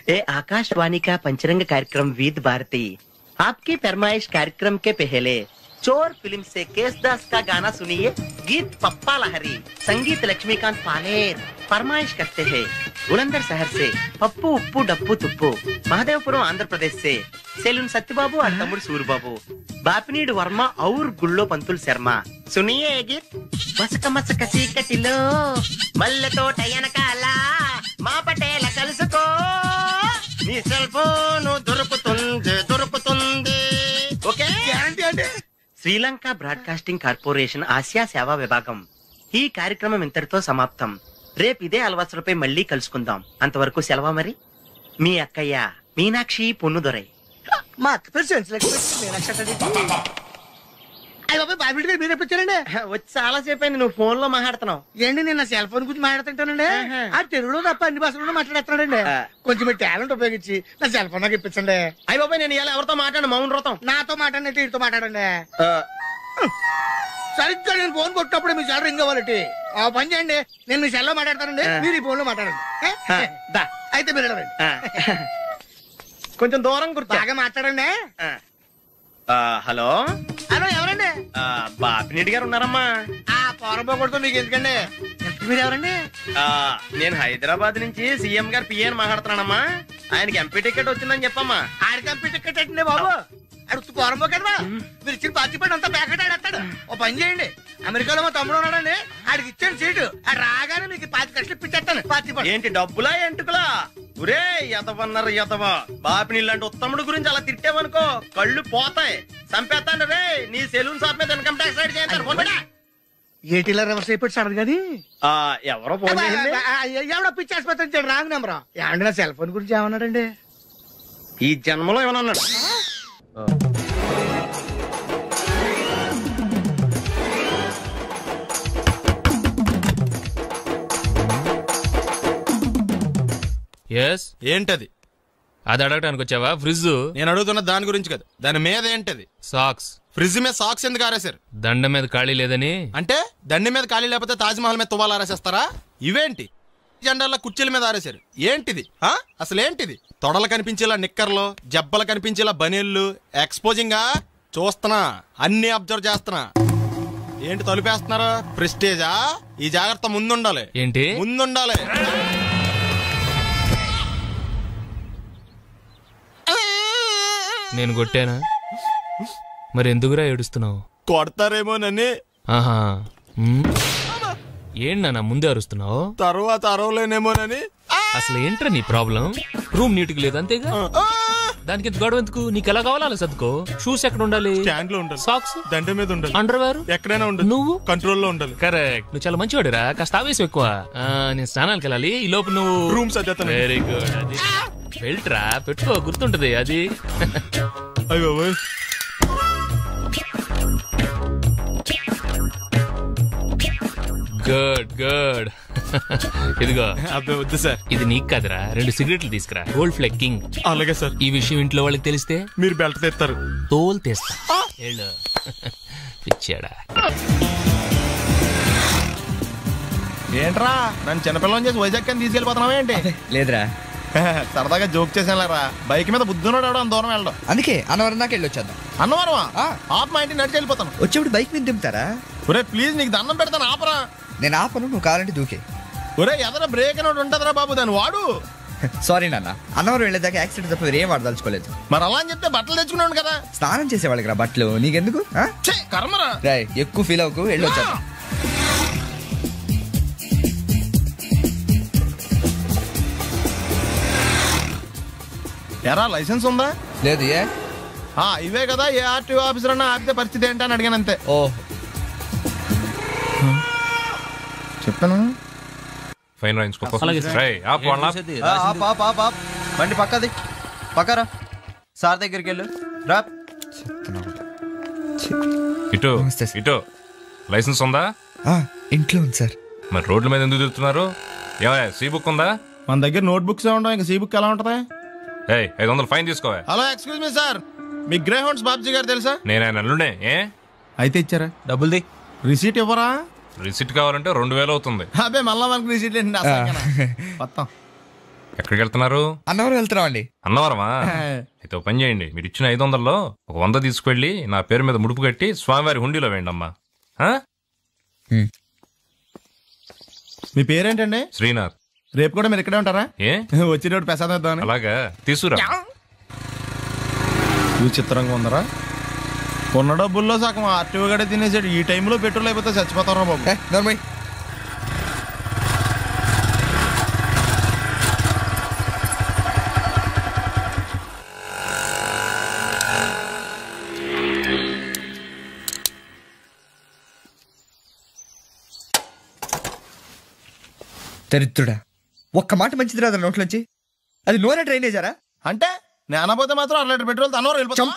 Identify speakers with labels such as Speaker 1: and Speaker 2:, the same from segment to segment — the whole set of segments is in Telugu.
Speaker 1: ए आकाशवाणी का पंचरंग कार्यक्रम विद भारती आपकी फरमाइश कार्यक्रम के पहले चोर फिल्म से केसदास का गाना सुनिए। गीत पप्पा लहरी, संगीत लक्ष्मीकांत पालेर। फरमाइश करते हैं बुलंदर शहर से पप्पू उप्पू डप्पू तुप्पू, महादेवपुरम आंध्र प्रदेश से सेलून सत्यबाबू और तमुड़ सूरबाबू, बापनीड वर्मा और गुल्लो पंतुल शर्मा। सुनिए ये गीत। मसक मसक सीकटिलो मल्ल तोट एनकाला మా పటేల కలుసుకో నీ సెల్ ఫోన్ దొరుకుతుంది ఓకే గ్యారంటీ అంటే శ్రీలంక బ్రాడ్కాస్టింగ్ కార్పొరేషన్ ఆసియా సేవా విభాగం ఈ కార్యక్రమం ఇంతటితో సమాప్తం. రేపు ఇదే అలవాసులపై మళ్ళీ కలుసుకుందాం. అంతవరకు సెలవు మరి. మీ అక్కయ్య మీనాక్షి పొన్నుదొరై.
Speaker 2: మా అక్క పేరు మీనాక్షి. మీరు ఎప్పుడండి
Speaker 1: వచ్చి చాలా సేపు అయింది. నువ్వు ఫోన్ లో మాట్లాడుతున్నావు
Speaker 2: ఏంటి? నేను నా సెల్ ఫోన్ గురించి మాట్లాడుతుంటానండి. ఆ తెలుగులో తప్ప అన్ని భాషల్లో మాట్లాడేస్తున్నాడండి. కొంచెం మీ టాలెంట్ ఉపయోగించి నా సెల్ ఫోన్ నాకు ఇప్పించండి.
Speaker 1: అయ్యి బాబాయ్ నేను ఇలా ఎవరితో మాట్లాడు మౌన వ్రతం.
Speaker 2: నాతో మాట్లాడినట్టు వీటితో మాట్లాడండి. సరిగ్గా నేను ఫోన్ కొట్టినప్పుడు మీ సెల్ రింగ్ అవ్వాలంటే ఆ పని చేయండి. నేను మీ సెల్ లో మాట్లాడతానండి, మీరు ఈ ఫోన్ లో మాట్లాడండి. అయితే మీరు
Speaker 1: కొంచెం దూరం కూర్చో.
Speaker 2: బాగా మాట్లాడండి.
Speaker 1: హలో
Speaker 2: హలో, ఎవరండి?
Speaker 1: బాపినీటి గారు ఉన్నారమ్మా?
Speaker 2: ఆ పోరపోకూడదు మీకు ఎందుకండి. మీరు ఎవరండి?
Speaker 1: నేను హైదరాబాద్ నుంచి సీఎం గారు పిఏని మాట్లాడుతున్నానమ్మా. ఆయనకి ఎంపీ టికెట్ వచ్చిందని చెప్పమ్మా.
Speaker 2: ఆడికి ఎంపీ టికెట్ ఏంటండి బాబు? అడుగుతూ పోరంపో కదా. మీరు ఇచ్చిన పార్టీ పడి అంతా ప్యాకెట్ ఆడేస్తాడు. ఓ పని చేయండి, అమెరికాలో మా తమ్ముడు ఉన్నాడండి, ఆడికి ఇచ్చాను సీటు. ఆడు రాగానే మీకు 5 లక్షలు ఇప్పించేస్తాను పార్టీ పడి.
Speaker 1: ఏంటి డబ్బులా ఎంటుకులా? ఒరే ఎదవన్నారు ఎదవ. బాపిని ఇలాంటి ఉత్తముడు గురించి అలా తిట్టావనుకో కళ్ళు పోతాయి. చంపేస్తాను రే. నీ సెలూన్ షాప్ మీద ఇన్కమ్ ట్యాక్స్ రైడ్ చేస్తాను.
Speaker 2: ఏటీలో రివర్స్ అయిపోయి సడన్ గాని
Speaker 1: ఎవరో ఫోన్ చేసింది.
Speaker 2: ఎవడో పిచ్చి ఆసుపత్రి రాంగ్ నెంబర్. ఏమండి నా సెల్ ఫోన్ గురించి ఏమన్నాడండి?
Speaker 1: ఈ జన్మలో ఏమన్నా అన్నాడు?
Speaker 3: ఏంటది?
Speaker 4: అది అడగడానికి వచ్చావా? ఫ్రిడ్జ్.
Speaker 3: నేను అడుగుతున్న దాని గురించి కదా, దాని మీద ఏంటది?
Speaker 4: సాక్స్.
Speaker 3: ఫ్రిడ్జ్ మీద సాక్స్ ఎందుకు ఆరేశారు?
Speaker 4: దండ మీద ఖాళీ లేదని.
Speaker 3: అంటే దండ మీద ఖాళీ లేకపోతే తాజ్మహల్ మీద తువ్వాలు ఆరేసేస్తారా? ఇవేంటి జెండాల కుర్చీల మీద ఆరేశారు? ఏంటిది అసలు ఏంటిది? తొడలు కనిపించేలా నిక్కర్లు, జబ్బలు కనిపించేలా బనీళ్లు, ఎక్స్పోజింగ్ గా చూస్తున్నా, అన్ని అబ్జర్వ్ చేస్తున్నా. ఏంటి తలుపేస్తున్నారా? ప్రెస్టేజా? ఈ జాగ్రత్త ముందుండాలి.
Speaker 4: ఏంటి
Speaker 3: ముందుండాలి?
Speaker 4: నేను కొట్టానా? మరి ఎందుకురా ఏడుస్తున్నావు?
Speaker 3: కొడతారేమోనని.
Speaker 4: ఆహా, ఏంటన్నా ముందే అరుస్తున్నావు?
Speaker 3: తర్వాత అరవలేనేమోనని.
Speaker 4: అసలు ఏంట్రా నీ ప్రాబ్లం? రూమ్ నీట్ గా లేదు అంతేగా, దానికి ఎంత గొడవ ఎందుకు? నీకు ఎలా కావాలో అలా సర్దుకో. షూస్ ఎక్కడ ఉండాలి?
Speaker 3: స్టాండ్ లో ఉండాలి.
Speaker 4: సాక్స్
Speaker 3: దండ మీద ఉండాలి.
Speaker 4: అండర్వేర్
Speaker 3: ఎక్కడైనా ఉండాలి.
Speaker 4: నువ్వు
Speaker 3: కంట్రోల్ లో ఉండాలి.
Speaker 4: కరెక్ట్. నువ్వు చాలా మంచివాడురా. కాస్త ఆవేశం ఎక్కువ. నేను స్నానానికి వెళ్ళాలి, ఈ లోపు నువ్వు
Speaker 3: రూమ్ సర్దేస్తాను.
Speaker 4: Very good. అది వెళ్ళట్రా, పెట్టుకో, గుర్తుంటది అది.
Speaker 3: అయ్యో
Speaker 4: గుడ్ గుడ్. ఇదిగో.
Speaker 3: అబ్బాయి వద్దు సార్.
Speaker 4: ఇది నీకు కాదురా, 2 సిగరెట్లు తీసుకురా. Gold ఫ్లెగ్ king.
Speaker 3: అలాగే సార్.
Speaker 4: ఈ విషయం ఇంట్లో వాళ్ళకి తెలిస్తే
Speaker 3: మీరు బెల్ట్ తెస్తారు.
Speaker 4: తోలు తెస్తా. పిచ్చాడా?
Speaker 3: ఏంట్రా నన్ను చిన్నపిల్లని చేసి వైజాగ్ అని తీసుకెళ్ళిపోతున్నావా ఏంటి?
Speaker 5: లేదురా,
Speaker 3: సరదాగా జోక్ చేసానురా. బైక్ మీద బుద్ధున్నాడు అంత దూరం వెళ్ళడం.
Speaker 5: అందుకే అన్నవరం దాకా వెళ్ళి వచ్చేద్దాం.
Speaker 3: అన్నవరమా? ఆప్ మా ఇంటికి నడిచి వెళ్ళిపోతాను.
Speaker 5: వచ్చేప్పుడు బైక్ మీద దింపుతారా?
Speaker 3: ఒరే ప్లీజ్ నీకు దండం పెడతాను, ఆపరా.
Speaker 5: నేను ఆపను, నువ్వు కావాలంటే దూకే.
Speaker 3: ఒరే ఎదర బ్రేక్ అని ఉంటుందిరా బాబు, దాన్ని వాడు.
Speaker 5: సారీ నాన్న, అన్నవరం వెళ్ళేదాకా యాక్సిడెంట్ తప్ప ఏం వాడదలుచుకోలేదు.
Speaker 3: మరి అలా అని చెప్తే బట్టలు తెచ్చుకున్నాను కదా.
Speaker 5: స్నానం చేసేవాళ్ళకి రా బట్టలు, నీకెందుకు?
Speaker 3: కర్మరా.
Speaker 5: ఎక్కువ ఫీల్ అవ్వకు, వెళ్ళి వచ్చేద్దాం.
Speaker 3: ఎరా లైసెన్స్ ఉందా?
Speaker 5: లేదు. ఏ
Speaker 3: ఇవే కదా, ఏ ఆర్టీఓ ఆఫీసర్ అన్నా ఆపితే పరిస్థితి ఏంటని అడిగాను అంతే.
Speaker 5: ఓ
Speaker 3: చెప్తాను.
Speaker 4: ఫైన్ రాయించుకో.
Speaker 6: బండి పక్కది, పక్కరా. సార్ దగ్గరికి వెళ్ళు రా.
Speaker 4: ఇటు ఇటు. లైసెన్స్ ఉందా?
Speaker 5: ఇంట్లో ఉంది సార్.
Speaker 4: మరి రోడ్ల మీద ఎందుకు తిరుగుతున్నారు? ఏమయ్యా, సీ బుక్ ఉందా?
Speaker 3: మన దగ్గర నోట్ బుక్స్ ఉండవు, ఇంకా సీ బుక్ ఎలా ఉంటది?
Speaker 4: 500 ఫైన్ తీసుకోవా.
Speaker 3: హలో ఎక్స్క్యూజ్ మీ సార్, మీ గ్రే హౌండ్స్ బాబ్జీ గారు తెలుసా?
Speaker 4: నేను ఆయన అల్లుడే.
Speaker 3: అయితే ఇచ్చారా?
Speaker 6: డబ్బుల్ది.
Speaker 3: రిసీట్ ఇవ్వరా?
Speaker 4: రిసిట్ కావాలంటే 2000 అవుతుంది.
Speaker 3: అబ్బే మళ్ళా మనకు రిసీట్ మొత్తం
Speaker 4: ఎక్కడికి వెళ్తున్నారు?
Speaker 5: అన్నవరం వెళ్తున్నాం అండి.
Speaker 4: అన్నవరమా? అయితే పని చేయండి, మీరు ఇచ్చిన 500లో ఒక 100 తీసుకెళ్లి నా పేరు మీద ముడుపు కట్టి స్వామివారి హుండీలో వేయండి అమ్మా.
Speaker 3: మీ పేరేంటండి?
Speaker 4: శ్రీనాథ్.
Speaker 3: రేపు కూడా మీరు ఇక్కడే ఉంటారా?
Speaker 4: ఏ
Speaker 3: వచ్చినప్పుడు ప్రసాదం ఇద్దామని.
Speaker 4: అలాగా, తీసుకురా.
Speaker 3: విచిత్రంగా ఉందరా, ఉన్న డబ్బుల్లో సగం ఆర్టీఓ గడే తినేసాడు. ఈ టైంలో పెట్రోల్ అయిపోతే చచ్చిపోతారా బాబు.
Speaker 5: నర్మయ్ దరిద్రుడా, ఒక్క మాట మంచిది రాదా నోట్లోంచి? అది నూనె డ్రైనేజారా?
Speaker 3: అంటే నేను అనబోతే మాత్రం 1 లీటర్ పెట్రోల్ తనవారు వెళ్ళిపోతాం.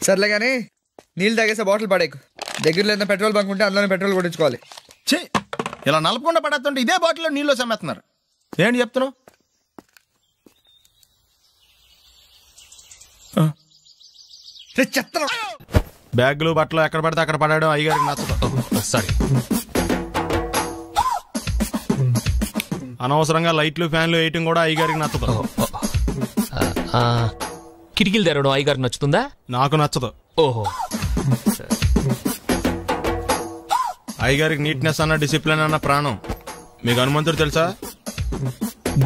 Speaker 5: సర్లే కానీ నీళ్ళు తాగేసే బాటిల్ పడేకు. దగ్గరలో ఏదైనా పెట్రోల్ బంక్ ఉంటే అందులోనే పెట్రోల్ కొట్టించుకోవాలి.
Speaker 3: ఛీ, ఇలా నలపకుండా పడేస్తుంటే ఇదే బాటిల్లో నీళ్ళు సమ్మేస్తున్నారు. ఏంటి చెప్తున్నావు?
Speaker 5: చెత్త
Speaker 3: బ్యాగులు బట్టలు ఎక్కడ పడితే అక్కడ పడడం అయ్యగారికి నచ్చదు.
Speaker 4: సారీ.
Speaker 3: అనవసరంగా లైట్లు ఫ్యాన్లు వేయటం కూడా అయ్యగారికి నచ్చదు.
Speaker 4: కిటికీలు తెరవడం అయ్యగారికి నచ్చుతుందా?
Speaker 3: నాకు నచ్చదు.
Speaker 4: ఓహో.
Speaker 3: అయ్యగారికి నీట్నెస్ అన్న డిసిప్లిన్ అన్న ప్రాణం. మీకు హనుమంతుడు తెలుసా?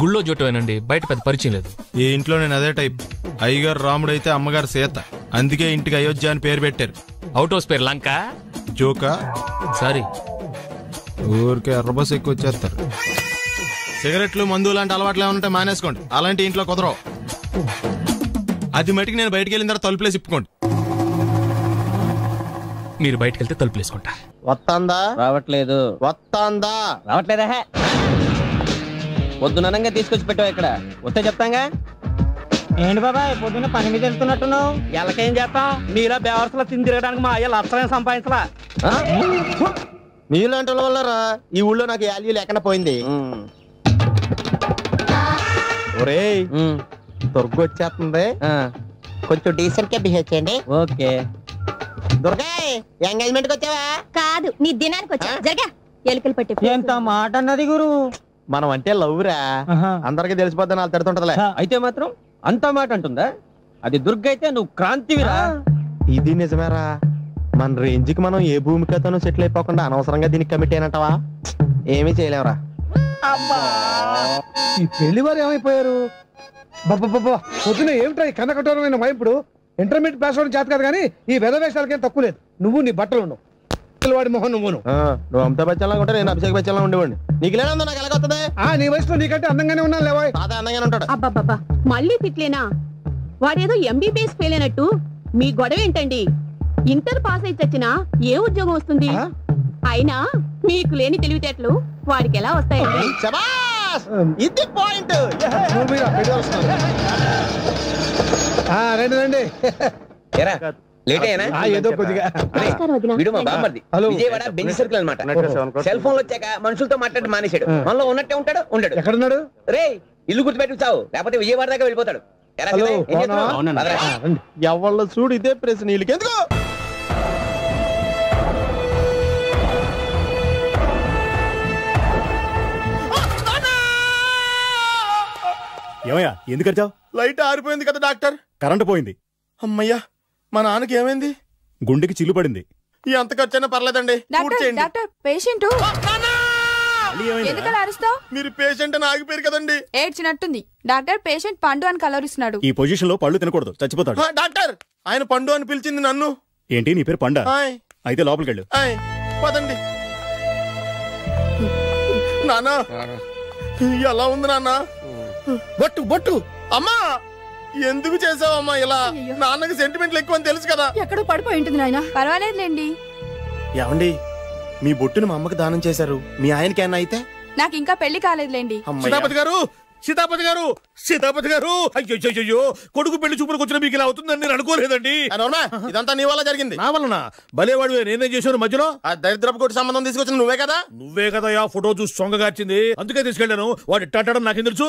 Speaker 4: గుళ్ళో జోటమేనండి, బయట పెద్ద పరిచయం లేదు.
Speaker 3: ఈ ఇంట్లో నేను అదే టైప్. అయ్యగారు రాముడు అయితే అమ్మగారు సీత. అందుకే ఇంటికి అయోధ్య అని పేరు పెట్టారు.
Speaker 4: అవుట్ హౌస్ పేరు లంక.
Speaker 3: జోకా?
Speaker 4: సారీ.
Speaker 3: ఊరికే ఎర్రబస్ ఎక్కువ వచ్చేస్తారు. సిగరెట్లు మందు లాంటి అలవాట్లు ఏమంటే మానేసుకోండి. అలాంటి ఇంట్లో కుదరవు. అది మటుకు నేను బయటకు వెళ్ళిన తర్వాత తలుపులేసి ఇప్పుకోండి.
Speaker 4: మీరు బయటకు వెళ్తే తలుపులేసుకుంటా.
Speaker 1: వస్తాందా?
Speaker 7: రావట్లేదు.
Speaker 1: వస్తాందా?
Speaker 7: రావట్లేదా? పొద్దునంగా తీసుకొచ్చి పెట్టావు ఇక్కడ, వస్తే చెప్తాంగా. ఏంటి బాబాయ్ పొద్దున్న పని మీద వెళ్తున్నట్టున్నావు? ఎలాకేం చేస్తాం, మీలా బేవర్సలో తిని తిరగడానికి మా అయ్య లక్షణం సంపాదించలా.
Speaker 1: మీలాంటి వల్లరా ఈ ఊళ్ళో నాకు వాల్యూ లేకుండా పోయింది. ఒరేయ్, దుర్గ వచ్చేస్తుంది, కొంచెం డీసెంట్ గా బిహేవ్ చేయండి.
Speaker 7: ఓకే.
Speaker 1: దుర్గా, ఎంగేజ్మెంట్ కి వచ్చావా?
Speaker 8: కాదు, నీ దినానికి వచ్చా. జరగా ఎలుకలు పట్టి.
Speaker 7: ఎంత మాట అన్నది గురు.
Speaker 1: మనం అంటే లవ్ రా, అందరికి తెలిసిపోద్దని వాళ్ళు తిడుతుంటదిలే.
Speaker 7: అయితే మాత్రం అంత మాట అంటుందా? అది దుర్గ అయితే నువ్వు క్రాంతివిరా.
Speaker 1: ఇది నిజమేరా. మన రేంజ్ కి మనం ఏ భూమికతోనూ సెటిల్ అయిపోకుండా అనవసరంగా దీనికి కమిట్ అయినట్టవా? ఏమీ చేయలేవురా.
Speaker 2: ఈ పెళ్లి వారు ఏమైపోయారు? బాబా పొద్దున ఏమిటా ఈ కన్నకఠోరమైన వైపుడు? ఇంటర్మీడియట్ పాస్ అవడం చేత కాదు కానీ ఈ వెధవేషాలకేం తక్కువ లేదు. నువ్వు నీ బట్టలు ఉండవు, వాడి మొహం నువ్వును.
Speaker 1: నువ్వు అమితాబ్ బచ్చన్ లాగా ఉంటే నేను అభిషేక్ బచ్చన్ లాగా ఉండేవాడిని. నీకు లేనందో నాకు ఎలాగొస్తుంది?
Speaker 2: నీ వయసులో నీకంటే అందంగానే ఉన్నాను లేవా?
Speaker 1: తాత అందంగానే ఉంటాడు.
Speaker 8: అబ్బాబ్బా, మళ్ళీ తిట్లేనా? వాడేదో ఎంబీబీఎస్ ఫెయిల్ అయినట్టు మీ గొడవ ఏంటండి? ఇంటర్ పాస్ అయితే వచ్చినా ఏ ఉద్యోగం వస్తుంది? అయినా మీకు లేని తెలివితేటలు వాడికి ఎలా వస్తాయండి?
Speaker 1: ఇది పాయింట్.
Speaker 2: రండి రండి.
Speaker 7: ఏదో కొద్దిగా విజయవాడ బెంజ్ సర్కిల్ అన్నమాట. సెల్ ఫోన్ వచ్చాక మనుషులతో మాట్లాడి మానేశాడు. మనలో ఉన్నట్టే ఉంటాడు. ఉండడు.
Speaker 2: ఎక్కడున్నాడు?
Speaker 7: రే, ఇల్లు గుర్తుపెట్టి చావు, లేకపోతే విజయవాడ దాకా వెళ్ళిపోతాడు.
Speaker 1: ఎవళ్ళ చూడు ఇదే ప్రశ్న. వీళ్ళకెందుకు?
Speaker 9: ఏమయ్యా, ఎందుకు వచ్చావు?
Speaker 3: లైట్ ఆరిపోయింది కదా డాక్టర్.
Speaker 9: కరెంటు పోయింది.
Speaker 3: అమ్మయ్యా, మా నాన్నకి ఏమైంది?
Speaker 9: గుండెకి చిల్లు పడింది.
Speaker 3: ఎంత ఖర్చైనా పర్లేదండి.
Speaker 8: పేషెంట్
Speaker 3: మీరు పేషెంట్ అని ఆగిపోయారు కదండి.
Speaker 8: ఏడ్చినట్టుంది. డాక్టర్ పేషెంట్ పండు అని కలవరిస్తున్నాడు.
Speaker 9: ఈ పొజిషన్ లో పళ్ళు తినకూడదు, చచ్చిపోతాడు.
Speaker 3: డాక్టర్, ఆయన పండు అని పిలిచింది నన్ను.
Speaker 9: ఏంటి, నీ పేరు పండా? అయితే లోపలికి వెళ్ళు.
Speaker 3: పదండి. నాన్న ఎలా ఉంది నాన్న? బొట్టు బొట్టు. అమ్మా, ఎందుకు చేసావమ్మా ఇలా? నాన్నకి సెంటిమెంట్లు ఎక్కువ అని తెలుసు కదా.
Speaker 8: ఎక్కడో పడిపోయి ఉంటుంది నాయన. పర్వాలేదులేండి.
Speaker 3: ఏమండి, మీ బొట్టును మా అమ్మకి దానం చేశారు. మీ ఆయనకి ఏమన్నా అయితే?
Speaker 8: నాకు ఇంకా పెళ్లి కాలేదులేండి.
Speaker 2: సీతాపతి గారు, సీతాపతి గారు, సీతాపతి గారు, అయ్యో, కొడుకు పెళ్లి చూపులకు వచ్చిన మీకు ఇలా అవుతుందని నేను అనుకోలేదండి.
Speaker 3: ఇదంతా నీ వల్ల జరిగింది.
Speaker 2: నా వలన? భలేవాడు, నేనేం చేశాను మధ్యలో?
Speaker 3: ఆ దరిద్రపు కొట్టి సంబంధం తీసుకొచ్చిన నువ్వే కదా.
Speaker 2: నువ్వే కదా ఆ ఫోటో చూసి సొంగగార్చింది. అందుకే తీసుకెళ్లాను. వాడు ఇట్టాడడం నాకేం తెలుసు?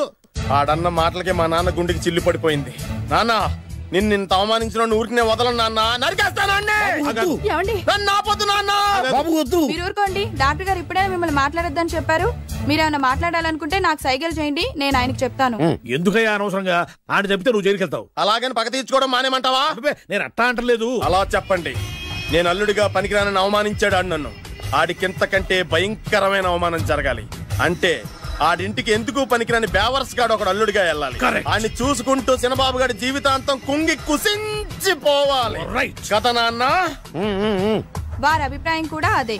Speaker 3: ఆడన్న మాటలకే మా నాన్న గుండెకి చిల్లు పడిపోయింది. నాన్న, నిన్ను అవమానించిన ఊరికి నేను వదలను నాన్న, నరికేస్తాను
Speaker 10: మీరు ఊరుకోండి. డాక్టర్ గారు ఇప్పుడే మిమ్మల్ని మాట్లాడొద్దని చెప్పారు. మీరేమైనా మాట్లాడాలనుకుంటే నాకు సైకిల్ చేయండి, నేను ఆయనకి చెప్తాను.
Speaker 11: ఎందుకయ్యా అనవసరంగా ఆయన చెప్తే నువ్వు జైలుకెళ్తావు.
Speaker 3: అలాగని పక్క తీర్చుకోవడం మానేమంటావా?
Speaker 11: నేను అట్టా అంటలేదు.
Speaker 3: అలా చెప్పండి. నేను అల్లుడిగా పనికిరానని అవమానించాడు ఆడు నన్ను. ఆడికింతకంటే భయంకరమైన అవమానం జరగాలి. అంటే ఆడింటికి ఎందుకు పనికిరాని బేవర్స్ గాడు ఒకడు అల్లుడిగా వెళ్ళాలి. ఆడిని చూసుకుంటూ చిన్నబాబు గారి జీవితాంతం కుంగి కుసించిపోవాలి కదా నాన్న?
Speaker 10: వారి అభిప్రాయం కూడా అదే.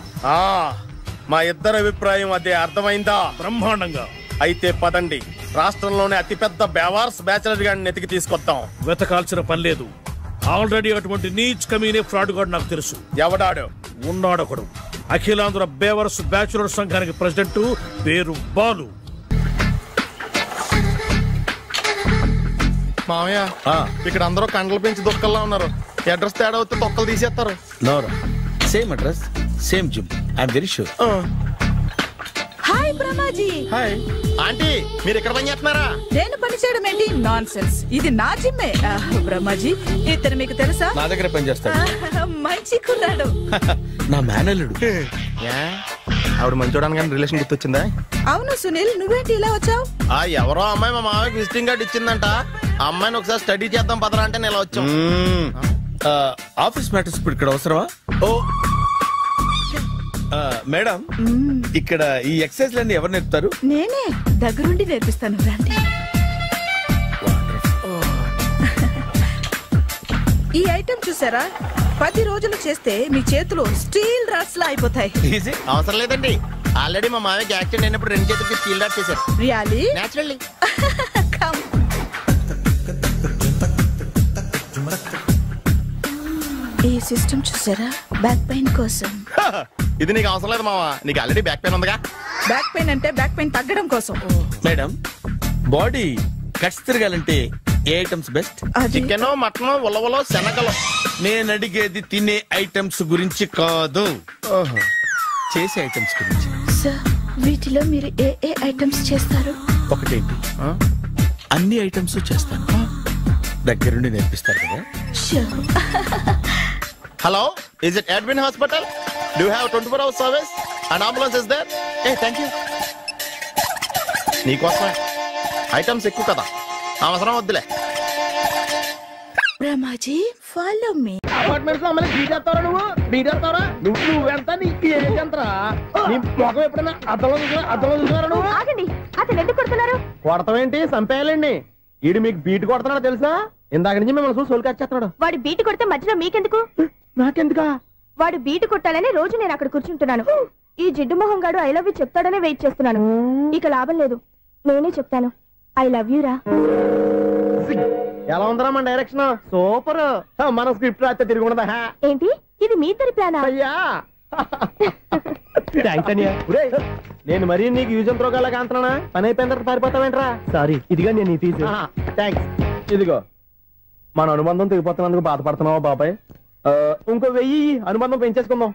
Speaker 3: మా ఇద్దరు అభిప్రాయం అదే. అర్థమైందా?
Speaker 11: బ్రహ్మాండంగా.
Speaker 3: అయితే పదండి, రాష్ట్రంలోనే అతిపెద్ద బేవార్స్ బ్యాచిలర్ గాడిని ఎతికి తీసుకొద్దాం.
Speaker 11: వెతకాల్సిన పని లేదు. ఆల్రెడీ అటువంటి నీచ్ కమీనే ఫ్రాడ్ గాడు నాకు తెలుసు.
Speaker 3: ఎవడాడు?
Speaker 11: ఉన్నాడొకడు. అఖిలాంధ్ర బేవర్స్ బ్యాచులర్ సంఘానికి ప్రెసిడెంట్, పేరు బాలు.
Speaker 3: మామయ్య, ఇక్కడ అందరూ కండలు పెంచి దుక్కల్లా ఉన్నారు. అడ్రస్ తేడా వస్తే తొక్కలు తీసేస్తారు.
Speaker 11: Same address, same gym. I'm very sure.
Speaker 12: Hi Brahmaji.
Speaker 3: Hi aunty, మీరు ఇక్కడ పని చేస్తున్నారా?
Speaker 12: నేను పని చేయడం ఏంటి? Non sense. ఇది నా జిమ్మే. బ్రహ్మాజీ, ఇతను మీకు తెలుసా?
Speaker 11: నా దగ్గర పని చేస్తాడు.
Speaker 12: మంచి కుర్రాడు.
Speaker 11: నా మేనల్లుడు.
Speaker 3: ఆవిడ మంచోడానికి కానీ రిలేషన్ గుర్తొచ్చిందా?
Speaker 12: అవును సునీల్, నువ్వేంటి ఇలా వచ్చావు?
Speaker 3: ఎవరో అమ్మాయి మా మామయ్యకి విజిటింగ్ కార్డు ఇచ్చిందంట. ఆ అమ్మాయిని ఒకసారి స్టడీ చేద్దాం పదరా అంటే నేను ఇలా వచ్చాం.
Speaker 11: ఆఫీస్ మ్యాటర్స్ ఇప్పుడు ఇక్కడ అవసరమా? ఓ మేడం, ఇక్కడ ఈ ఎక్సర్సైజ్ లన్నీ ఎవరు నేర్పుతారు?
Speaker 12: నేనే దగ్గరుండి నేర్పిస్తాను, రండి. ఈ ఐటెం చూసారా? 10 రోజులు చేస్తే మీ చేతులు స్టీల్ రాట్స్ లా అయిపోతాయి.
Speaker 3: అవసరం లేదండి, ఆల్రెడీ మా మామయ్యకి యాక్సిడెంట్ అయినప్పుడు 2 చేతులకి స్టీల్ రాట్ చేశారు.
Speaker 12: రియల్లీ?
Speaker 3: నేచురల్లీ.
Speaker 12: ఈ సిస్టమ్ చూసారా? బ్యాక్ పెయిన్ కోసం.
Speaker 3: ఇది నీకు అవసరం లేదు మావా, నీకు ఆల్రెడీ బ్యాక్ పెయిన్ ఉందిగా.
Speaker 12: బ్యాక్ పెయిన్ అంటే బ్యాక్ పెయిన్ తగ్గడం కోసం.
Speaker 11: మేడం, బాడీ కట్స్ తిరగాలంటే ఏ ఐటమ్స్ బెస్ట్?
Speaker 3: చికెన్, మటన్, ఉలవలో, శనగలు.
Speaker 11: నేను అడిగేది తినే ఐటమ్స్ గురించి కాదు, చేసే ఐటమ్స్ గురించి.
Speaker 12: సార్, వీటిలో మీరు ఏ ఏ ఐటమ్స్ చేస్తారు?
Speaker 11: ఒకటేంటి, అన్ని ఐటమ్స్ చేస్తాను. దగ్గరుండి నేర్పిస్తారు కదా.
Speaker 3: Hello, is it admin hospital? Do you have 24 hours service and ambulance is there? Thank you. నీకోసమే. ఐటమ్స్ ఎక్కువ కదా, అవసరం వద్దులే.
Speaker 12: Brahmaji, follow me.
Speaker 2: అపార్ట్మెంట్స్ లో అమ్మని బీటేస్తారా? నువ్వెంత నీకు ఎంతరా? నీ మొఖం ఎప్పుడైనా అద్దంలో చూసారా నువ్వు?
Speaker 8: ఆగండి, అతను ఎందుకు కొడుతున్నారు?
Speaker 2: కొడతావేంటి? చంపేయాలండి. ఈడు మీకు బీట్ కొడుతున్నాడు తెలుసా? ఇందాక నుంచి మిమ్మల్ని చూసి సోల్కొచ్చేస్తున్నాడు.
Speaker 8: వాడు బీటు కొడితే మధ్యలో మీకెందుకు?
Speaker 2: నాకెందుకా?
Speaker 8: వాడు బీటు కొట్టాలని రోజు నేను అక్కడ కూర్చుంటున్నాను. ఈ జిడ్డు మొహం గాడు ఐ లవ్ యూ చెప్తాడనే వెయిట్ చేస్తున్నాను. ఇక లాభం లేదు, నేనే చెప్తాను. ఐ లవ్ యూ రా.
Speaker 2: ఎలా ఉందరా మన డైరెక్షన్? సూపర్. మన స్క్రిప్ట్ రాస్తే తిరిగి ఉండదా?
Speaker 8: ఏంటి ఇది మీ ఇద్దరి ప్లానా?
Speaker 2: అయ్యా నేను మరీ నీకు యూజ్ అంత రోగాలాగా అంటున్నా. పని అయిపోయిన తర్వాత పారిపోతావేంట్రా? సారీ, ఇదిగా నేను తీసి. థ్యాంక్స్. ఇదిగో, మన అనుబంధం తెగిపోతున్నందుకు బాధపడుతున్నావా బాబాయ్? ఇంకో 1000 అనుబంధం పెంచేసుకుందాం.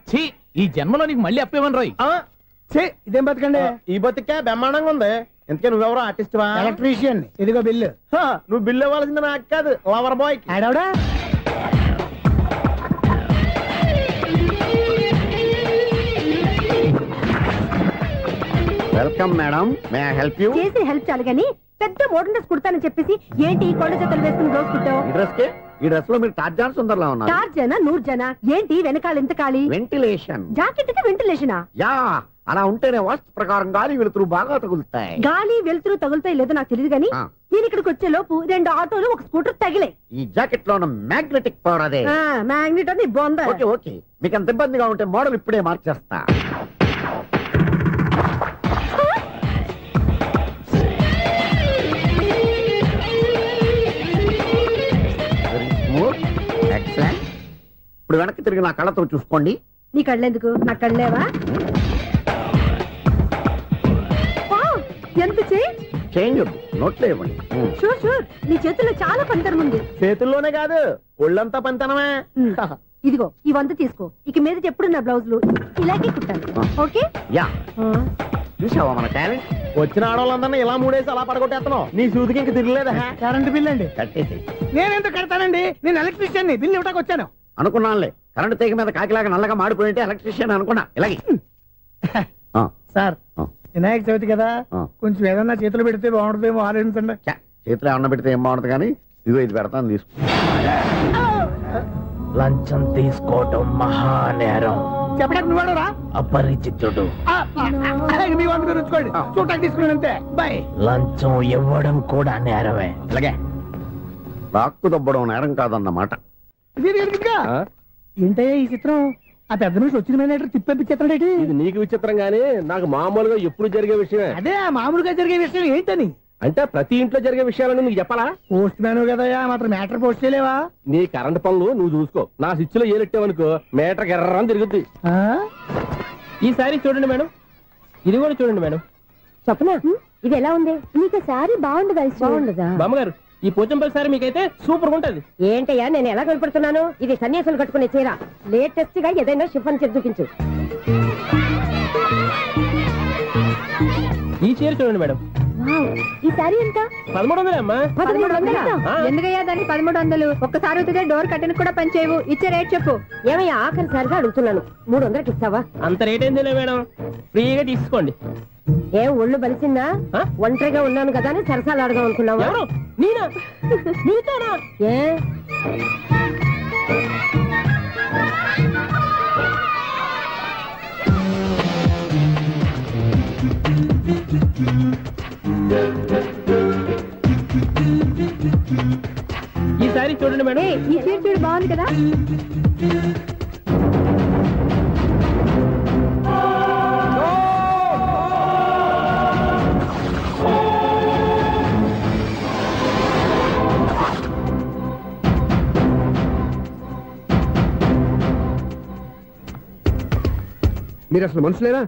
Speaker 7: ఈ జన్మలో నీకు మళ్ళీ అప్పేమని రాయి.
Speaker 2: ఇదేం బతకండి? ఈ బతికే బ్రహ్మాండంగా ఉంది. ఎందుకే నువ్వెవరో ఆర్టిస్ట్ వా? ఎలక్ట్రీషియన్. ఇదిగో బిల్లు. నువ్వు బిల్లు ఇవ్వాల్సింది నాకు కాదు, లవర్ బాయ్. ఆడవడా? Welcome madam, may I help you?
Speaker 8: చేసి హెల్ప్ చాలు గానీ పెద్ద మోడల్ డ్రెస్ కుడతానని చెప్పేసి ఏంటి ఈ కొండ జతలు వేసుకుని బ్లౌజ్ కుట్టావు?
Speaker 2: ఈ డ్రెస్ లో మీరు టార్జాన్ సుందర్లా ఉన్నారు.
Speaker 8: టార్జనా? 100 జనా? ఏంటి వెనకాల ఎంత ఖాళీ?
Speaker 2: వెంటిలేషన్.
Speaker 8: జాకెట్ కి వెంటిలేషనా?
Speaker 2: యా, అలా ఉంటేనే వాస్తు ప్రకారం గాలి వెలుతురు బాగా తగులుతాయి.
Speaker 8: గాలి వెలుతురు తగులుతాయి లేదో నాకు తెలియదు గానీ నేను ఇక్కడికి వచ్చే లోపు 2 ఆటోలు, 1 స్కూటర్ తగిలే.
Speaker 2: ఈ జాకెట్ లో ఉన్న మ్యాగ్నెటిక్ పవర్ అదే.
Speaker 8: మ్యాగ్నెట్ అని బొంద.
Speaker 2: ఓకే ఓకే, మీకు అంత ఇబ్బందిగా ఉంటే మోడల్ ఇప్పుడే మార్చేస్తా. ఇప్పుడు వెనక్కి తిరిగి నా కళ్ళతో చూసుకోండి.
Speaker 8: నీ కళ్ళెందుకు? నా కళ్ళేవా? ఎంత
Speaker 2: చేంజ్ నోట్లో ఇవ్వండి.
Speaker 8: షూర్ షూర్, నీ చేతుల్లో చాలా పనితనం ఉంది.
Speaker 2: చేతుల్లోనే కాదు, ఒళ్ళంతా పనితనమే.
Speaker 8: ఇదిగో ఈ 100 తీసుకో. ఇక మీద ఎప్పుడు నా బ్లౌజులు ఇలాగే కుట్టాను. ఓకే?
Speaker 2: యా, చూసావా మన టాలెంట్? వచ్చిన ఆడవాళ్ళందరినీ ఇలా మూడేసి అలా పడగొట్టేస్తున్నావు. నీ సూదికి ఇంక తిరగలేదా?
Speaker 13: కరెంట్ బిల్ అండి.
Speaker 2: కట్టేసి.
Speaker 13: నేనెందుకు కడతానండి? నేను ఎలక్ట్రీషియన్ ని, బిల్ ఇవ్వడానికి వచ్చాను.
Speaker 14: అనుకున్నానులే, కరెంట్ తీగ మీద కాకిలాగా నల్లగా మాడిపోయింటే ఎలక్ట్రీషియన్ అనుకున్నా. ఇలాగే
Speaker 13: సార్, వినాయక చవితి కదా, కొంచెం ఏదన్నా చేతులు పెడితే బాగుంటుందేమో ఆలోచించండి.
Speaker 14: చేతిలో ఏమన్నా పెడితే ఏం బాగుంటుంది కానీ ఇదిగో ఇది పెడతాను, తీసుకో.
Speaker 2: లంచం తీసుకోవటం మహానేరం.
Speaker 13: చెప్పడానికి నువ్వాడరా?
Speaker 2: అపరిచితుడు.
Speaker 13: మీ వంట మీరు ఉంచుకోండి, చూడటానికి తీసుకుని అంతే. బాయ్.
Speaker 2: లంచం ఇవ్వడం కూడా నేరమే.
Speaker 14: ఇలాగే రాక్కు దబ్బడం నేరం కాదన్నమాట.
Speaker 13: ఏంటయ్యా ఈ చిత్రం? ఆ పెద్ద నుంచి వచ్చిన మేనేటర్ తిప్పించేస్తాడేటి?
Speaker 2: ఇది నీకు విచిత్రం గానీ నాకు మామూలుగా ఎప్పుడు జరిగే విషయమే.
Speaker 13: అదే మామూలుగా జరిగే విషయం ఏంటని?
Speaker 2: అంటే ప్రతి ఇంట్లో జరిగే విషయాలను నీకు చెప్పాలా?
Speaker 13: పోస్ట్ మ్యాన్ కదయ్యా, మాత్రం మ్యాటర్ పోస్ట్ చేయలేవా?
Speaker 2: నీ కరెంట్ పనులు నువ్వు చూసుకో. నా స్విచ్ లో ఏలెట్టావనుకో మీటర్ ఎర్రని తిరుగుద్ది. ఈసారి చూడండి మేడం, ఇది కూడా చూడండి మేడం.
Speaker 15: చెప్పనా, ఇది ఎలా ఉంది? నీకు సారీ బాగుండదా? బాగుండదా
Speaker 2: బామ్మగారు? ఈ పోచంపల్లి సారీ మీకైతే సూపర్ ఉంటది.
Speaker 15: ఏంటయ్యా నేను ఎలా కనపడుతున్నాను? ఇది సన్యాసులు కట్టుకునే చీర. లేటెస్ట్ గా ఏదైనా షిఫాన్ చీర చూపించు.
Speaker 2: ఈ చీర చూడండి మేడం.
Speaker 15: ఈ సారీ ఎంత?
Speaker 2: 1300 అమ్మా.
Speaker 15: 1300?
Speaker 10: ఎందుకయ్యా దాన్ని 1300? ఒక్కసారి అవుతుందే డోర్ కట్టను కూడా పనిచేయవు. ఇచ్చే రేట్ చెప్పు.
Speaker 15: ఏమయ్యా ఆఖరిసారిగా అడుగుతున్నాను, 300కి ఇస్తావా?
Speaker 2: అంత రేట్ ఏందిలే మేడం, ఫ్రీగా తీసుకోండి.
Speaker 15: ఏం ఒళ్ళు బలిసిందా? ఒంటరిగా ఉన్నాను కదా అని సరసాలు అడదాం అనుకున్నావా?
Speaker 2: నేనా? నీతోనా?
Speaker 15: ఏ
Speaker 2: ఈ సారీ చూడండి మేడం.
Speaker 10: ఈ చీర చూడు, బాగుంది కదా.
Speaker 16: మీరు అసలు మనుషులేనా?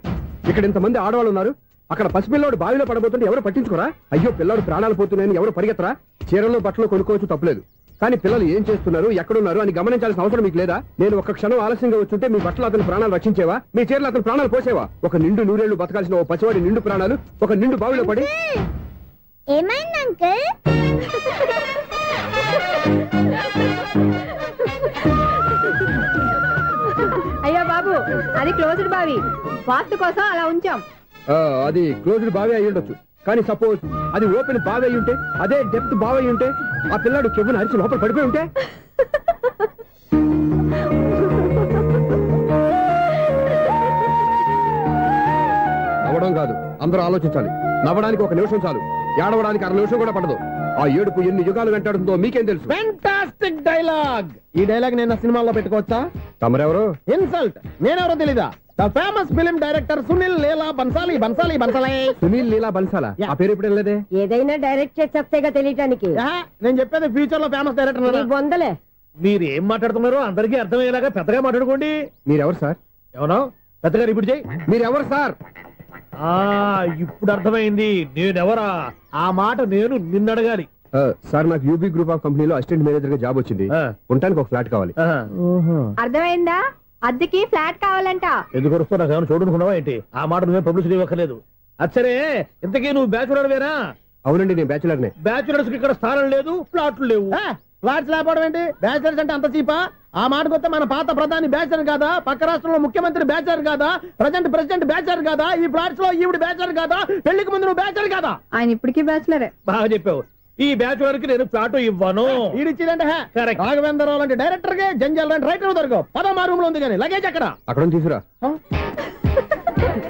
Speaker 16: ఇక్కడ ఇంతమంది ఆడవాళ్ళు ఉన్నారు, అక్కడ పసిపిల్లాడు బావిలో పడబోతుంటే ఎవరు పట్టించుకోరా? అయ్యో పిల్లాడు ప్రాణాలు పోతున్నాయని ఎవరు పరిగెత్తరా? చీరల్లో బట్టలు కొనుక్కోవచ్చు, తప్పలేదు. కానీ పిల్లలు ఏం చేస్తున్నారు, ఎక్కడున్నారు అని గమనించాల్సిన అవసరం మీకు లేదా? నేను ఒక క్షణం ఆలస్యంగా వచ్చుంటే మీ బట్టలు అతని ప్రాణాలు రక్షించేవా? మీ చీరలు అతని ప్రాణాలు పోసేవా? ఒక నిండు నూరేళ్లు బతకాల్సిన ఓ పసివాడి నిండు ప్రాణాలు ఒక నిండు బావిలో పడి.
Speaker 15: ఏమైంది అంకుల్?
Speaker 10: అయ్యో బాబు, అది క్లోజ్డ్ బావి, వాస్తు కోసం అలా ఉంచాం.
Speaker 16: అది క్లోజ్డ్ బావి అయి ఉండొచ్చు, కానీ సపోజ్ అది ఓపెన్ బావి అయి ఉంటే, అదే డెప్త్ బావి అయి ఉంటే, ఆ పిల్లాడు చెవును అరిచి లోపల పడిపోయి ఉంటే? నవ్వడం కాదు, అందరూ ఆలోచించాలి. నవ్వడానికి 1 నిమిషం చాలు, ఏడవడానికి 1/2 నిమిషం కూడా పడదు. ఆ ఏడుపు ఎన్ని యుగాలు వెంటాడుతుందో మీకేం తెలుసు?
Speaker 2: Fantastic dialogue. ఈ డైలాగ్ నేను సినిమాలో పెట్టుకోవచ్చా?
Speaker 16: తమరెవరు?
Speaker 2: ఇన్సల్ట్. నేనెవరో తెలీదా? The famous film director Sunil Leela Bhansali.
Speaker 16: Sunil Leela బన్సాలా? ఆ పేరు ఇప్పుడు లేదే.
Speaker 15: ఏదైనా డైరెక్ట్ చేసి చెప్తేగా తెలియటానికి.
Speaker 2: నేను చెప్పేది ఫ్యూచర్ లో ఫేమస్ డైరెక్టర్.
Speaker 15: బొందలే.
Speaker 2: మీరు ఏం మాట్లాడుతున్నారో అందరికీ అర్థమయ్యేలాగా పెద్దగా మాట్లాడుకోండి.
Speaker 16: మీరెవరు సార్?
Speaker 2: ఎవరో పెద్దగా రిపీట్ చేయి.
Speaker 16: మీరెవరు సార్?
Speaker 2: ఇప్పుడు అర్థమైంది నేనెవరా. ఆ మాట నేను నిన్ను అడగాలి.
Speaker 16: సార్, నాకు యూబీ గ్రూప్ ఆఫ్ కంపెనీలో అసిస్టెంట్ మేనేజర్ గా జాబ్ వచ్చింది. ఉండటానికి ఒక ఫ్లాట్ కావాలి.
Speaker 10: అర్థమైందా? అద్దెకి ఫ్లాట్ కావాలంట.
Speaker 2: ఎందుకు వస్తా? నాకు ఏమైనా చూడనుకున్నావా ఏంటి? ఆ మాట నువ్వే పబ్లిసిటీ ఇవ్వక్కర్లేదు. అచ్చరే, ఇంతకీ నువ్వు బ్యాచులర్ వేరా?
Speaker 16: అవునండి, నేను బ్యాచులర్ నే.
Speaker 2: బ్యాచులర్స్ కి ఇక్కడ స్థానం లేదు, ఫ్లాట్లు లేవు. ఫ్లాట్స్ లేకపోవడం ఏంటి? బ్యాచులర్స్ అంటే అంత చీపా? ఆ మాటకొస్తే మన పాత ప్రధాని బ్యాచులర్ కాదా? పక్క రాష్ట్రంలో ముఖ్యమంత్రి బ్యాచులర్ కాదా? ప్రెసిడెంట్ బ్యాచులర్ కాదా? ఈ ఫ్లాట్స్ లో ఈవిడ బ్యాచులర్ కాదా? పెళ్లికి ముందు నువ్వు బ్యాచులర్ కాదా?
Speaker 10: ఆయన ఇప్పటికీ బ్యాచులరే.
Speaker 2: బాగా చెప్పావు. ఈ బ్యాచులర్ కి నేను ఫ్లాట్ ఇవ్వను. ఈడిచ్చిందంటే రాఘవేంద్రరావు లాంటి డైరెక్టర్ కి జంజల్ లాంటి రైటర్ దొరకవు. పదమా రూమ్ లో ఉంది కానీ లగేజ్ అక్కడ.
Speaker 16: అక్కడ తీసుకురా.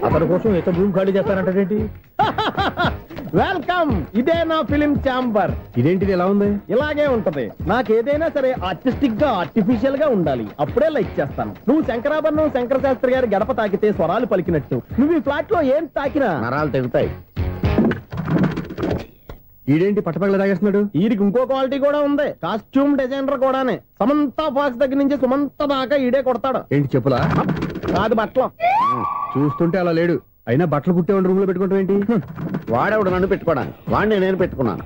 Speaker 2: అతని కోసం ఎంత రూమ్ ఖాళీ చేస్తానంటే వెల్కమ్. ఇదే నా ఫిలిం ఛాంబర్.
Speaker 16: ఇదేంటిది ఎలా ఉంది?
Speaker 2: ఇలాగే ఉంటది. నాకేదైనా సరే ఆర్టిస్టిక్ గా ఆర్టిఫిషియల్ గా ఉండాలి, అప్పుడే లైక్ చేస్తాను. నువ్వు శంకరాభరణం శంకర శాస్త్రి గారి గడప తాకితే స్వరాలు పలికినట్టు నువ్వు ఈ ఫ్లాట్ లో ఏం తాకినా
Speaker 14: నరాలు తెగుతాయి.
Speaker 16: ఈడేంటి పట్టపగల తాగేస్తున్నాడు?
Speaker 2: వీడికి ఇంకో క్వాలిటీ కూడా ఉంది. కాస్ట్యూమ్ డిజైనర్ కూడానే. సమంత ఫాక్స్ దగ్గర నుంచి సుమంత దాకా ఈడే కొడతాడు.
Speaker 16: ఏంటి చెప్పులా?
Speaker 2: కాదు, బట్టలు.
Speaker 16: చూస్తుంటే అలా లేడు. అయినా బట్టలు కుట్టే రూమ్ లో పెట్టుకుంటాం ఏంటి?
Speaker 14: వాడేవాడు నన్ను పెట్టుకోవడానికి, వాడిని నేను పెట్టుకున్నాను.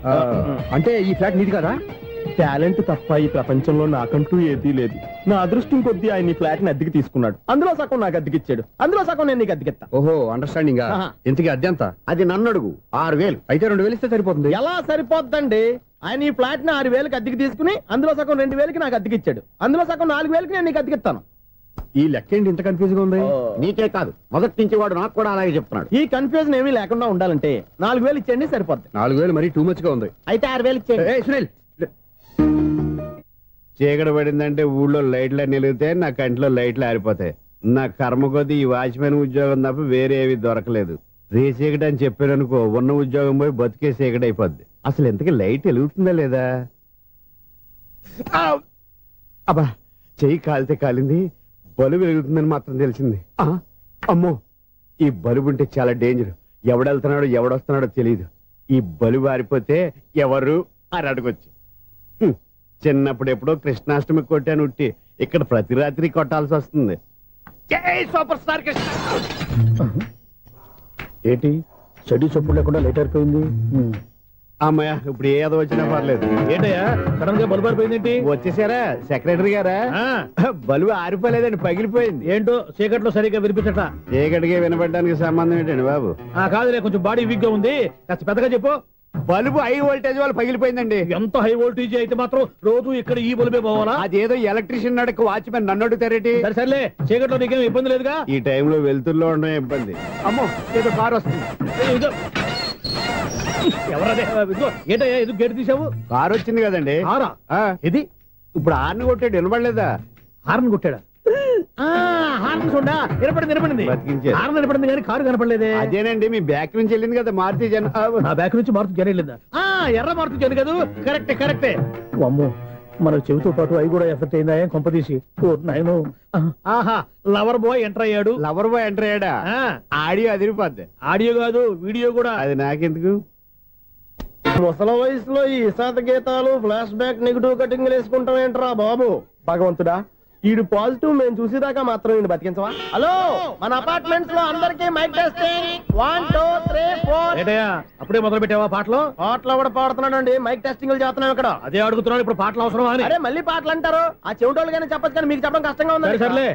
Speaker 16: అంటే ఈ ఫ్లాట్ నీది కదా?
Speaker 2: టాలెంట్ తప్ప ఈ ప్రపంచంలో నాకంటూ ఏదీ లేదు. నా అదృష్టం కొద్దీ ఆయన ఈ ఫ్లాట్ ని అద్దెకి తీసుకున్నాడు. అందులో సగం నాకు అద్దెకిచ్చాడు, అందులో సగం నేను నీకు అద్దెకిస్తా.
Speaker 16: ఓహో అండర్స్టాండింగ్. ఇంతకీ అద్దె ఎంత?
Speaker 14: అది నన్ను అడుగు. 6,000.
Speaker 16: అయితే 2,000 ఇస్తే సరిపోతుంది.
Speaker 2: ఎలా సరిపోద్దండి? ఆయన ఈ ఫ్లాట్ ని 6,000కి అద్దెకి తీసుకుని అందులో సగం 2,000కి నాకు అద్దెకిచ్చాడు, అందులో సగం 4,000కి నేను నీకు అద్దెకిస్తాను.
Speaker 16: ఈ లెక్క ఏంటి ఇంత కన్ఫ్యూజ్ గా ఉంది?
Speaker 14: నీకే కాదు, మొదటి నుంచి వాడు నాకు కూడా అలాగే చెప్తున్నాడు.
Speaker 2: ఈ కన్ఫ్యూజన్ ఏమీ లేకుండా ఉండాలంటే 4,000 ఇచ్చేయండి, సరిపోద్ది.
Speaker 16: 4,000 మరీ టూ మచ్ గా ఉంది.
Speaker 2: అయితే 6,000 ఇచ్చేయండి.
Speaker 16: సునీల్, చీకటి పడిందంటే ఊళ్ళో లైట్లు అన్ని వెలిగితే నా కంటిలో లైట్లు ఆరిపోతాయి. నా కర్మ కొద్దీ ఈ వాచ్మెన్ ఉద్యోగం తప్ప వేరే ఏవి దొరకలేదు. రేచీకటి అని చెప్పారనుకో, ఉన్న ఉద్యోగం పోయి బతికే చీకటి అయిపోద్ది. అసలు ఎంతకీ లైట్ వెలుగుతుందా లేదా? అబ్బా, చెయ్యి కాలితే కాలింది, బలుబు వెలుగుతుందని మాత్రం తెలిసింది. అమ్మో, ఈ బలుబు ఉంటే చాలా డేంజర్. ఎవడెళ్తున్నాడో ఎవడొస్తున్నాడో తెలియదు. ఈ బలుబు ఆరిపోతే ఎవరు అని అడగొచ్చు. చిన్నప్పుడు ఎప్పుడో కృష్ణాష్టమి కొట్టాను ఉట్టి, ఇక్కడ ప్రతి రాత్రి కొట్టాల్సి వస్తుంది. Super star Krishna.
Speaker 2: ఏంటి చెడు చొప్పుడు లేకుండా లేట్ అయిపోయింది?
Speaker 16: అమ్మయ్య, ఇప్పుడు ఏదో వచ్చినా పర్లేదు.
Speaker 2: ఏంటయ్యా సడన్ గా బల్బు అయిపోయింది? ఏంటి
Speaker 16: వచ్చేసారా సెక్రటరీ గారా? బలుబు ఆరిపోలేదండి, పగిలిపోయింది.
Speaker 2: ఏంటో చీకట్లో సరిగ్గా వినిపించట.
Speaker 16: చీకటిగా వినపడడానికి సంబంధం ఏంటండి బాబు?
Speaker 2: కాదులే, కొంచెం బాడీ వీక్ గా ఉంది, కాస్త పెద్దగా చెప్పు.
Speaker 16: బల్బు హై వోల్టేజ్ వాళ్ళు పగిలిపోయిందండి.
Speaker 2: ఎంత హై వోల్టేజ్ అయితే మాత్రం రోజు ఇక్కడ ఈ బల్బే పోవాలా?
Speaker 16: అదేదో ఎలక్ట్రీషియన్ నడక వాచ్మెన్ నన్ను అడుగుతారేటి?
Speaker 2: సర్లే, చీకట్లో నీకేం ఇబ్బంది లేదుగా?
Speaker 16: ఈ టైంలో వెళ్తుల్లో ఉండడం ఇబ్బంది. అమ్మో, ఏదో కారు వస్తుంది.
Speaker 2: ఎవరదే? ఏంటయ్యా ఇది గేట్ తీసావు?
Speaker 16: కారు వచ్చింది కదండి.
Speaker 2: ఇది
Speaker 16: ఇప్పుడు హార్న్ కొట్టాడు, వినపడలేదా?
Speaker 2: హార్న్ కొట్టాడా? హార్న్ చూడా వినపడింది. హార్న్ వినపడింది కానీ కారు కనపడలేదే.
Speaker 16: అదేనండి, మీ బ్యాక్ నుంచి వెళ్ళింది కదా మారుతి జన.
Speaker 2: నా బ్యాక్ నుంచి మారుతి జన వెళ్ళిందా? ఎర్ర మారుతి జన కదా? కరెక్టే. అమ్మో, మనకు చెవితో పాటు అవి కూడా ఎఫెక్ట్ అయిందా కొంపదీసి? ఆహా, లవర్ బాయ్ ఎంటర్ అయ్యాడు.
Speaker 16: లవర్ బాయ్ ఎంటర్ అయ్యాడా? ఆడియో అదిరిపోద్ది.
Speaker 2: ఆడియో కాదు, వీడియో కూడా.
Speaker 16: అది నాకెందుకు?
Speaker 2: ముసల వయసులో ఈ ఇసాత గీతాలు, ఫ్లాష్ బ్యాక్, నెగిటివ్ కటింగ్ వేసుకుంటాం ఏంట్రా బాబు? భగవంతుడా, ఈడు పాజిటివ్ మేము చూసేదాకా మాత్రం ఈయన బతికించవా? హలో, మన అపార్ట్మెంట్స్ లో అందరికీ మైక్ టెస్టింగ్. 1 2 3 4. అప్పుడే మొదలు పెట్టావా పాటలు? పాటలు కూడా పాడుతున్నాడు అండి, మైక్ టెస్టింగ్ చేస్తున్నాం ఇక్కడ. అదే అడుగుతున్నాడు, ఇప్పుడు పాటలు అవసరం అని. అరే మళ్ళీ పాటలు అంటారు, ఆ చెవిటోళ్ళు కానీ చెప్పచ్చు కానీ మీకు చెప్పడం కష్టంగా ఉంది. సర్లే,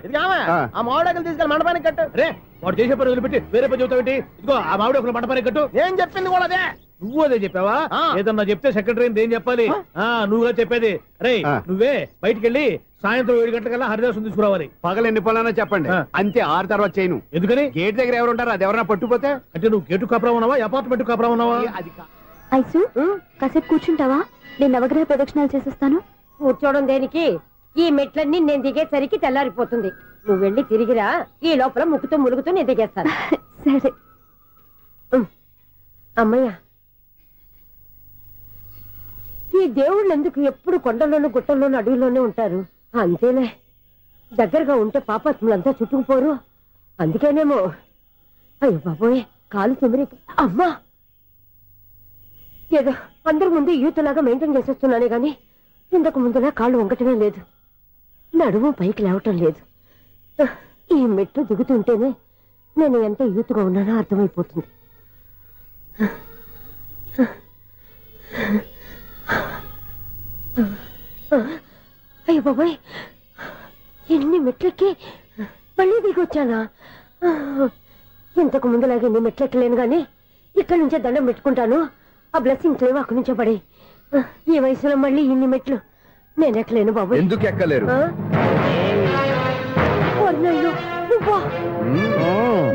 Speaker 2: ఆ మామిడాకులు తీసుకెళ్ళి మండపానికి కట్టు. రే, వాడు చేసే పని వదిలిపెట్టి వేరే పని చెబుతావు ఏంటి? ఇదిగో ఆ మామిడాకులు మండపానికి కట్టు. నేను చెప్పింది కూడా అదే. నువ్వు అదే చెప్పావా? ఏదన్నా చెప్తే సెక్రటరీ ఏం చెప్పాలి? నువ్వుగా చెప్పేది. రే, నువ్వే బయటికి వెళ్ళి సాయంత్రం 7 గంటలకల్లా హరిదాసు తీసుకురావాలి.
Speaker 16: పగలు ఎన్ని పనులన్నా చెప్పండి, అంతే. 6 తర్వాత చేయను.
Speaker 2: ఎందుకని?
Speaker 16: గేట్ దగ్గర ఎవరు ఉంటారు, అది ఎవరన్నా పట్టుపోతే.
Speaker 2: అంటే నువ్వు గేటు కాపురా ఉన్నావా, అపార్ట్మెంట్ కాపురా ఉన్నావా?
Speaker 17: ఐసు, కాసేపు కూర్చుంటావా? నేను నవగ్రహ ప్రదక్షిణాలు చేసేస్తాను.
Speaker 15: కూర్చోవడం దేనికి? ఈ మెట్లన్నీ నేను దిగేసరికి తెల్లారిపోతుంది. నువ్వు వెళ్ళి తిరిగిరా, ఈ లోపల ముక్కుతూ ములుగుతూ నేను దిగేస్తాను.
Speaker 17: సరే
Speaker 15: అమ్మయ్య, ఈ దేవుళ్ళు ఎందుకు ఎప్పుడు కొండల్లోనూ గుట్టల్లోనూ అడవిలోనే ఉంటారు? అంతేలే, దగ్గరగా ఉంటే పాపాత్ములంతా చుట్టుకుపోరు. అందుకేనేమో. అయ్యో బాబోయ్, కాలు తిమిరి. అమ్మా, ఏదో అందరి ముందు యూత్లాగా మెయింటైన్ చేసేస్తున్నానే గాని ఇంతకు ముందులా కాళ్ళు వంకటమే లేదు, నడుము పైకి లేవటం లేదు. ఈ మెట్లు దిగుతుంటేనే నేను ఎంత యూత్గా ఉన్నానో అర్థమైపోతుంది. అయ్యో బాబాయ్, ఎన్ని మెట్లెక్కి మళ్ళీ దిగొచ్చానా? ఇంతకు ముందులాగే ఎన్ని మెట్లెక్కలేను గాని ఇక్కడి నుంచే దండం పెట్టుకుంటాను. ఆ బ్లెస్సింగ్స్ లేవు అక్కడి నుంచే పడే. ఈ వయసులో మళ్ళీ ఇన్ని మెట్లు నేను ఎక్కలేను బాబు.
Speaker 16: ఎందుకు ఎక్కలేరు?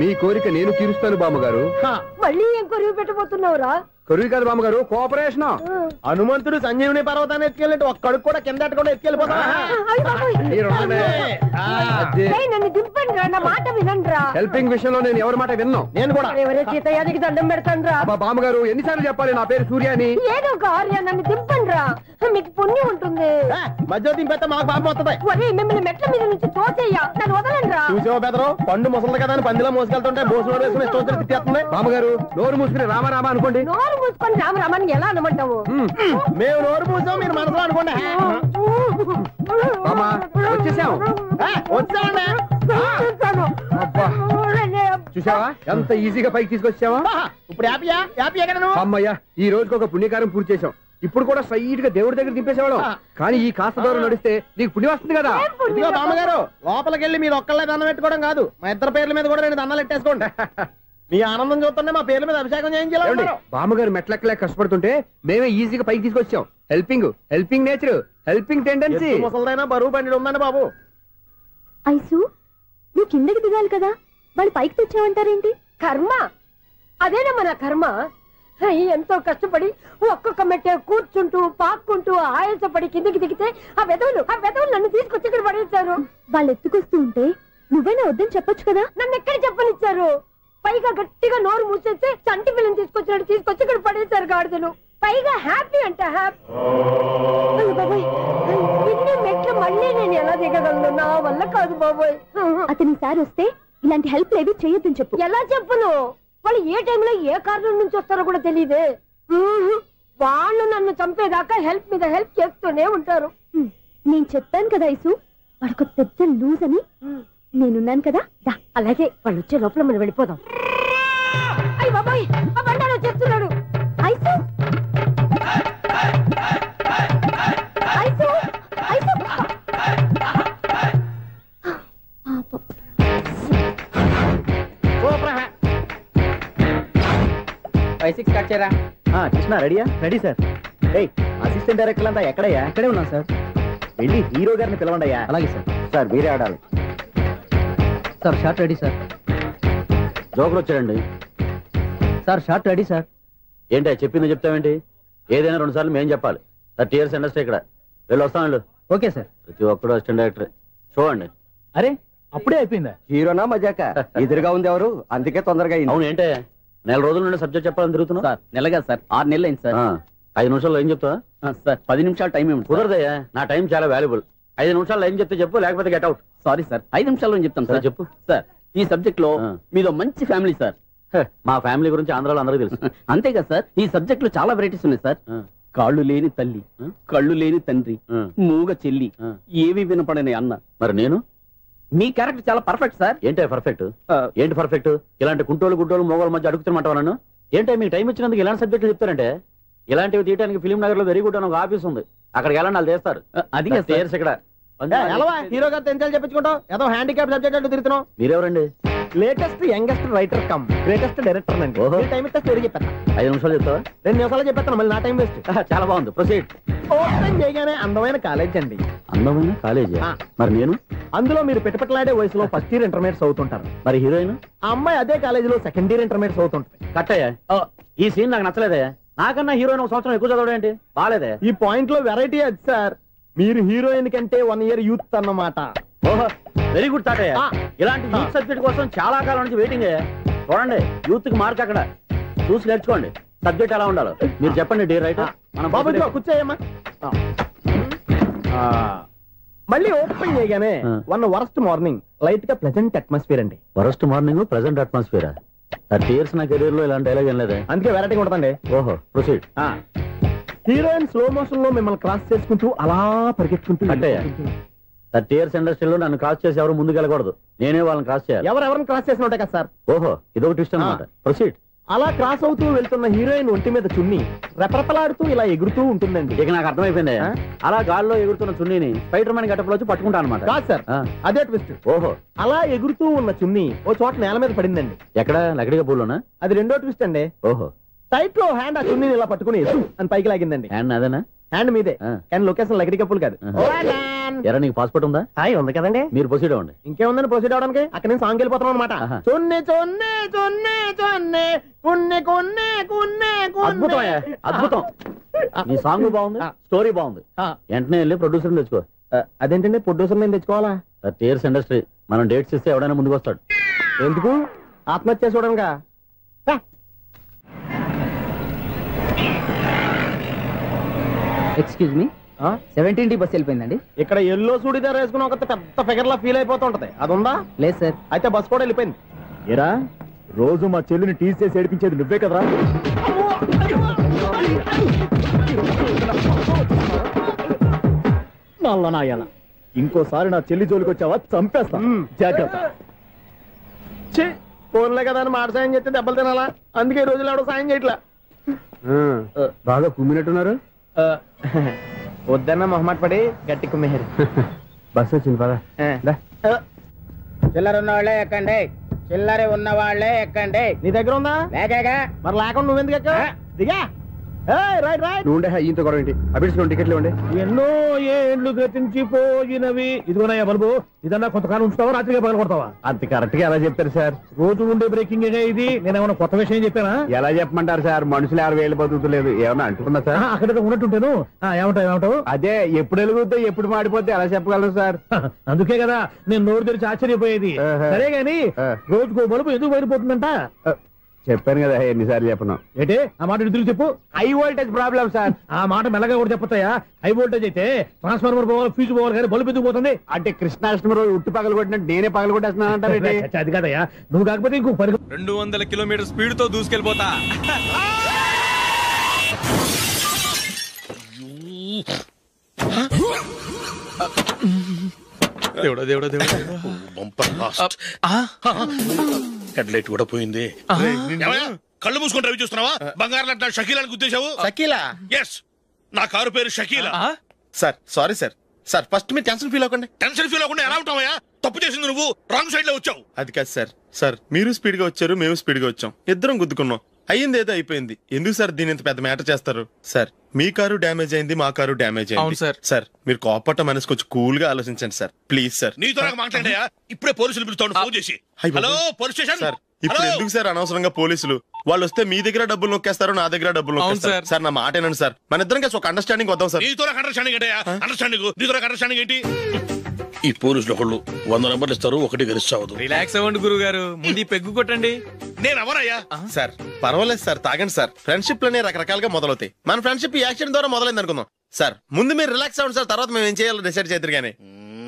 Speaker 16: మీ కోరిక నేను తీరుస్తాను బామ్మగారు.
Speaker 15: మళ్ళీ ఏం కొరివి పెట్టబోతున్నావురా?
Speaker 16: కొరివి కాదు బామ్మగారు, కోఆపరేషన్.
Speaker 2: హనుమంతుడు సంజీవుని పర్వతాన్ని ఎత్తుకెళ్ళినట్టు ఒక్కడికి కూడా కింద కూడా ఎత్తుకెళ్ళిపోతా.
Speaker 15: నన్ను దింపండి రా, నా మాట వినండి రా.
Speaker 16: హెల్పింగ్ విషయంలో నేను ఎవరి మాట విన్నాను.
Speaker 15: నేను కూడా ఎవరే సీతయ్యానికి దండం పెడతాను రా.
Speaker 16: బామ్మగారు ఎన్నిసార్లు చెప్పాలి నా పేరు సూర్యాని?
Speaker 15: ఏదో ఒక ఆర్య, నన్ను దింపండి రా, మీకు పుణ్యం ఉంటుంది.
Speaker 2: మధ్య దింపేస్తే మాకు పాపం వస్తుంది.
Speaker 15: మిమ్మల్ని మెట్ల మీద నుంచి తోచేయ్యా, నన్ను వదలండి రా.
Speaker 2: చూసావా బెదరు, పండు ముసలి కదా అని పందిలో మోసుకెళ్తుంటే భోజనం వేసుకుని ఇష్టం తిట్టేస్తుంది.
Speaker 16: బామ్మగారు నోరు మూసుకుని రామారామా అనుకోండి.
Speaker 15: నోరు మూసుకొని రామరామాన్ని ఎలా అనమంటావు?
Speaker 2: మేము నోరు మూసాం, మీరు మనసులో అనుకోండి.
Speaker 16: వచ్చేసాం. చూసావా ఎంత ఈజీగా పైకి తీసుకొచ్చావా?
Speaker 2: ఇప్పుడు హ్యాపీయా? హ్యాపీయా కదా నువ్వు?
Speaker 16: అమ్మయ్యా, ఈ రోజుకి ఒక పుణ్యకారం పూర్తి చేసాం. ఇప్పుడు కూడా స్ట్రైట్ గా దేవుడి దగ్గర దింపేసేవాళ్ళం. కానీ ఈ కాస్త దూరం నడిస్తే నీకు పుణ్యం వస్తుంది కదా.
Speaker 2: ఇదిగో బామ్మగారు, లోపలికి వెళ్ళి మీరు ఒక్కళ్ళే దండం పెట్టుకోవడం కాదు, మా ఇద్దరు పేర్ల మీద కూడా 2 దండాలు పెట్టేసుకోండి. మీ ఆనందం చూస్తుంటే మా పేర్ల మీద అభిషేకం చేయించాలి.
Speaker 16: బామ్మగారు మెట్లెక్కలే కష్టపడుతుంటే మేమే ఈజీగా పైకి తీసుకొచ్చాం. Helping nature, helping tendency.
Speaker 2: ముసలిదైనా బరువు బండి ఉందండి బాబు.
Speaker 17: ఐసు నువ్వు కిందకి దిగాలి కదా, వాళ్ళు పైకి తెచ్చావంటారేంటి?
Speaker 15: కర్మ అదేనమ్మా నా కర్మ. ఎంతో కష్టపడి ఒక్కొక్క మెట్టే కూర్చుంటూ పాక్కుంటూ ఆయాసపడి కిందకి దిగితే ఆ వెధవులు నన్ను తీసుకొచ్చి ఇక్కడ పడేశారు.
Speaker 17: వాళ్ళు ఎత్తుకొస్తూ ఉంటే నువ్వైనా వద్దని చెప్పొచ్చు కదా.
Speaker 15: నన్ను ఎక్కడ చెప్పనిచ్చారు? పైగా గట్టిగా నోరు మూసేస్తే చంటి పిల్లని తీసుకొచ్చినట్టు తీసుకొచ్చి ఇక్కడ పడేశారు గాడిదలు. పైగా హ్యాపీ అంటే హ్యాపీ. బాబాయ్ ఇన్ని మెట్లు మళ్ళీ నేను ఎలా దిగగలను? నా వల్ల కాదు బాబోయ్.
Speaker 17: అతని సార్ వస్తే ఇలాంటి హెల్ప్ లేవి చేయొద్దని చెప్పు.
Speaker 15: ఎలా చెప్పును? వాళ్ళు ఏ టైంలో ఏ కారణం నుంచి వస్తారో కూడా తెలియదే. వాళ్ళు నన్ను చంపేదాకా హెల్ప్ మీద హెల్ప్ చేస్తూనే ఉంటారు.
Speaker 17: నేను చెప్పాను కదా ఐసు, వాడొక పెద్ద లూజ్ అని. నేనున్నాను కదా.
Speaker 15: అలాగే వాళ్ళు వచ్చే లోపల మనం వెళ్ళిపోదాం. అయ్య బాబాయ్, ఆ బండారు వచ్చేస్తున్నాడు.
Speaker 17: ఐసు ఐసు ఐసు
Speaker 7: 5-6 కట్ చేయరా.
Speaker 2: కృష్ణ రెడీయా? Ready sir. అసిస్టెంట్ డైరెక్టర్ అంతా ఎక్కడయ్యా?
Speaker 7: ఇక్కడే ఉన్నాం సార్.
Speaker 2: వెళ్ళి హీరో గారిని పిలవండి అయ్యా.
Speaker 7: అలాగే సార్.
Speaker 2: సార్ మీరే ఆడాలి
Speaker 7: సార్. Short ready sir.
Speaker 14: జోకులు వచ్చాడండి
Speaker 7: సార్. Short ready sir.
Speaker 14: ఏంటి చెప్పింది చెప్తావేంటి? ఏదైనా 2 సార్లు మేము చెప్పాలి. 30 years ఇండస్ట్రీ ఇక్కడ. వెళ్ళి వస్తాం వెళ్ళు.
Speaker 7: Okay sir.
Speaker 14: ప్రతి ఒక్కడు అసిస్టెంట్ డైరెక్టర్. చూడండి.
Speaker 7: అరే అప్పుడే అయిపోయిందా?
Speaker 2: హీరోనా మజాక? ఎదురుగా ఉంది ఎవరు, అందుకే తొందరగా అయింది.
Speaker 14: అవును ఏంటే 4 రోజుల నుండి సబ్జెక్ట్ చెప్పాలని తిరుగుతున్నా
Speaker 7: సార్. నెలగా సార్, 6 నెలలు అయింది సార్.
Speaker 14: 5 నిమిషాల్లో ఏం చెప్తా
Speaker 7: సార్? 10 నిమిషాలు టైం ఏమి
Speaker 14: కుదరదయ్యా. నా టైం చాలా వాల్యుబుల్. 5 నిమిషాల్లో ఏం చెప్తే చెప్పు, లేకపోతే గెట్ అవుట్.
Speaker 7: సారీ సార్, 5 నిమిషాల్లో చెప్తాను సార్.
Speaker 14: చెప్పు
Speaker 7: సార్. ఈ సబ్జెక్ట్ లో మీదో మంచి ఫ్యామిలీ సార్.
Speaker 14: మా ఫ్యామిలీ గురించి ఆంధ్రాలో అందరికీ తెలుసు.
Speaker 7: అంతే కదా సార్. ఈ సబ్జెక్ట్ లో చాలా వెరైటీస్ ఉన్నాయి సార్. కాళ్ళు లేని తల్లి, కళ్ళు లేని తండ్రి, మూగ చెల్లి, ఏవి వినపడని అన్న.
Speaker 14: మరి నేను
Speaker 7: మీ క్యారెక్టర్ చాలా పర్ఫెక్ట్ సార్.
Speaker 14: ఏంటే పర్ఫెక్ట్? ఏంటి పర్ఫెక్ట్? ఇలాంటి కుంటోలు గుడ్డోలు మోగోళ్ళ మధ్య అడుగుతున్నమాట నన్ను. ఏంటంటే మీకు టైం ఇచ్చినందుకు ఇలాంటి సబ్జెక్టులు చెప్తారంటే? ఇలాంటివి తీయడానికి ఫిలిం నగర్ లో వెరీ గుడ్ అని ఒక ఆఫీస్ ఉంది. అక్కడికి వెళ్ళండి, వాళ్ళు చేస్తారు. అది ఇక్కడ
Speaker 2: హీరో గారు తెంచాలి చెప్పించుకుంటాం. ఏదో హ్యాండిక్యాప్ సబ్జెక్ట్ అంటూ తిరుగుతున్నాం.
Speaker 14: మీరెవరండి?
Speaker 2: Latest youngest writer cum greatest director అండి. టైం ఇస్తే స్టోరీ చెప్పేస్తా.
Speaker 14: 5 నిమిషాలు చెప్తావా?
Speaker 2: 2 నిమిషాలు చెప్పేస్తాను, మళ్ళీ నా టైం వేస్ట్.
Speaker 14: చాలా బాగుంది, ప్రొసీడ్.
Speaker 2: ఓపెన్ చేయగానే అందమైన కాలేజ్ అండి.
Speaker 14: అందమైన కాలేజీ? మరి నేను
Speaker 2: అందులో మీరు పెట్టుపట్లాడే వయసులో ఫస్ట్ ఇయర్ ఇంటర్మీడియట్స్ అవుతుంటారు.
Speaker 14: మరి హీరోయిన్?
Speaker 2: ఆ అమ్మాయి అదే కాలేజీలో సెకండ్ ఇయర్ ఇంటర్మీడియట్స్ అవుతుంటది.
Speaker 14: కట్టయ్యా, ఈ సీన్ నాకు నచ్చలేదే. నాకన్నా హీరోయిన్ 1 సంవత్సరం ఎక్కువ చదవడం ఏంటి? బాలేదే.
Speaker 2: ఈ పాయింట్ లో వెరైటీ అది సార్. మీరు హీరోయిన్ కంటే 1 year యూత్ అన్నమాట.
Speaker 14: ఓహో, వెరీ గుడ్ థాట్. ఇలాంటి యూత్ సబ్జెక్ట్ కోసం చాలా కాలం నుంచి వెయిటింగ్. చూడండి, యూత్ కి మార్క్ అక్కడ చూసి నేర్చుకోండి. సబ్జెక్ట్ ఎలా ఉండాలో మీరు చెప్పండి డియర్ రైటర్. మనం
Speaker 2: బాబు కూర్చోయమ్మా. మళ్ళీ ఓపెన్ చేయగానే 1 వరస్ట్ మార్నింగ్, లైట్ గా ప్లెజెంట్ అట్మాస్ఫియర్ అండి.
Speaker 14: Worst morning, pleasant atmosphere. 30 years నా కెరీర్ లో ఇలాంటి డైలాగ్ ఏం లేదే.
Speaker 2: అందుకే వెరైటీ ఉంటుందండి.
Speaker 14: ఓహో, ప్రొసీడ్.
Speaker 2: హీరోయిన్ స్లో మోషన్ లో మిమ్మల్ని క్రాస్ చేసుకుంటూ అలా పరిగెత్తుకుంటూ
Speaker 14: 30 years ఇండస్ట్రీలో నన్ను క్రాస్ చేసి ఎవరు ముందుకు వెళ్ళకూడదు. నేనే వాళ్ళని క్రాస్ చేయాలి.
Speaker 2: ఎవరెవరిని క్రాస్ చేసిన ఉంటాయి కదా సార్.
Speaker 14: ఓహో, ఇదొక ట్విస్ట్ అన్నమాట. ప్రొసీడ్.
Speaker 2: అలా క్రాస్ అవుతూ వెళ్తున్న హీరోయిన్ ఒంటి మీద చున్నీ రెపరెపలాడుతూ ఇలా ఎగురుతూ ఉంటుందండి.
Speaker 14: ఇక నాకు అర్థమైపోయింది. అలా గాల్లో ఎగురుతున్న చున్నీని స్పైడర్ మ్యాన్ గట్టపులో వచ్చి పట్టుకుంటా అనమాట.
Speaker 2: కాదు సార్, అదే ట్విస్ట్.
Speaker 14: ఓహో,
Speaker 2: అలా ఎగురుతూ ఉన్న చున్నీ ఓ చోట నేల మీద పడిందండి.
Speaker 14: ఎక్కడ? లకడిగా పూల్లోనా?
Speaker 2: అది రెండో ట్విస్ట్ అండి.
Speaker 14: ఓహో,
Speaker 2: టైట్ లో హ్యాండ్ ఆ చున్నీని ఇలా పట్టుకుని అని పైకి లాగిందండి.
Speaker 14: హ్యాండ్ అదేనా?
Speaker 2: హ్యాండ్ మీదే, కానీ లొకేషన్ లకడి కప్పులు కాదు.
Speaker 14: ఎరా, నీకు పాస్పోర్ట్ ఉందా?
Speaker 2: ఉంది కదండి.
Speaker 14: మీరు ప్రొసీడ్ అవ్వండి.
Speaker 2: ఇంకేముందని ప్రొసీడ్ అవడానికి? అక్కడ నేను సాంగ్ వెళ్ళిపోతాను అనమాట. చొన్నే చొన్నే చొన్నే చొన్నే కున్నే కున్నే కున్నే.
Speaker 14: అద్భుతం, అద్భుతం. నీ సాంగ్ బాగుంది, స్టోరీ బాగుంది. వెంటనే వెళ్ళి ప్రొడ్యూసర్ తెచ్చుకో.
Speaker 2: అదేంటండి ప్రొడ్యూసర్ నేను తెచ్చుకోవాలా?
Speaker 14: 30 years ఇండస్ట్రీ. మనం డేట్స్ ఇస్తే ఎవడైనా ముందుకు వస్తాడు.
Speaker 2: ఎందుకు? ఆత్మహత్య చూడనుగా.
Speaker 7: Excuse me, 17D bus వెళ్ళిపోయిందండి.
Speaker 2: ఇక్కడ ఎల్లో చూడిదార్ వేసుకుని ఒక పెద్ద ఫిగర్ లా ఫీల్ అయిపోతుంటది. అది ఉందా?
Speaker 7: లేదు సార్.
Speaker 2: అయితే బస్ కూడా వెళ్ళిపోయింది.
Speaker 9: ఏరా, రోజు మా చెల్లిని టీస్ చేసి ఏడిపించేది నువ్వే కదరా? నల్ల నాయాల, ఇంకోసారి నా చెల్లి జోలికి వచ్చావా చంపేస్తా. జాగ్రత్త.
Speaker 2: ఫోన్లే కదా అని మాట సాయం చేస్తే దెబ్బలు తినాలా? అందుకే ఈ రోజులు ఎవడో సాయం చేయట్లా.
Speaker 16: బాగా కుమ్మినట్టున్నారు.
Speaker 2: వద్దన్న మొహమాట పడి గట్టి కుమ్మేరు.
Speaker 16: బస్సు వచ్చింది పదా.
Speaker 7: చిల్లర ఉన్న వాళ్ళే ఎక్కండి, చిల్లర ఉన్న వాళ్ళే ఎక్కండి.
Speaker 2: నీ దగ్గర ఉందా?
Speaker 7: లేకగా.
Speaker 2: మరి లేకుండా నువ్వెందుకు ఎక్క? దిగా. Right right.
Speaker 16: నువ్వు ఈయంతో గొడవ ఏంటి? అభిడ్స్ టికెట్లు ఇవ్వండి.
Speaker 13: ఎన్నో ఏళ్ళు గతించిపోయినవి. ఇదిగోనయ్యా బల్బు, ఇదన్నా కొంతకాలం ఉంచుతావా, రాత్రిగా పగల కొడతావా?
Speaker 16: అంత కరెక్ట్ గా ఎలా చెప్తారు సార్?
Speaker 13: రోజు ఉండే బ్రేకింగ్ ఇది. నేనేమన్నా కొత్త విషయం చెప్పానా?
Speaker 16: ఎలా చెప్పమంటారు సార్? మనుషులు 60,000 బతుకుతలేదు. ఏమన్నా అంటున్నా సార్?
Speaker 13: అక్కడ ఉన్నట్టుంటాను. ఏమంటావు?
Speaker 16: అదే ఎప్పుడు వెలుగుతే ఎప్పుడు మాడిపోతే ఎలా చెప్పగలరు సార్?
Speaker 13: అందుకే కదా నేను నోరు తెరిచి ఆశ్చర్యపోయేది. సరే గాని రోజుకో బల్బు ఎందుకు బయటపోతుందంట?
Speaker 16: చెప్పాను కదా ఎన్నిసార్లు చెప్పను.
Speaker 13: ఏంటే ఆ మాట ఎదురు చెప్పు.
Speaker 16: High voltage problem sir.
Speaker 13: ఆ మాట మెల్లగా కూడా చెప్పొస్తాయా? హై వోల్టేజ్ అయితే ట్రాన్స్ఫార్మర్ పోవాలి, ఫ్యూజ్ పోవాలి, కానీ బల్బు ఎందుకు పోతుంది?
Speaker 16: అంటే కృష్ణాష్టమి రోజు ఉట్టు పగలు కొట్టినట్టు నేనే పగలు కొట్టేస్తున్నానంటారు.
Speaker 13: అది కాదయ్యా, నువ్వు కాకపోతే ఇంకో
Speaker 3: 200 కిలోమీటర్ స్పీడ్ తో దూసుకెళ్ళిపోతా. దేవుడా దేవుడా దేవుడా,
Speaker 11: బంపర్ లాస్ట్. హెడ్లైట్ కూడా పోయింది. కళ్ళు మూసుకొని రవి చూస్తున్నావా? బంగారం అట్లా షకీలాని గుర్తించావు?
Speaker 3: షకీలా?
Speaker 11: ఎస్, నా కారు పేరు Shakeela.
Speaker 3: Sir sorry sir. Sir first మీరు టెన్షన్ ఫీల్ అవ్వకండి.
Speaker 11: టెన్షన్ ఫీల్ అవ్వకుండా ఎలా ఉంటావయ్యా? తప్పు చేసింది నువ్వు, రాంగ్ సైడ్ లో వచ్చావు.
Speaker 3: అది కాదు సార్. సార్ మీరు స్పీడ్ గా వచ్చారు, మేము స్పీడ్ గా వచ్చాం, ఇద్దరం గుద్దుకున్నాం. అయ్యింది ఏదో అయిపోయింది. ఎందుకు సార్ దీని ఇంత పెద్ద మ్యాటర్ చేస్తారు? సార్ మీ కారు డ్యామేజ్ అయింది, మా కారు డ్యామేజ్ అయింది. సార్ మీరు కోపట్ట మనసు కొంచెం కూల్ గా ఆలోచించండి సార్, ప్లీజ్ సార్.
Speaker 11: నీతో నాకు మాట్లాడయా? ఇప్పుడే పోలీసులు పిలుస్తాను, ఫోన్ చేసి. Hello police station.
Speaker 3: సార్ ఇప్పుడు ఎందుకు సార్ అనవసరంగా పోలీసులు? వాళ్ళు వస్తే మీ దగ్గర డబ్బులు నొక్కేస్తారు, నా దగ్గర డబ్బులు నొక్కేస్తారు. సార్ నా మాట ఏనండి సార్, మన ఇద్దరం కలిసి ఒక అండర్స్టాండింగ్ వద్దాం సార్.
Speaker 11: నీతో నాకు అండర్స్టాండింగ్ ఏంటయ్యా? అండర్స్టాండింగ్ నీతో నాకు అండర్స్టాండింగ్ ఏంటి? ఈ పోలీసులు ఒకళ్ళు 100 నెంబర్లు ఇస్తారు, ఒకటి గెలుస్తావదు.
Speaker 3: రిలాక్స్ అవ్వండి గురువు గారు, ముందు పెగ్గు కొట్టండి.
Speaker 11: నేను ఎవరయ్యా?
Speaker 3: సార్ పర్వాలేదు సార్, తాగండి సార్. ఫ్రెండ్షిప్ లోనే రకరకాలుగా మొదలవుతాయి. మన ఫ్రెండ్షిప్ ఈ యాక్సిడెంట్ ద్వారా మొదలైంది అనుకుందాం. సార్ ముందు మీరు రిలాక్స్ అవ్వండి సార్, తర్వాత మేము ఏం చేయాలో డిసైడ్ చేద్దరు కానీ.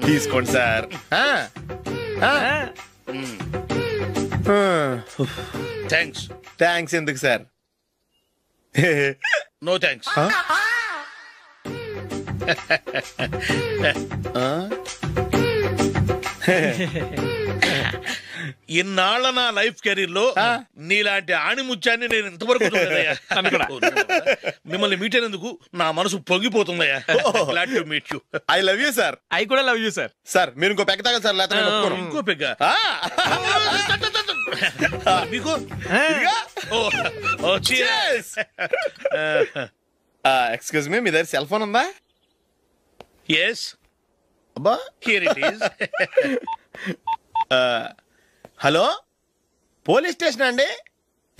Speaker 3: తీసుకోండి సార్. థ్యాంక్స్ ఎందుకు సార్?
Speaker 11: No thanks. ఇన్నాళ్ళ నా లైఫ్ కెరీర్ లో నీలాంటి ఆణిముత్యాన్ని నేను ఇంతవరకు చూడలేదయ్యా. మిమ్మల్ని మీట్ అయినందుకు నా మనసు పొంగిపోతుందయ్యా. Glad to meet you.
Speaker 3: I love you sir.
Speaker 4: I కూడా లవ్ యూ సార్.
Speaker 3: సార్ మీరు ఇంకో పెగ్గ తాగండి సార్, లేకపోతే
Speaker 11: ఇంకో పెగ్గ మీకు.
Speaker 3: ఎక్స్క్యూజ్ మీ, మీ దగ్గర సెల్ ఫోన్ ఉందా?
Speaker 11: ఎస్ అబ్బా, here it is.
Speaker 3: Hello police station అండి.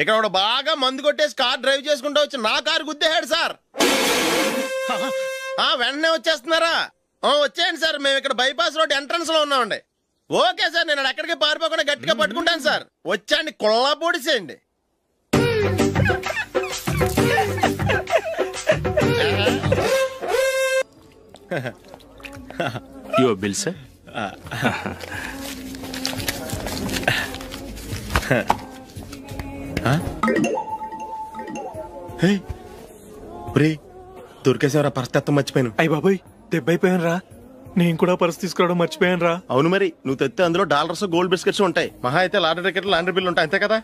Speaker 3: ఇక్కడ ఒక బాగా మందు కొట్టేసి కార్ డ్రైవ్ చేసుకుంటూ వచ్చి నా కారు గుద్దేశాడు సార్. వెంటనే వచ్చేస్తున్నారా? వచ్చేయండి సార్, మేము ఇక్కడ బైపాస్ రోడ్ ఎంట్రన్స్ లో ఉన్నామండి. ఓకే సార్, నేను ఎక్కడికి పారిపోకుండా గట్టిగా పట్టుకుంటాను సార్. వచ్చాండి, కుళ్ళ పొడిసేయండి.
Speaker 4: Your bill sir.
Speaker 3: దొరికేసేవరా, పరిస్థితి మర్చిపోయాను.
Speaker 4: అయ్య బాబాయ్, దెబ్బైపోయాను రా. నేను కూడా పర్స్ తీసుకురావడం మర్చిపోయాను రా.
Speaker 3: అవును మరి, నువ్వు తెస్తే అందులో డాలర్స్ గోల్డ్ బిస్కెట్స్ ఉంటాయి. మహా అయితే లాటరీ టికెట్ లాండ్రీ బిల్లు ఉంటాయి, అంతే కదా?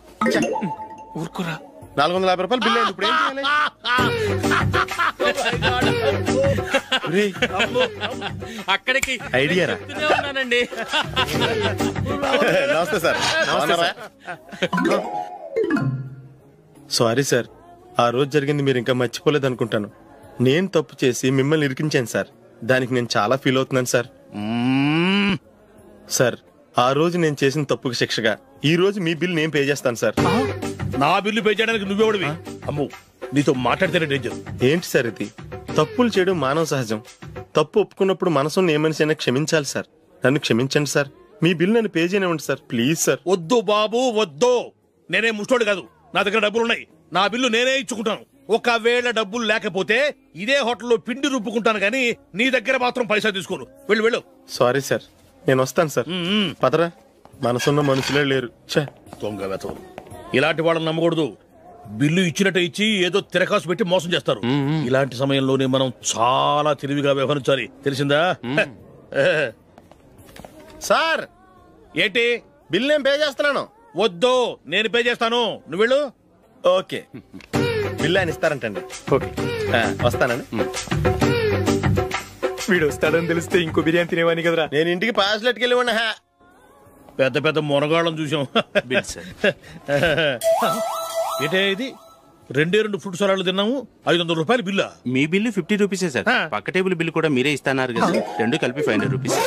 Speaker 4: ఊరుకురా.
Speaker 3: 450 రూపాయలు బిల్లు అయింది. ఇప్పుడు ఏం చేయాలి?
Speaker 4: అక్కడికి
Speaker 3: ఐడియా రా.
Speaker 4: ఉన్నానండి.
Speaker 3: నమస్తే సార్. సారీ సార్, ఆ రోజు జరిగింది మీరు ఇంకా మర్చిపోలేదు అనుకుంటాను. నేను తప్పు చేసి మిమ్మల్ని ఇరికించాను సార్, దానికి నేను చాలా ఫీల్ అవుతున్నాను సార్. సార్ ఆ రోజు నేను చేసిన తప్పుకి శిక్షగా ఈ రోజు మీ బిల్ నేను పే చేస్తాను సార్.
Speaker 11: నా బిల్లు పే చేయడానికి నువ్వెవడివి? అమ్మో, నీతో మాట్లాడితేనే డేంజర్.
Speaker 3: ఏంటి సార్ ఇది? తప్పులు చేయడం మానవ సహజం. తప్పు ఒప్పుకున్నప్పుడు మనసుని ఏ మనిషి అయినా క్షమించాలి సార్. నన్ను క్షమించండి సార్, మీ బిల్ నన్ను పే చేయనివ్వండి సార్, ప్లీజ్ సార్.
Speaker 11: వద్దు బాబు వద్దు, నేనే ముష్టోడు కాదు, నా దగ్గర డబ్బులున్నాయి. నా బిల్లు నేనే ఇచ్చుకుంటాను. ఒకవేళ డబ్బులు లేకపోతే ఇదే హోటల్లో పిండి రుబ్బుకుంటాను, కానీ నీ దగ్గర మాత్రం పైసా తీసుకోను. వెళ్ళు వెళ్ళు.
Speaker 3: సారీ సార్, నేను వస్తాను సార్. పదరా, మనసున్న మనుషులే లేరు.
Speaker 11: దొంగ వెతవు, ఇలాంటి వాళ్ళని నమ్మకూడదు. బిల్లు ఇచ్చినట్టు ఇచ్చి ఏదో తిరకాసు పెట్టి మోసం చేస్తారు. ఇలాంటి సమయంలోనే మనం చాలా తెలివిగా వ్యవహరించాలి, తెలిసిందా?
Speaker 3: సార్
Speaker 11: ఏంటి?
Speaker 3: బిల్ నేను పే చేస్తున్నాను.
Speaker 11: వద్దు, నేను పే చేస్తాను, నువ్వు వెళ్ళు.
Speaker 3: ఓకే, బిల్ ఆయన ఇస్తారంటండి. ఓకే.
Speaker 2: వస్తానండి.
Speaker 18: వీడు వస్తాడని తెలిస్తే ఇంకో బిర్యానీ తినేవాని కదరా.
Speaker 2: నేను ఇంటికి పాస్లెట్కి వెళ్ళి ఉన్నా.
Speaker 11: పెద్ద పెద్ద మునగాళ్ళం చూసాం. ఏటే ఇది 2 ఫుడ్ సలాడ్లు తిన్నాము, 500 రూపాయలు బిల్లా?
Speaker 19: మీ బిల్లు 50 రూపీసే సార్. పక్క టేబుల్ బిల్లు కూడా మీరే ఇస్తాన్నారు కదా, 2 కలిపి 500 రూపీస్.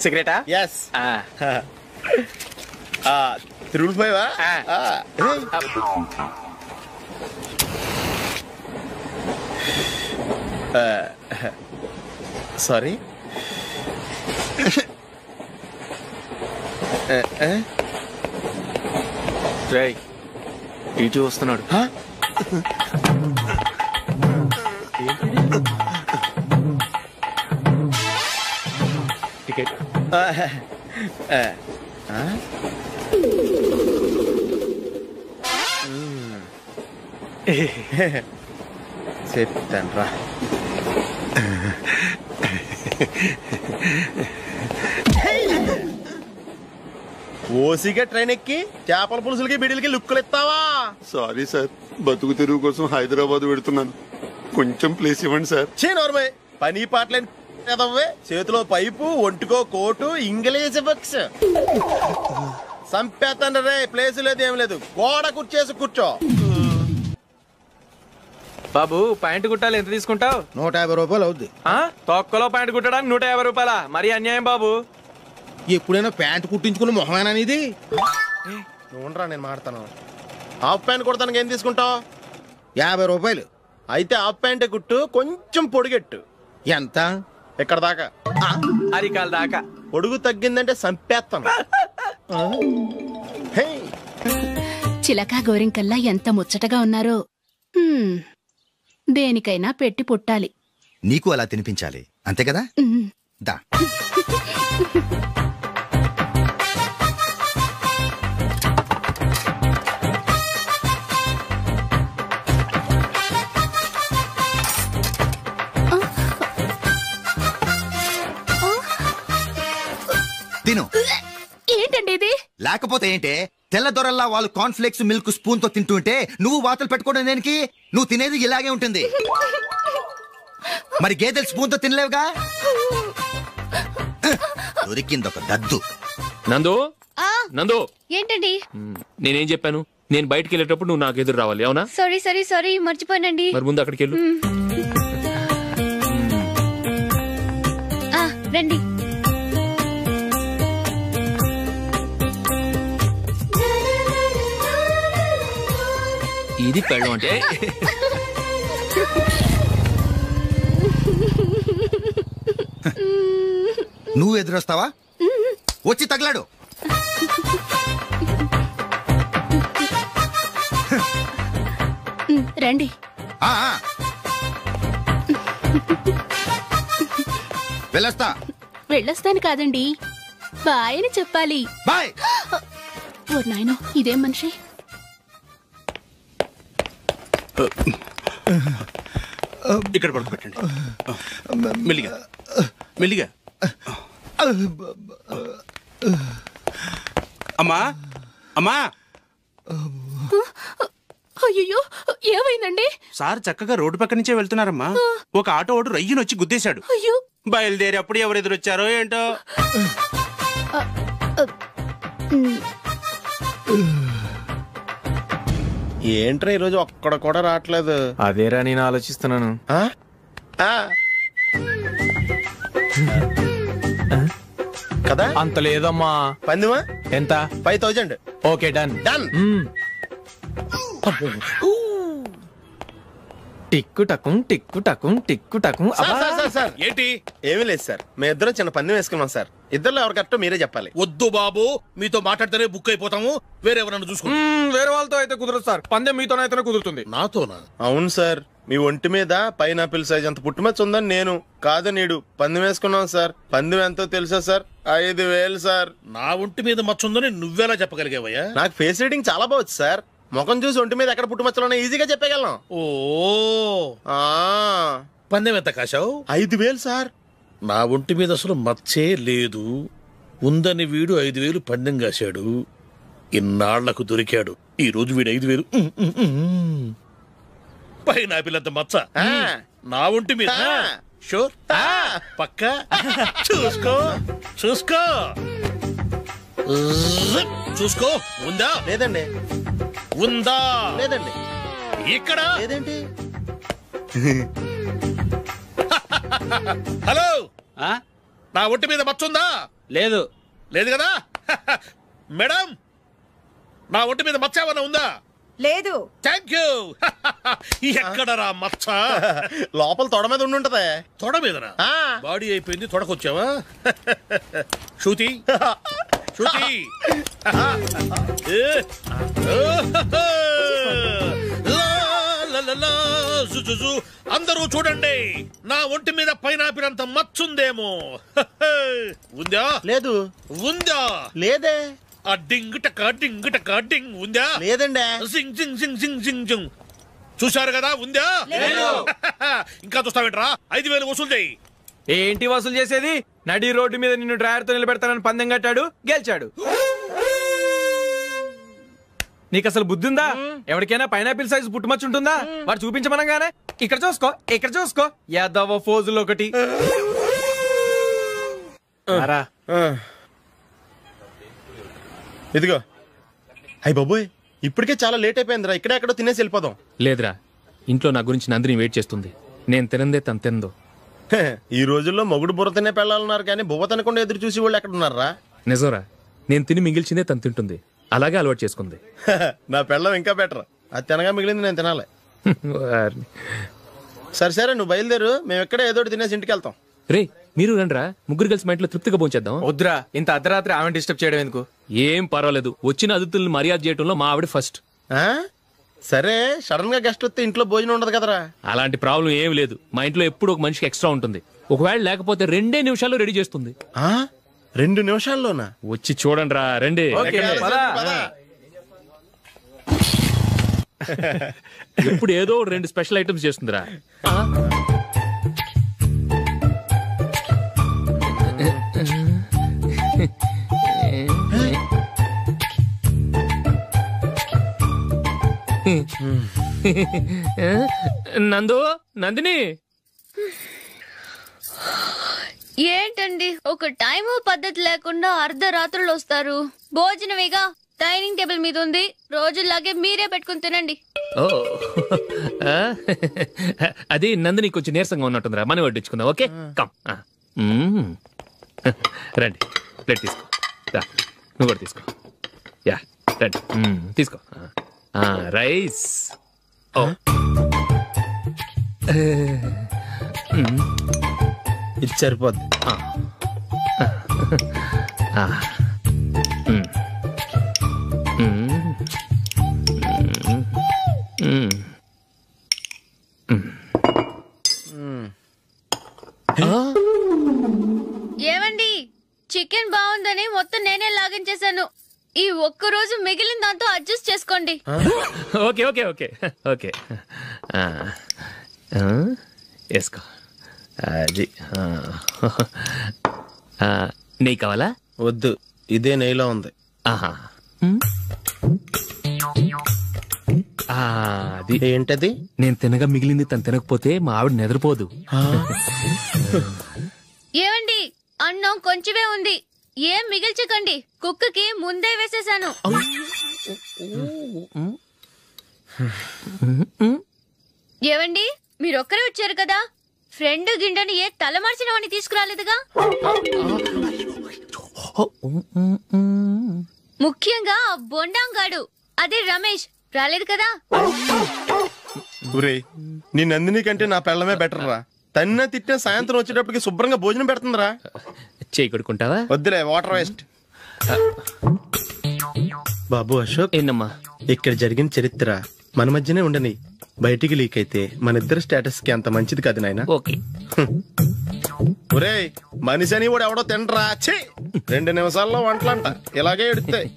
Speaker 18: సిగరెటా?
Speaker 2: ఎస్. 3 సారీ.
Speaker 18: రేయ్, టీటీ వస్తున్నాడు. టికెట్.
Speaker 2: చెప్తాను రా. ఓసిగా ట్రైన్ ఎక్కి చేపల పులుసులకి బిడిలకి లుక్కులు ఇస్తావా?
Speaker 20: సారీ సార్, బతుకు తెరువు కోసం హైదరాబాద్ పెడుతున్నాను, కొంచెం ప్లేస్ ఇవ్వండి సార్.
Speaker 2: నోర్మే, పని పాటలేని కదవ్వే. చేతిలో పైపు, ఒంటికో కోటు, ఇంగ్లీష్ బుక్స్. సంపేతండ్రి రే, ప్లేస్ లేదు ఏం లేదు, గోడ కుర్చేసి కూర్చో.
Speaker 18: బాబు, ప్యాంటు కుట్టాలి, ఎంత తీసుకుంటావు?
Speaker 2: 150 రూపాయలు అవుద్ది.
Speaker 18: తొక్కలో ప్యాంటు కుట్టడానికి 150 రూపాయల? మరి అన్యాయం బాబు.
Speaker 2: ఎప్పుడైనా ప్యాంటు కుట్టించుకున్న మొహమేనా ఇది? నువ్వురా, నేను మాడతాను. హాఫ్ ప్యాంట్ కుడతానికి ఏం తీసుకుంటావు? 50 రూపాయలు. అయితే హాఫ్ ప్యాంటే కుట్టు, కొంచెం పొడిగెట్టు. ఎంత? ఇక్కడ దాకా,
Speaker 18: అరికాల దాకా.
Speaker 2: పొడుగు తగ్గిందంటే సంపేస్తాను.
Speaker 8: చిలకా గోరింకల్లా ఎంత ముచ్చటగా ఉన్నారో. దేనికైనా పెట్టి పుట్టాలి.
Speaker 21: నీకు అలా తినిపించాలి, అంతే కదా? దా. తిను.
Speaker 8: ఏంటండి ఇది?
Speaker 21: లేకపోతే ఏంటే, తెల్ల దొరల్లా వాళ్ళు కార్న్ఫ్లేక్స్ మిల్క్ స్పూన్ తో తింటుంటే నువ్వు వాతలు పెట్టుకోవడం దేనికి? నువ్వు తినేది ఇలాగే ఉంటుంది. మరి గేదెలు స్పూన్ తో తినలేవుగా. దొరికిందొక దద్దు.
Speaker 4: నందు, నందు,
Speaker 17: ఏంటండి?
Speaker 4: నేనేం చెప్పాను? నేను బయటికి వెళ్ళేటప్పుడు నువ్వు నాకు ఎదురు రావాలి, అవునా?
Speaker 17: సారీ మర్చిపోయానండి.
Speaker 4: మరి ముందు అక్కడికి వెళ్ళు.
Speaker 17: రండి.
Speaker 4: ఇది పెళ్ళం అంటే.
Speaker 21: నువ్వు ఎదురొస్తావా? వచ్చి తగలాడు.
Speaker 8: రండి. వెళ్ళొస్తాను కాదండి, బాయ్ అని చెప్పాలి.
Speaker 21: బాయ్.
Speaker 8: ఓ నాయనో, ఇదేం మనిషి?
Speaker 19: ఇక్కడ పడుకోబెట్టండి. మెల్లిగా మెల్లిగా. అమ్మా, అమ్మా.
Speaker 8: అయ్యో, ఏమైందండి?
Speaker 19: సార్ చక్కగా రోడ్డు పక్క నుంచే వెళ్తున్నారమ్మా. ఒక ఆటో ఓడు రయ్యను వచ్చి గుద్దేశాడు. బయలుదేరి అప్పుడు ఎవరు ఎదురొచ్చారో ఏంటో.
Speaker 2: ఏంట్రా ఈరోజు ఒక్కడ కూడా రావట్లేదు?
Speaker 18: అదేరా నేను ఆలోచిస్తున్నాను.
Speaker 2: కదా
Speaker 18: అంత లేదమ్మా.
Speaker 2: పందిమా
Speaker 18: ఎంత?
Speaker 2: 5000.
Speaker 18: Okay, done. టిక్కు టకుం టిక్కు టకుం టిక్కు టకుం.
Speaker 2: సార్ ఏంటి? ఏమీ లేదు సార్, మేము ఇద్దరం చిన్న పందెం వేసుకున్నాం సార్. ఇద్దరులో ఎవరు కరెక్టో మీరే చెప్పాలి.
Speaker 11: వద్దు బాబు, మీతో మాట్లాడితేనే బుక్ అయిపోతాము. వేరే ఎవరన్నా చూసుకుంటాం.
Speaker 18: వేరే వాళ్ళతో అయితే కుదరదు సార్, పందెం మీతోనైతేనే కుదురుతుంది.
Speaker 11: నాతోనా?
Speaker 2: అవును సార్, మీ ఒంటి మీద పైనాపిల్ సైజ్ అంత పుట్టుమచ్చ ఉందని నేను కాదు నీడు పందెం వేసుకున్నాం సార్. పందెం ఎంతో తెలుసా సార్? 5000 సార్.
Speaker 11: నా ఒంటి మీద మచ్చ ఉందని నువ్వెలా చెప్పగలిగావయ్యా?
Speaker 2: నాకు ఫేస్ రీడింగ్ చాలా బాగుంది సార్. ముఖం చూసి ఒంటి మీద ఎక్కడ పుట్టుమచ్చలో ఈజీగా చెప్పగలం.
Speaker 11: ఓ, పందెం ఎంత కాశావు?
Speaker 2: 5000 సార్.
Speaker 11: నా ఒంటి మీద అసలు మచ్చే లేదు. ఉందని వీడు 5000 పందెం కాశాడు. ఇన్నాళ్లకు దొరికాడు. ఈ రోజు వీడు 5,000. పైనాపిల్ అంత మచ్చ నా ఒంటి మీద. షూర్ పక్క చూసుకో చూసుకో చూసుకో. ఉందా?
Speaker 3: లేదండి.
Speaker 11: ఉందా?
Speaker 3: లేదండి.
Speaker 11: ఇక్కడ
Speaker 3: లేదేంటి?
Speaker 11: హలో, నా ఒంటి మీద మచ్చ ఉందా?
Speaker 7: లేదు.
Speaker 11: లేదు కదా? మేడం, నా ఒంటి మీద మచ్చ ఏమన్నా ఉందా?
Speaker 12: లేదు.
Speaker 11: Thank you. ఎక్కడరా మచ్చ?
Speaker 3: లోపల తొడ మీద ఉండుంటదే.
Speaker 11: తొడ మీదనా? బాడీ అయిపోయింది, తొడకొచ్చావా? శృతి శృతి. అందరూ చూడండి, నా ఒంటి మీద పైనాపిల్ అంత మచ్చుందేమో. ఉందా?
Speaker 3: లేదు.
Speaker 11: ఉందా?
Speaker 3: లేదే.
Speaker 11: ఆ డింగ్ టక డింగ్ టక డింగ్ ఉందా?
Speaker 3: లేదండి.
Speaker 11: జింగ్ జింగ్ జింగ్ జింగ్ జింగ్ జింగ్. చూశారు కదా? ఉందా? ఇంకా చూస్తావేంట్రా? 5,000 వసూలు చేయి.
Speaker 18: ఏంటి వసూలు చేసేది? నడి రోడ్డు మీద నిన్ను డ్రైవర్తో నిలబెడతానని పందెం కట్టాడు, గెలిచాడు. నీకు అసలు బుద్ధి ఉందా? ఎవరికైనా పైనాపిల్ సైజ్ పుట్టుమచ్చు ఉంటుందా? వాడు చూపించమనగానే ఇక్కడ చూసుకో, ఇక్కడ చూసుకో, యాదవ ఫోజులు ఒకటి.
Speaker 3: ఇదిగో. అయ్య బాబోయ్, ఇప్పటికే చాలా లేట్ అయిపోయిందిరా. ఇక్కడే ఎక్కడో తినేసి వెళ్ళిపోదాం.
Speaker 4: లేదురా, ఇంట్లో నా గురించి నందిని వెయిట్ చేస్తుంది. నేను తినందే తను తిందో.
Speaker 3: ఈ రోజుల్లో మొగుడు బుర్ర తినే పెళ్ళాలన్నారు కానీ బువ్వ తినకుండా ఎదురు చూసి వాళ్ళు ఎక్కడ ఉన్నారా?
Speaker 4: నిజంరా, నేను తిని మిగిల్చిందే తను తింటుంది. అలాగే అలవాటు చేసుకుంది.
Speaker 3: నా పెళ్ళం ఇంకా బెటర్. అది తినగా మిగిలింది నేను తినాలి. సరే సరే, నువ్వు బయలుదేరు. మేము ఎక్కడే ఏదో తినేసి ఇంటికి వెళ్తాం.
Speaker 4: రే, మీరు రండ్రా, ముగ్గురు కలిసి మా ఇంట్లో తృప్తిగా పోంచేద్దాం.
Speaker 18: వద్దురా, ఇంత అర్ధరాత్రి ఆమె డిస్టర్బ్ చేయడం ఎందుకు?
Speaker 4: ఏం పర్వాలేదు, వచ్చిన అతిథుల్ని మర్యాద చేయడంలో మా ఆవిడ ఫస్ట్.
Speaker 3: సరే, సడన్ గా గెస్ట్ వస్తే ఇంట్లో భోజనం ఉండదు కదరా?
Speaker 4: అలాంటి ప్రాబ్లం ఏమి లేదు. మా ఇంట్లో ఎప్పుడు ఒక మనిషికి ఎక్స్ట్రా ఉంటుంది. ఒకవేళ లేకపోతే 2 నిమిషాల్లో రెడీ చేస్తుంది.
Speaker 3: 2 నిమిషాల్లోనా?
Speaker 4: వచ్చి చూడండి రా, రండి. ఎప్పుడు ఏదో 2 స్పెషల్ ఐటమ్స్ చేస్తుందిరా. నందు, నందిని.
Speaker 6: ఏంటండి ఒక టైము పద్ధతి లేకుండా అర్ధరాత్రులు వస్తారు? భోజనమేగా, డైనింగ్ టేబుల్ మీద ఉంది. రోజుల్లాగే మీరే పెట్టుకుని తినండి.
Speaker 4: ఓ, అది నందిని కొంచెం నీరసంగా ఉన్నట్టుందిరా. మనం వడ్డించుకుందాం. Okay, come. రండి, ప్లేట్ తీసుకో. నువ్వు కూడా తీసుకో. యా, రండి, తీసుకో. రైస్.
Speaker 3: ఇది సరిపోద్ది.
Speaker 6: ఏమండి, చికెన్ బాగుందని మొత్తం నేనే లాగించేశాను. ఈ ఒక్క రోజు మిగిలిన దాంతో అడ్జస్ట్ చేసుకోండి.
Speaker 4: ఓకే ఓకే ఓకే ఓకే, వేసుకో. అది నెయ్యి కావాలా?
Speaker 3: వద్దు, ఇదే నెయ్యిలో ఉంది.
Speaker 4: ఆహా, అది
Speaker 3: ఏంటది?
Speaker 4: నేను తినగా మిగిలింది తను తినకపోతే మా ఆవిడ నిద్రపోదు.
Speaker 6: ఏమండి, అన్నం కొంచెమే ఉంది, ఏం మిగిల్చకండి. కుక్కకి ముందే వేసేసాను. ఏవండి, మీరొక్కరే వచ్చారు కదా, ఫ్రెండ్ గిండెని ఏ తలమార్చిన వాడిని తీసుకురాలేదుగా? ముఖ్యంగా బొండాంగాడు, అదే రమేష్, రాలేదు కదా?
Speaker 3: నీ నందిని కంటే నా పెళ్ళమే బెటర్ రా. తన్న తిట్టిన సాయంత్రం వచ్చేటప్పటికి శుభ్రంగా భోజనం పెడుతుందిరా.
Speaker 4: చేయి కొడుకుంటావా?
Speaker 3: వద్దులే, వాటర్ వేస్ట్. బాబు అశోక్,
Speaker 4: ఏంటమ్మా
Speaker 3: ఇక్కడ జరిగిన చరిత్ర మన మధ్యనే ఉండని. బయటికి లీక్ అయితే మన ఇద్దరు స్టేటస్ కి అంత మంచిది కాదు నాయన.
Speaker 4: ఓకే.
Speaker 3: ఒరేయ్, మనిషి అని కూడా ఎవడో తినరా. 2 నిమిషాల్లో వంటలంట ఇలాగే ఎడుతాయి.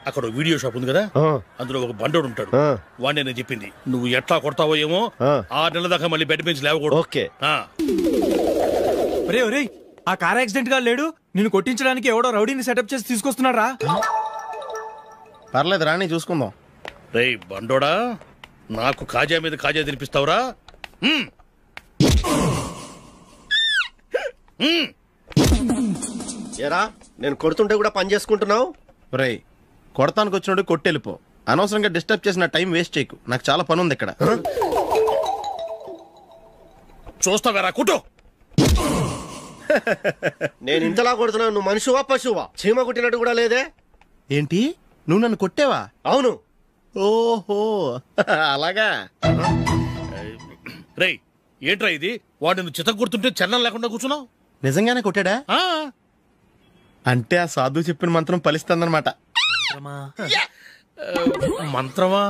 Speaker 11: అక్కడ వీడియో షాప్ ఉంది కదా, అందులో ఒక బండోడు ఉంటాడు. వాడిని నేను చెప్పింది నువ్వు ఎట్లా కొడతావో ఏమో, 6 నెలల దాకా మళ్ళీ బెడ్ బెంచ్ లేవకూడదు.
Speaker 2: ఓకే.
Speaker 18: ఆ కార్ యాక్సిడెంట్ గా లేడు, నిన్ను కొట్టించడానికి ఎవడో రౌడీని సెటప్ చేసి తీసుకొస్తున్నారా?
Speaker 3: పర్లేదు రాని చూసుకుందాం.
Speaker 11: రే బండోడా, నాకు కాజా మీద కాజా తినిపిస్తావురా?
Speaker 2: ఏరా నేను కొడుతుంటే కూడా పని చేసుకుంటున్నావు?
Speaker 3: రే కొడతానికి వచ్చినట్టు కొట్టెళ్ళిపో. అనవసరంగా డిస్టర్బ్ చేసిన టైం వేస్ట్ చేయకు, నాకు చాలా పని ఉంది ఇక్కడ.
Speaker 11: చూస్తావేరా కుట్టు.
Speaker 2: నేను ఇంతలా కొడుతున్నావు, నువ్వు మనిషివా పశువా? చీమ కుట్టినట్టు కూడా లేదే.
Speaker 3: ఏంటి నువ్వు నన్ను కొట్టేవా?
Speaker 2: అవును.
Speaker 3: ఓహో అలాగా.
Speaker 11: రే ఏంట్రా ఇది? వాడు నువ్వు చిత్త కొడుతుంటే చలనం లేకుండా కూర్చున్నావు.
Speaker 3: నిజంగానే కొట్టాడా? అంటే ఆ సాధువు చెప్పిన మంత్రం ఫలిస్తుందన్నమాట.
Speaker 11: మంత్రమా?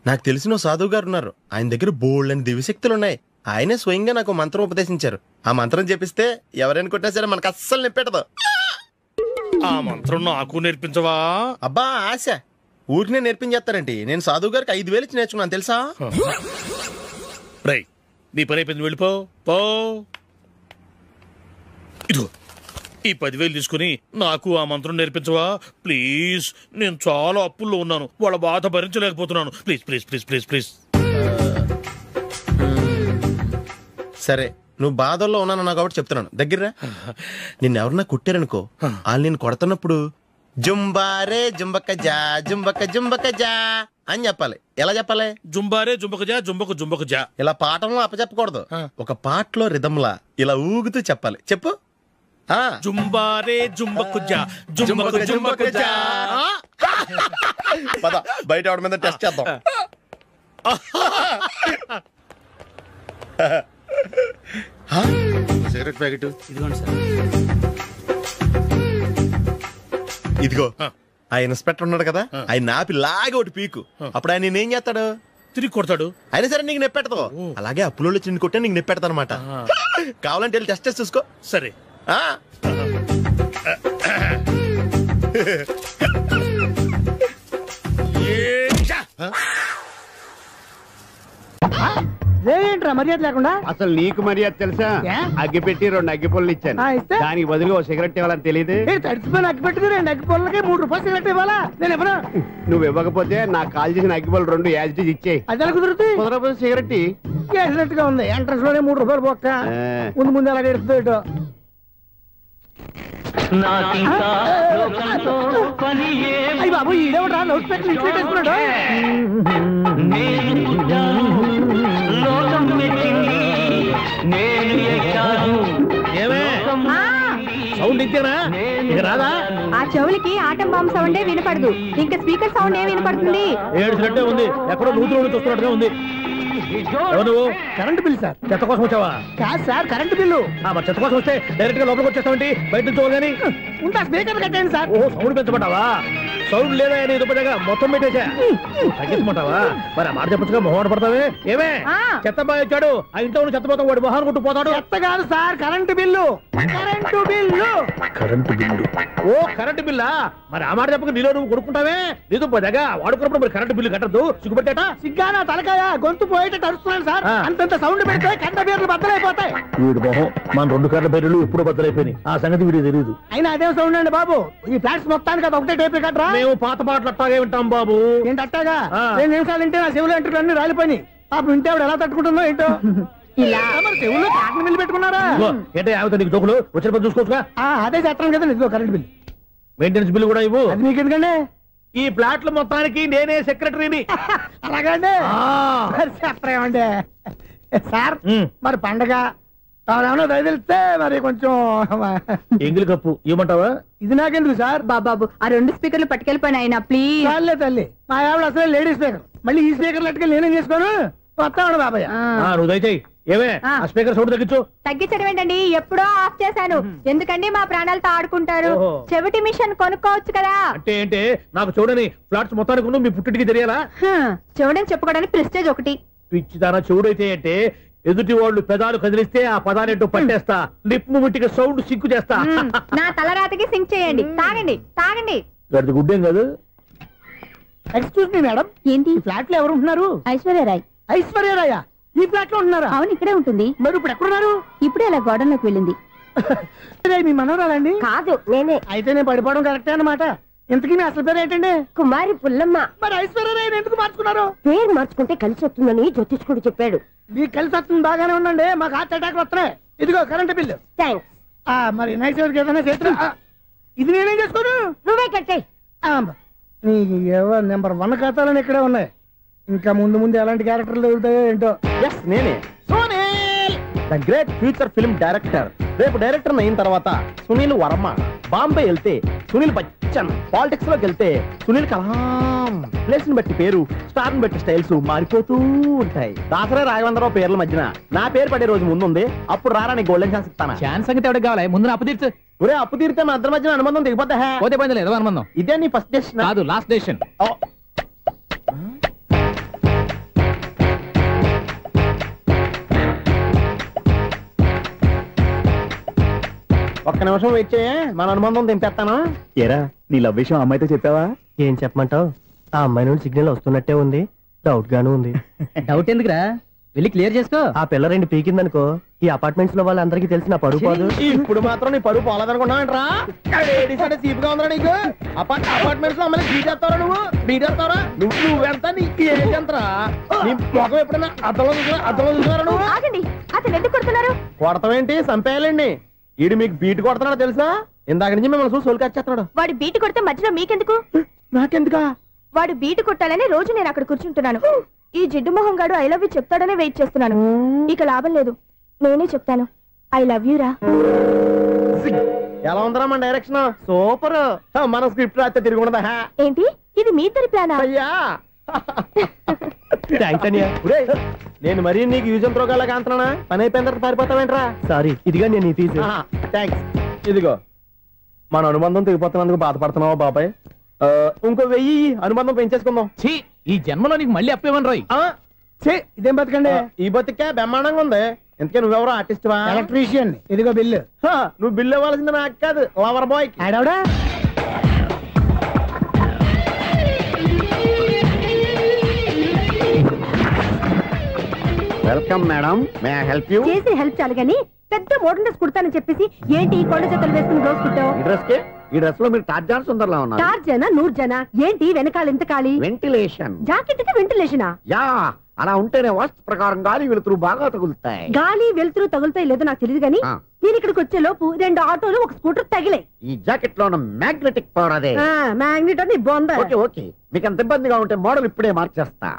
Speaker 3: నాకు తెలిసిన సాధువు గారు ఉన్నారు, ఆయన దగ్గర బోల్డ్ అని దివ్యశక్తులు ఉన్నాయి. ఆయనే స్వయంగా నాకు మంత్రం ఉపదేశించారు. ఆ మంత్రం చెప్పిస్తే ఎవరైనా కొట్టినా సరే మనకు అస్సలు నిప్పెట్టదు.
Speaker 11: ఆ మంత్రం నాకు నేర్పించవా?
Speaker 3: అబ్బా ఆశ, ఊరినే నేర్పించేస్తారండి. నేను సాధువు గారికి 5,000 ఇచ్చి నేర్చుకున్నాను తెలుసా?
Speaker 11: రై నీ పని అయిపోయింది, వెళ్ళిపో పో. ఇదిగో ఈ 10,000 తీసుకుని నాకు ఆ మంత్రం నేర్పించవా ప్లీజ్? నేను చాలా అప్పుల్లో ఉన్నాను, వాళ్ళ బాధ భరించలేకపోతున్నాను. Please please please please please.
Speaker 3: సరే నువ్వు బాధల్లో ఉన్నాను నాకు కాబట్టి చెప్తున్నాను, దగ్గర నిన్నెవరన్నా కుట్టారనుకో, వాళ్ళు నేను కొడుతున్నప్పుడు జుంబారే జుంబక జా జుంబక జుంబక జా అని చెప్పాలి. ఎలా చెప్పాలి?
Speaker 11: జుంబారే జుంబక జా జుంబక జుంబక జా.
Speaker 3: ఇలా పాఠంలో అప్పచెప్పకూడదు, ఒక పాటలో రిధంలా ఇలా ఊగుతూ చెప్పాలి. చెప్పు.
Speaker 11: జుంబారే జుంబకు జా జుంబకు జుంబకు జా.
Speaker 3: పద బయట ఆవిడ మీద టెస్ట్ చేద్దాం. సిగరెట్ ప్యాకెట్
Speaker 11: ఇదిగోండి సార్.
Speaker 3: ఇదిగో ఆ ఇన్స్పెక్టర్ ఉన్నాడు కదా, ఆయన ఆపి లాగా ఒకటి పీకు. అప్పుడు ఆయన నేనేం చేస్తాడు?
Speaker 11: తిరిగి కొడతాడు.
Speaker 3: అయినా సరే నీకు నెప్పెడతావు. అలాగే అప్పులో చిన్న కొట్టే నీకు నెప్పెడతా అనమాట. కావాలంటే వెళ్ళి టెస్ట్ చూసుకో.
Speaker 11: సరే.
Speaker 13: ఏంట్రా మర్యాద లేకుండా?
Speaker 16: అసలు నీకు మర్యాద తెలుసా? అగ్గి పెట్టి 2 అగ్గి పుల్లలు ఇచ్చాను, దానికి బదులుగా 1 సిగరెట్ ఇవ్వాలని తెలియదు.
Speaker 13: తడిచిపోయిన అగ్గి పెట్టి 2 అగ్గి పుల్లలకి 3 రూపాయలు సిగరెట్ ఇవ్వాలా? నేను ఇవ్వను.
Speaker 16: నువ్వు ఇవ్వకపోతే నాకు కాల్ చేసిన అగ్గి పుల్లలు 2 యాజిటీజ్ ఇచ్చేయి.
Speaker 13: అది ఎలా కుదురుతుంది?
Speaker 16: కుదరపోతే సిగరెట్
Speaker 13: చేసినట్టుగా ఉంది. ఎంట్రన్స్ లోనే 3 రూపాయలు పోక్క. ముందు ముందు అలాగే ఎడుతుంది ఇటు. అయ్యి బాబు ఈడేవడా లౌడ్ స్పీకర్ ఇంట్లో పెట్టేసుకున్నాడు.
Speaker 11: సౌండ్ ఇంతేనా? ఇక రాదా?
Speaker 17: ఆ చెవులకి ఆటం బాంబు సౌండే వినపడదు, ఇంకా స్పీకర్ సౌండ్ ఏ వినపడుతుంది?
Speaker 11: ఏడ్చినట్టే ఉంది, ఎక్కడో నూతులు చూస్తున్నట్టుగా ఉంది.
Speaker 13: Current bill sir.
Speaker 11: చెత్త కోసం వచ్చావా?
Speaker 13: కాదు సార్, కరెంట్ బిల్లు.
Speaker 11: మరి చెత్త కోసం వస్తే డైరెక్ట్ గా లోపలికి వచ్చేస్తావంటి? బయట నుంచి కానీ
Speaker 13: ఉంటా స్పీకర్ కట్టండి సార్.
Speaker 11: ఓ సౌండ్ పెంచమంటావా? సౌండ్ లేదా నీ దుబ్బగా మొత్తం పెట్టేసా. తగ్గించమంటావా? మరి ఆ మాట చెప్పచ్చుగా, మొహం పడతావే. ఏమే చెత్త బాగా ఇచ్చాడు, ఆ ఇంట్లో చెత్త పోతాం, వాడు మొహాన్ని కొట్టు పోతాడు.
Speaker 13: చెత్త కాదు sir, current bill. Current bill.
Speaker 11: Current bill. ఓ కరెంటు బిల్లా? మరి ఆ మాట చెప్పక నీలో నువ్వు కొడుకుంటావే. నీ దుబ్బగా వాడుకున్నప్పుడు మరి కరెంటు బిల్లు కట్టద్దు, సిగ్గుపెట్టేట.
Speaker 13: సిగ్గానా తలకాయ, గొంతు పోయేటట్టు అరుస్తున్నాను సార్. అంతంత సౌండ్ పెడితే కంట బీర్లు బద్దలైపోతాయి.
Speaker 11: వీడు మొహం మన 2 కర్ల బీర్లు ఎప్పుడు బద్దలైపోయినాయి, ఆ సంగతి వీడికి తెలియదు.
Speaker 13: అయినా అదే సౌండ్ అండి బాబు. ఈ ఫ్లాట్స్ మొత్తానికి అది ఒకటే టైప్ కట్టరా?
Speaker 11: మేము పాత పాటలు అట్టాగే వింటాం బాబు.
Speaker 13: ఏంటి అట్టాగా? 2 నిమిషాలు వింటే నా చెవులు ఎంటర్ అన్ని రాలిపోయినాయి. పాపం వింటే ఆవిడ ఎలా తట్టుకుంటుందో ఏంటో. ఇలా మరి చెవుల్లో కాటన్ బిల్లు పెట్టుకున్నారా?
Speaker 11: ఏంటో ఆవిడ నీకు జోకులు వచ్చిన పని చూసుకోవచ్చుగా.
Speaker 13: అదే చేస్తాను కదా. ఇదిగో కరెంట్ బిల్.
Speaker 11: మెయింటెనెన్స్ బిల్లు కూడా ఇవ్వు.
Speaker 13: అది మీకు ఎందుకండి?
Speaker 11: ఈ ప్లాట్ల మొత్తానికి నేనే సెక్రటరీని.
Speaker 13: అలాగండి. చెప్పరేమండి సార్. మరి పండగ ఏమన్నా దయదలిస్తే మరి కొంచెం
Speaker 11: ఎంగిలి కప్పు ఇవ్వమంటావా?
Speaker 13: ఇది నాకెందుకు సార్?
Speaker 17: బాబు ఆ 2 స్పీకర్లు పట్టుకెళ్ళిపోయిన ఆయన ప్లీజ్.
Speaker 13: చాలే తల్లి, మా ఆవిడ అసలే లేడీ స్పీకర్. మళ్ళీ ఈ స్పీకర్లు అట్టుకెళ్ళి నేనేం చేసుకోను? వస్తాడు బాబాయ్.
Speaker 11: నువ్వు దయచేయి. ఏమే ఆ స్పీకర్ సౌండ్ తగ్గించు.
Speaker 17: తగ్గించడం ఏంటండి, ఎప్పుడో ఆఫ్ చేశాను. ఎందుకండి మా ప్రాణాలతో ఆడుకుంటారు? చెవిటి మిషన్ కొనుక్కోవచ్చు కదా.
Speaker 11: అంటే ఏంటే నాకు చూడని ఫ్లాట్స్ మొత్తానికి మీ పుట్టింటికి తెలియాలా?
Speaker 17: చెవుడని చెప్పుకోవడానికి ప్రెస్టేజ్ ఒకటి.
Speaker 11: పిచ్చిదానా చెవుడైతే అంటే ఎదుటి వాళ్ళు పెదాలు కదిలిస్తే ఆ పదాలేంటో పట్టేస్తా, లిప్ ముట్టికి సౌండ్ సింకు చేస్తా.
Speaker 17: నా తలరాతకి సింక్ చేయండి. తాగండి తాగండి.
Speaker 2: గడిది గుడ్డేం కాదు.
Speaker 13: ఎక్స్క్యూజ్ మీ మేడం,
Speaker 17: ఏంటి
Speaker 13: ఫ్లాట్ లో ఎవరు ఉంటున్నారు?
Speaker 17: ఐశ్వర్యరాయ్.
Speaker 13: ఐశ్వర్యరాయ ఈ ఫ్లాట్ లో ఉంటున్నారా?
Speaker 17: అవును, ఇక్కడే ఉంటుంది.
Speaker 13: మరి ఇప్పుడు ఎక్కడున్నారు?
Speaker 17: ఇప్పుడే అలా గోడంలోకి వెళ్ళింది.
Speaker 13: మీ మనవరాలండి?
Speaker 15: కాదు, నేనే.
Speaker 13: అయితే నేను పడిపోవడం కరెక్టే అన్నమాట. ఇంతకీ మీ అసలు పేరు ఏంటండి?
Speaker 15: కుమారి పుల్లమ్మ.
Speaker 13: మరి ఐశ్వర్యరాయ్ ఎందుకు మార్చుకున్నారు?
Speaker 15: పేరు మార్చుకుంటే కలిసి వస్తుందని జ్యోతిష్కుడు చెప్పాడు.
Speaker 13: మీకు కలిసి వస్తుంది, బాగానే ఉండండి. మాకు హార్ట్ అటాక్ వస్తున్నాయి. ఇదిగో కరెంట్ బిల్లు.
Speaker 15: థ్యాంక్స్.
Speaker 13: మరి వినాయక చవితికి ఏదైనా చేతులు ఇది నేనేం చేసుకోను.
Speaker 15: నువ్వే కట్టే.
Speaker 13: నెంబర్ 1 ఖాతాలని ఇక్కడే ఉన్నాయి. ఇంకా ముందు ముందు ఎలాంటి క్యారెక్టర్లు దొరుకుతాయో ఏంటో.
Speaker 2: ఎస్, నేనే the great future film director. రేపు డైరెక్టర్ అయిన తర్వాత సునీల్ వర్మ. బాంబే వెళ్తే సునీల్ బచ్చన్. పాలిటిక్స్ లోకి వెళ్తే సునీల్ కలాం. ప్లేస్ ని బట్టి పేరు, స్టార్ ని బట్టి స్టైల్స్ మారిపోతూ ఉంటాయి. దాసరే రాఘవేంద్రరావు పేర్ల మధ్యన నా పేరు పడే రోజు ముందుంది. అప్పుడు రారా నీ గోల్డెన్ ఛాన్స్ ఇస్తాను.
Speaker 5: ఛాన్స్ సంగతి ఎవరికి కావాలి? ముందు అప్పు తీర్చు.
Speaker 2: ఒరే, అప్పు తీరితే మన ఇద్దరి మధ్యన అనుబంధం దిగిపోతా.
Speaker 5: పోతే పోయింది లేదు అనుబంధం.
Speaker 2: ఇదే నీ ఫస్ట్ డెసిషన్
Speaker 5: కాదు, లాస్ట్ డెసిషన్.
Speaker 2: ఒక్క నిమిషం వెయిట్ చేయ, మన అనుబంధం దింపేస్తాను.
Speaker 9: ఏరా, నీ లవ్ విషయం అమ్మాయితో చెప్పావా?
Speaker 2: ఏం చెప్పమంటావు? ఆ అమ్మాయి నుండి సిగ్నల్ వస్తున్నట్టే ఉంది, డౌట్ గాను ఉంది.
Speaker 5: డౌట్ ఎందుకురా, వెళ్ళి క్లియర్ చేసుకో.
Speaker 2: ఆ పిల్ల 2 పీకిందనుకో, ఈ అపార్ట్మెంట్స్ లో వాళ్ళందరికీ తెలిసిన పరువు పోదు. ఇప్పుడు మాత్రం నీ పరువు పోలేదనుకున్నావేంట్రా? సీపుగా ఉందా నీకు? అపార్ట్మెంట్స్ లో అమ్మాయి బీటేస్తావరా? బీటేస్తావరా? నువ్వెంత? నీకు ఏంటంతరా? నీ మొఖం ఎప్పుడైనా అర్థంలో చూసారా నువ్వు?
Speaker 17: అతను ఎందుకు కొడుతున్నారు?
Speaker 2: కొడతావేంటి? చంపేయాలండి. ఈడు మీకు బీట్ కొడుతున్నాడు తెలుసా? ఇందాక నుంచి మిమ్మల్ని చూసి సోల్ కచ్చేస్తున్నాడు.
Speaker 17: వాడు బీటు కొడితే మధ్యలో మీకెందుకు?
Speaker 2: నాకెందుకా?
Speaker 17: వాడు బీటు కొట్టాలని రోజు నేను అక్కడ కూర్చుంటున్నాను. ఈ జిడ్డు మొహం గాడు ఐ లవ్ యూ చెప్తాడనే వెయిట్ చేస్తున్నాను. ఇక లాభం లేదు, నేనే చెప్తాను. ఐ లవ్ యూ రా.
Speaker 2: ఎలా ఉందరా మన డైరెక్షన్? సూపర్. మన స్క్రిప్ట్ రాస్తే తిరిగి ఉండదా?
Speaker 17: ఏంటి ఇది మీ ఇద్దరి ప్లానా?
Speaker 2: అయ్యా థ్యాంక్స్ అనియా. నేను మరీ నీకు యూజ్ అండ్ త్రోగాలా కాంతనా? పని అయిపోయిన తర్వాత పారిపోతావేంట్రా? సారీ, ఇదిగా నేను తీసి. థ్యాంక్స్. ఇదిగో మన అనుబంధం తెగిపోతున్నందుకు బాధపడుతున్నావా బాబాయ్? ఇంకో 1000 అనుబంధం పెంచేసుకుందాం.
Speaker 5: ఈ జన్మలో నీకు మళ్ళీ అప్పేమని రాయి.
Speaker 13: ఇదేం బతకండి?
Speaker 2: ఈ బతికే బ్రహ్మాండంగా ఉంది. ఎందుకే నువ్వెవరో ఆర్టిస్ట్ వా?
Speaker 13: ఎలక్ట్రీషియన్. ఇదిగో బిల్లు.
Speaker 2: నువ్వు బిల్లు ఇవ్వాల్సింది నాకు కాదు, లవర్ బాయ్.
Speaker 13: ఆడవడా?
Speaker 14: Welcome madam, may I help you?
Speaker 15: చేసి హెల్ప్ చాలు గానీ పెద్ద మోడల్ డ్రెస్ కుడతానని చెప్పేసి ఏంటి కొండ జతలు వేసుకుని రోజు కుట్టావు?
Speaker 14: ఈ డ్రెస్ లో మీరు టార్జాన్ సుందర్లా ఉన్నారు.
Speaker 15: టార్జనా నూర్జనా? ఏంటి వెనకాల ఎంత ఖాళీ?
Speaker 14: వెంటిలేషన్.
Speaker 15: జాకెట్ కి వెంటిలేషనా?
Speaker 14: యా, అలా ఉంటేనే వాస్తు ప్రకారం గాలి వెలుతురు బాగా తగులుతాయి.
Speaker 15: గాలి వెలుతురు తగులుతాయి లేదో నాకు తెలియదు గానీ నేను ఇక్కడికి వచ్చే లోపు 2 ఆటోలు 1 స్కూటర్ తగిలే.
Speaker 14: ఈ జాకెట్ లో ఉన్న మ్యాగ్నెటిక్ పవర్ అదే.
Speaker 15: మ్యాగ్నెట్ అని బొంద.
Speaker 14: ఓకే ఓకే, మీకు అంత ఇబ్బందిగా ఉంటే మోడల్ ఇప్పుడే మార్చేస్తా.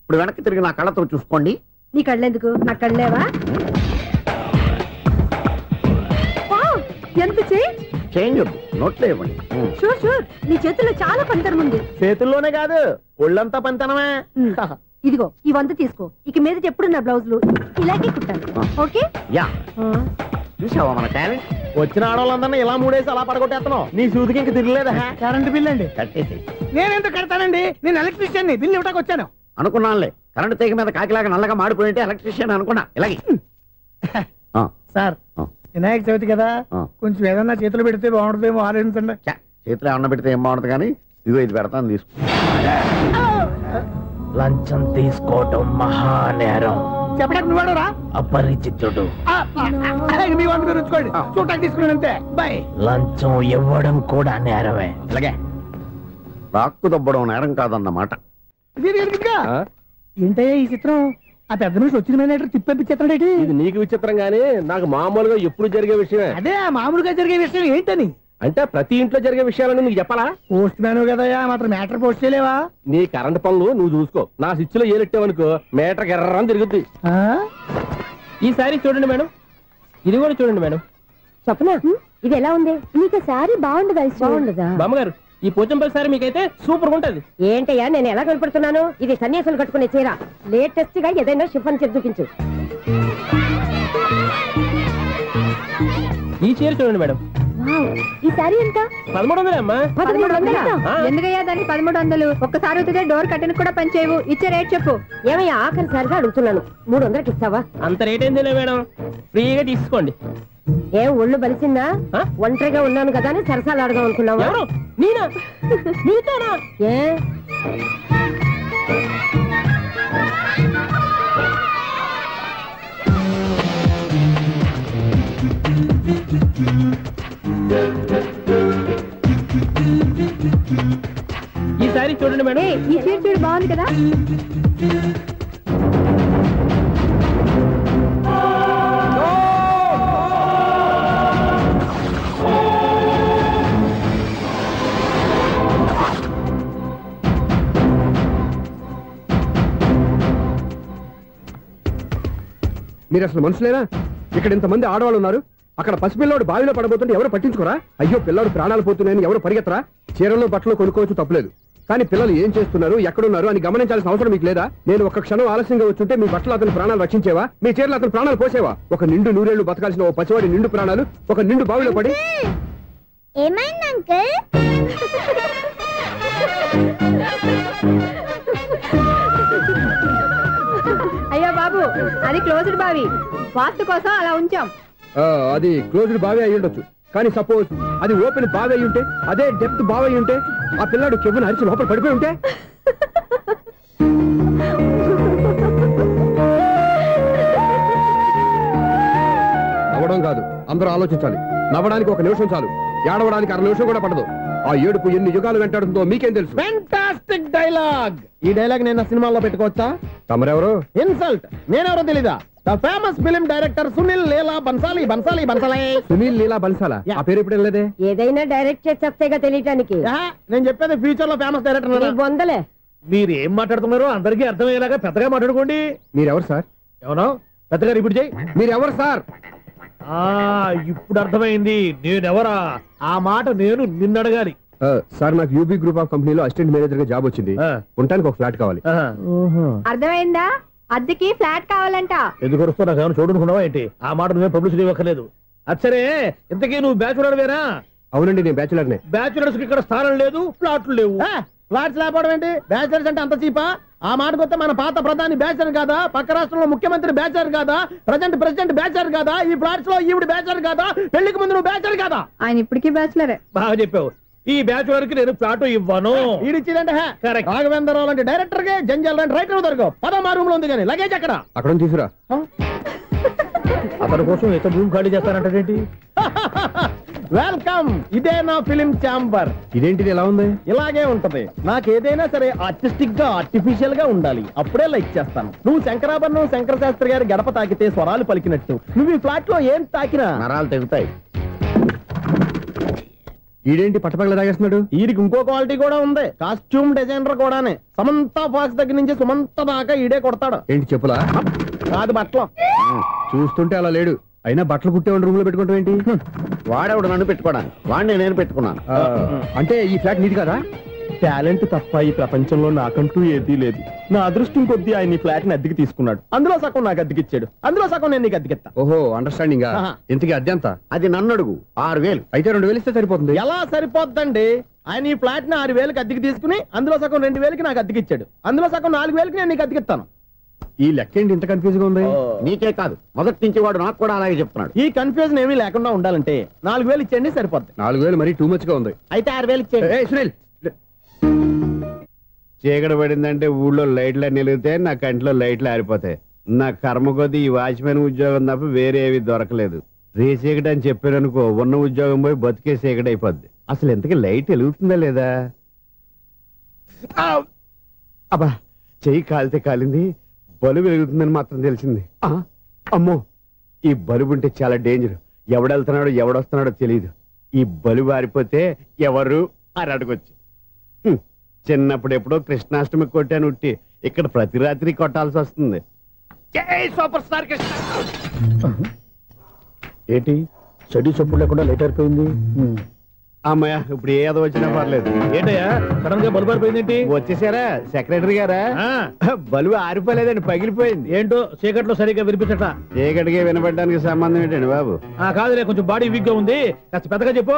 Speaker 14: ఇప్పుడు వెనక్కి తిరిగి నా కళ్ళతో చూసుకోండి.
Speaker 15: నీ కళ్ళెందుకు? నా కళ్ళేవా? ఎంత
Speaker 14: చేంజ్ నోట్లో ఇవ్వండి.
Speaker 15: షూర్ షూర్, నీ చేతుల్లో చాలా పనితనం ఉంది.
Speaker 2: చేతుల్లోనే కాదు, ఒళ్ళంతా పనితనమే.
Speaker 15: ఇదిగో ఈ 100 తీసుకో. ఇక మీద ఎప్పుడు నా బ్లౌజులు ఇలాగే కుట్టాను. ఓకే?
Speaker 14: యా, చూసావా మన టాలెంట్?
Speaker 2: వచ్చిన ఆడవాళ్ళందరినీ ఇలా మూడేసి అలా పడగొట్టేస్తున్నావు. నీ సూదికి ఇంక తిరగలేదా?
Speaker 13: కరెంట్ బిల్ అండి.
Speaker 14: కట్టేసి.
Speaker 13: నేనెంత కడతానండి? నేను ఎలక్ట్రీషియన్ ని. బిల్లు ఇవ్వడానికి వచ్చాను.
Speaker 14: అనుకున్నానులే, కరెంట్ తీగ మీద కాకిలాగా నల్లగా మాడిపోయింటే ఎలక్ట్రీషియన్ అనుకున్నా. ఇలాగే
Speaker 13: సార్, వినాయక చవితి కదా, కొంచెం ఏదన్నా చేతులు పెడితే బాగుంటుందేమో ఆలోచించండి.
Speaker 14: చేతులు ఏమన్నా పెడితే ఏం బాగుంటుంది కానీ ఇదిగో ఇది పెడతాను, తీసుకో.
Speaker 2: లంచం తీసుకోవటం మహానేరం.
Speaker 13: చెప్పడానికి నువ్వాడరా?
Speaker 2: అపరిచితుడు.
Speaker 13: మీ వంద మీరు ఉంచుకోండి, చూడటానికి తీసుకున్నాను అంతే. బాయ్.
Speaker 2: లంచం ఇవ్వడం కూడా నేరమే.
Speaker 14: అలాగే రాక్కు దబ్బడం నేరం కాదన్నమాట.
Speaker 13: ఏంటయ్యా ఈ చిత్రం? ఆ పెద్ద మనిషి వచ్చిన మేనేటర్ తిప్పించేస్తాడేటి?
Speaker 2: ఇది నీకు విచిత్రం గానీ నాకు మామూలుగా ఎప్పుడు జరిగే విషయమే.
Speaker 13: అదే మామూలుగా జరిగే విషయం ఏంటని?
Speaker 2: అంటే ప్రతి ఇంట్లో జరిగే విషయాలని నీకు చెప్పాలా?
Speaker 13: పోస్ట్ మ్యాన్ కదయ్యా, మాత్రం మ్యాటర్ పోస్ట్ చేయలేవా?
Speaker 2: నీ కరెంట్ పనులు నువ్వు చూసుకో. నా స్విచ్ లో ఏలెట్టావనుకో మీటర్ ఎర్రని తిరుగుద్ది.
Speaker 5: ఈసారి చూడండి మేడం, ఇది కూడా చూడండి మేడం.
Speaker 15: చెప్పనా, ఇది ఎలా ఉంది? నీకు సారీ బాగుండదా? బాగుండదా
Speaker 5: బామ్మగారు? ఈ పోచంపల్లి సారీ మీకైతే సూపర్ ఉంటది.
Speaker 15: ఏంటయ్యా నేను ఎలా కనపడుతున్నాను? ఇది సన్యాసులు కట్టుకునే చీర. లేటెస్ట్ గా ఏదైనా షిఫన్ చేసి చూపించు.
Speaker 5: ఈ చీర చూడండి మేడం.
Speaker 17: ఈ సారీ ఎంత?
Speaker 2: 1300 అమ్మా.
Speaker 17: 1300?
Speaker 1: ఎందుకయ్యా దానికి 1300? ఒక్కసారి అవుతుందే డోర్ కట్టెను కూడా పనిచేయవు. ఇచ్చే రేట్ చెప్పు.
Speaker 15: ఏమయ్యా ఆఖరిసారిగా అడుగుతున్నాను, 300కి ఇస్తావా?
Speaker 2: అంత రేట్ ఏందిలే మేడం, ఫ్రీగా తీసుకోండి.
Speaker 15: ఏం ఒళ్ళు బలిసిందా? ఒంటరిగా ఉన్నాను కదా అని సరసాలు అడదాం అనుకున్నావా?
Speaker 2: నేనా? నీతోనా?
Speaker 15: ఏ
Speaker 2: ఈ సారీ చూడండి మేడం.
Speaker 1: ఈ చీర చూడు, బాగుంది కదా.
Speaker 16: మీరు అసలు మనుషులేనా? ఇక్కడ ఇంతమంది ఆడవాళ్ళు ఉన్నారు, అక్కడ పసిపిల్లాడు బావిలో పడబోతుంటే ఎవరు పట్టించుకోరా? అయ్యో పిల్లాడు ప్రాణాలు పోతున్నాయని ఎవరు పరిగెత్తరా? చీరలో బట్టలు కొనుక్కోవచ్చు, తప్పలేదు. కానీ పిల్లలు ఏం చేస్తున్నారు, ఎక్కడున్నారు అని గమనించాల్సిన అవసరం మీకు లేదా? నేను ఒక్క క్షణం ఆలస్యంగా వచ్చుంటే మీ బట్టలు అతని ప్రాణాలు రక్షించేవా? మీ చీరలు అతని ప్రాణాలు పోసేవా? ఒక నిండు నూరేళ్లు బతకాల్సిన ఓ పసివాడి నిండు ప్రాణాలు ఒక నిండు బావిలో పడి.
Speaker 17: ఏమైంది అంకుల్?
Speaker 1: అయ్యో బాబు, అది క్లోజ్డ్ బావి, వాస్తు కోసం అలా ఉంచాం.
Speaker 16: అది క్లోజ్డ్ బావి అయి ఉండొచ్చు, కానీ సపోజ్ అది ఓపెన్ బావి అయి ఉంటే, అదే డెప్త్ బావి అయి ఉంటే, ఆ పిల్లాడు కెవ్వును అరిచి లోపల పడిపోయి ఉంటే. నవ్వడం కాదు, అందరూ ఆలోచించాలి. నవ్వడానికి 1 నిమిషం చాలు, ఏడవడానికి 1/2 నిమిషం కూడా పడదు. ఆ ఏడుపు ఎన్ని యుగాలు వెంటాడుతుందో మీకేం తెలుసు?
Speaker 2: Fantastic dialogue. ఈ డైలాగ్ నేను సినిమాలో పెట్టుకోవచ్చా?
Speaker 16: తమరెవరు?
Speaker 2: ఇన్సల్ట్. నేనెవరో తెలీదా? The famous film director Sunil Leela Bhansali.
Speaker 16: Sunil Leela బన్సాలా? ఆ పేరు ఇప్పుడు వెళ్ళలేదే.
Speaker 15: ఏదైనా డైరెక్ట్ చేసేస్తేగా తెలియటానికి.
Speaker 2: నేను చెప్పేది ఫ్యూచర్ లో ఫేమస్ డైరెక్టర్.
Speaker 15: బొందలే.
Speaker 2: మీరు ఏం మాట్లాడుతున్నారో అందరికీ అర్థమయ్యేలాగా పెద్దగా మాట్లాడుకోండి.
Speaker 16: మీరెవరు సార్?
Speaker 2: ఎవరో పెద్దగా ఇప్పుడు చేయి.
Speaker 16: మీరెవరు సార్?
Speaker 2: ఇప్పుడు అర్థమైంది నేనెవరా. ఆ మాట నేను నిన్ను అడగాలి.
Speaker 16: సార్, నాకు యూబీ గ్రూప్ ఆఫ్ కంపెనీలో అసిస్టెంట్ మేనేజర్ గా జాబ్ వచ్చింది. ఉండటానికి ఒక ఫ్లాట్ కావాలి.
Speaker 1: అర్థమైందా? అద్దెకి ఫ్లాట్ కావాలంట.
Speaker 2: ఎందుకు వస్తున్నా ఏమైనా చూడనుకున్నావా ఏంటి? ఆ మాట నువ్వే పబ్లిసిటీ ఇవ్వక్కర్లేదు. అచ్చరే, ఇంతకీ నువ్వు బ్యాచులర్ వేరా?
Speaker 16: అవునండి, నేను బ్యాచులర్నే.
Speaker 2: బ్యాచులర్స్ కి ఇక్కడ స్థానం లేదు, ఫ్లాట్లు లేవు. ఫ్లాట్స్ లేకపోవడం ఏంటి? బ్యాచులర్స్ అంటే అంత చీపా? ఆ మాటకొస్తే మన పాత ప్రధాని బ్యాచర్ కాదా? పక్క రాష్ట్రంలో ముఖ్యమంత్రి బ్యాచర్ కాదా? ప్రెసిడెంట్ బ్యాచర్ కాదా? ఈ ఫ్లాట్స్ లో ఈవిడ బ్యాచర్ కాదా? పెళ్లికి ముందు నువ్వు బ్యాచర్ కాదా?
Speaker 1: ఆయన ఇప్పటికీ బ్యాచులరే.
Speaker 2: బాగా చెప్పావు. ఈ బ్యాచులర్ కి నేను ఫ్లాట్ ఇవ్వను. ఈడిచ్చిందంటే రాఘవేంద్రరావు లాంటి డైరెక్టర్ కి, జంజల్ లాంటి రైటర్ దొరకవు. 13 రూమ్ లో ఉంది కానీ లగేజ్ అక్కడ.
Speaker 16: అక్కడ తీసుకురా.
Speaker 2: అతని కోసం ఎంత రూమ్ ఖాళీ చేస్తానంటే వెల్కమ్. ఇదే నా ఫిలిం ఛాంబర్.
Speaker 16: ఇదేంటిది ఎలా ఉంది?
Speaker 2: ఇలాగే ఉంటది. నాకు ఏదైనా సరే ఆర్టిస్టిక్ గా, ఆర్టిఫిషియల్ గా ఉండాలి. అప్పుడే లైక్ చేస్తాను. నువ్వు శంకరాభరణం శంకర శాస్త్రి గారి గడప తాకితే స్వరాలు పలికినట్టు నువ్వు ఈ ఫ్లాట్ లో ఏం తాకినా
Speaker 16: నరాలు తెగుతాయి. ఈడేంటి పట్టపగల తాగేస్తున్నాడు?
Speaker 2: వీడికి ఇంకో క్వాలిటీ కూడా ఉంది. కాస్ట్యూమ్ డిజైనర్ కూడానే. సమంత ఫాక్స్ దగ్గర నుంచి సుమంత దాకా ఈడే కొడతాడు.
Speaker 16: ఏంటి చెప్పులా?
Speaker 2: కాదు, బట్టలు.
Speaker 16: చూస్తుంటే అలా లేడు. అయినా బట్టలు కుట్టేవాడి రూమ్ లో పెట్టుకుంటాం ఏంటి?
Speaker 14: వాడేవాడు నన్ను పెట్టుకోవడానికి, వాడిని నేను పెట్టుకున్నాను.
Speaker 16: అంటే ఈ ఫ్లాట్ నీది కదా?
Speaker 2: టాలెంట్ తప్ప ఈ ప్రపంచంలో నాకంటూ ఏదీ లేదు. నా అదృష్టం కొద్దీ ఆయన ఈ ఫ్లాట్ ని అద్దెకి తీసుకున్నాడు. అందులో సగం నాకు అద్దెకిచ్చాడు, అందులో సగం నేను నీకు అద్దెకిస్తా.
Speaker 16: ఓహో, అండర్స్టాండింగ్. ఇంతకీ అద్దె ఎంత?
Speaker 14: అది నన్ను అడుగు. 6000.
Speaker 16: అయితే 2000 ఇస్తే సరిపోతుంది.
Speaker 2: ఎలా సరిపోద్దండి? ఆయన ఈ ఫ్లాట్ ని 6000కి అద్దెకి తీసుకుని అందులో సగం 2000కి నాకు అద్దెకిచ్చాడు, అందులో సగం 4000కి నేను నీకు అద్దెకిస్తాను.
Speaker 16: ఈ లెక్క ఏంటి ఇంత కన్ఫ్యూజ్ గా ఉంది?
Speaker 14: నీకే కాదు, మొదటి నుంచి వాడు నాకు కూడా అలాగే చెప్తున్నాడు.
Speaker 2: ఈ కన్ఫ్యూజన్ ఏమీ లేకుండా ఉండాలంటే 4000 ఇచ్చేయండి, సరిపోద్ది.
Speaker 16: 4000 మరీ టూ మచ్ గా ఉంది.
Speaker 2: అయితే 6000 ఇచ్చేయండి.
Speaker 16: సునీల్,
Speaker 22: చీకటి పడిందంటే ఊళ్ళో లైట్లు అన్ని వెలిగితే నా కంటిలో లైట్లు ఆరిపోతాయి. నా కర్మ కొద్దీ ఈ వాచ్మెన్ ఉద్యోగం తప్ప వేరే ఏవి దొరకలేదు. రేసీకటి అని చెప్పారనుకో, ఉన్న ఉద్యోగం పోయి బతికే చీకటి అయిపోద్ది. అసలు ఎంతకీ లైట్ వెలుగుతుందా లేదా? అబ్బా, చెయ్యి కాలితే కాలింది, బలుబు వెలుగుతుందని మాత్రం తెలిసింది. అమ్మో, ఈ బలుబు ఉంటే చాలా డేంజర్. ఎవడెళ్తున్నాడో ఎవడొస్తున్నాడో తెలియదు. ఈ బలుబు ఆరిపోతే ఎవరు అని అడగొచ్చు. చిన్నప్పుడు ఎప్పుడో కృష్ణాష్టమి కొట్టాను ఉట్టి, ఇక్కడ ప్రతి రాత్రి కొట్టాల్సి వస్తుంది.
Speaker 2: Super star Krishna. ఏంటి చెడు చప్పుడు లేకుండా లేట్ అయిపోయింది?
Speaker 22: అమ్మయ్య ఇప్పుడు ఏదో వచ్చినా పర్లేదు.
Speaker 13: ఏంటయ్యా సడన్ గా బల్బు ఆరిపోయిందేంటి?
Speaker 22: వచ్చేసారా సెక్రటరీ గారా? బల్బు ఆరిపోలేదండి, పగిలిపోయింది.
Speaker 13: ఏంటో చీకట్లో సరిగ్గా వినిపించట.
Speaker 22: చీకటిగా వినపడడానికి సంబంధం ఏంటండి బాబు?
Speaker 13: కాదులే, కొంచెం బాడీ వీక్ గా ఉంది, కాస్త పెద్దగా చెప్పు.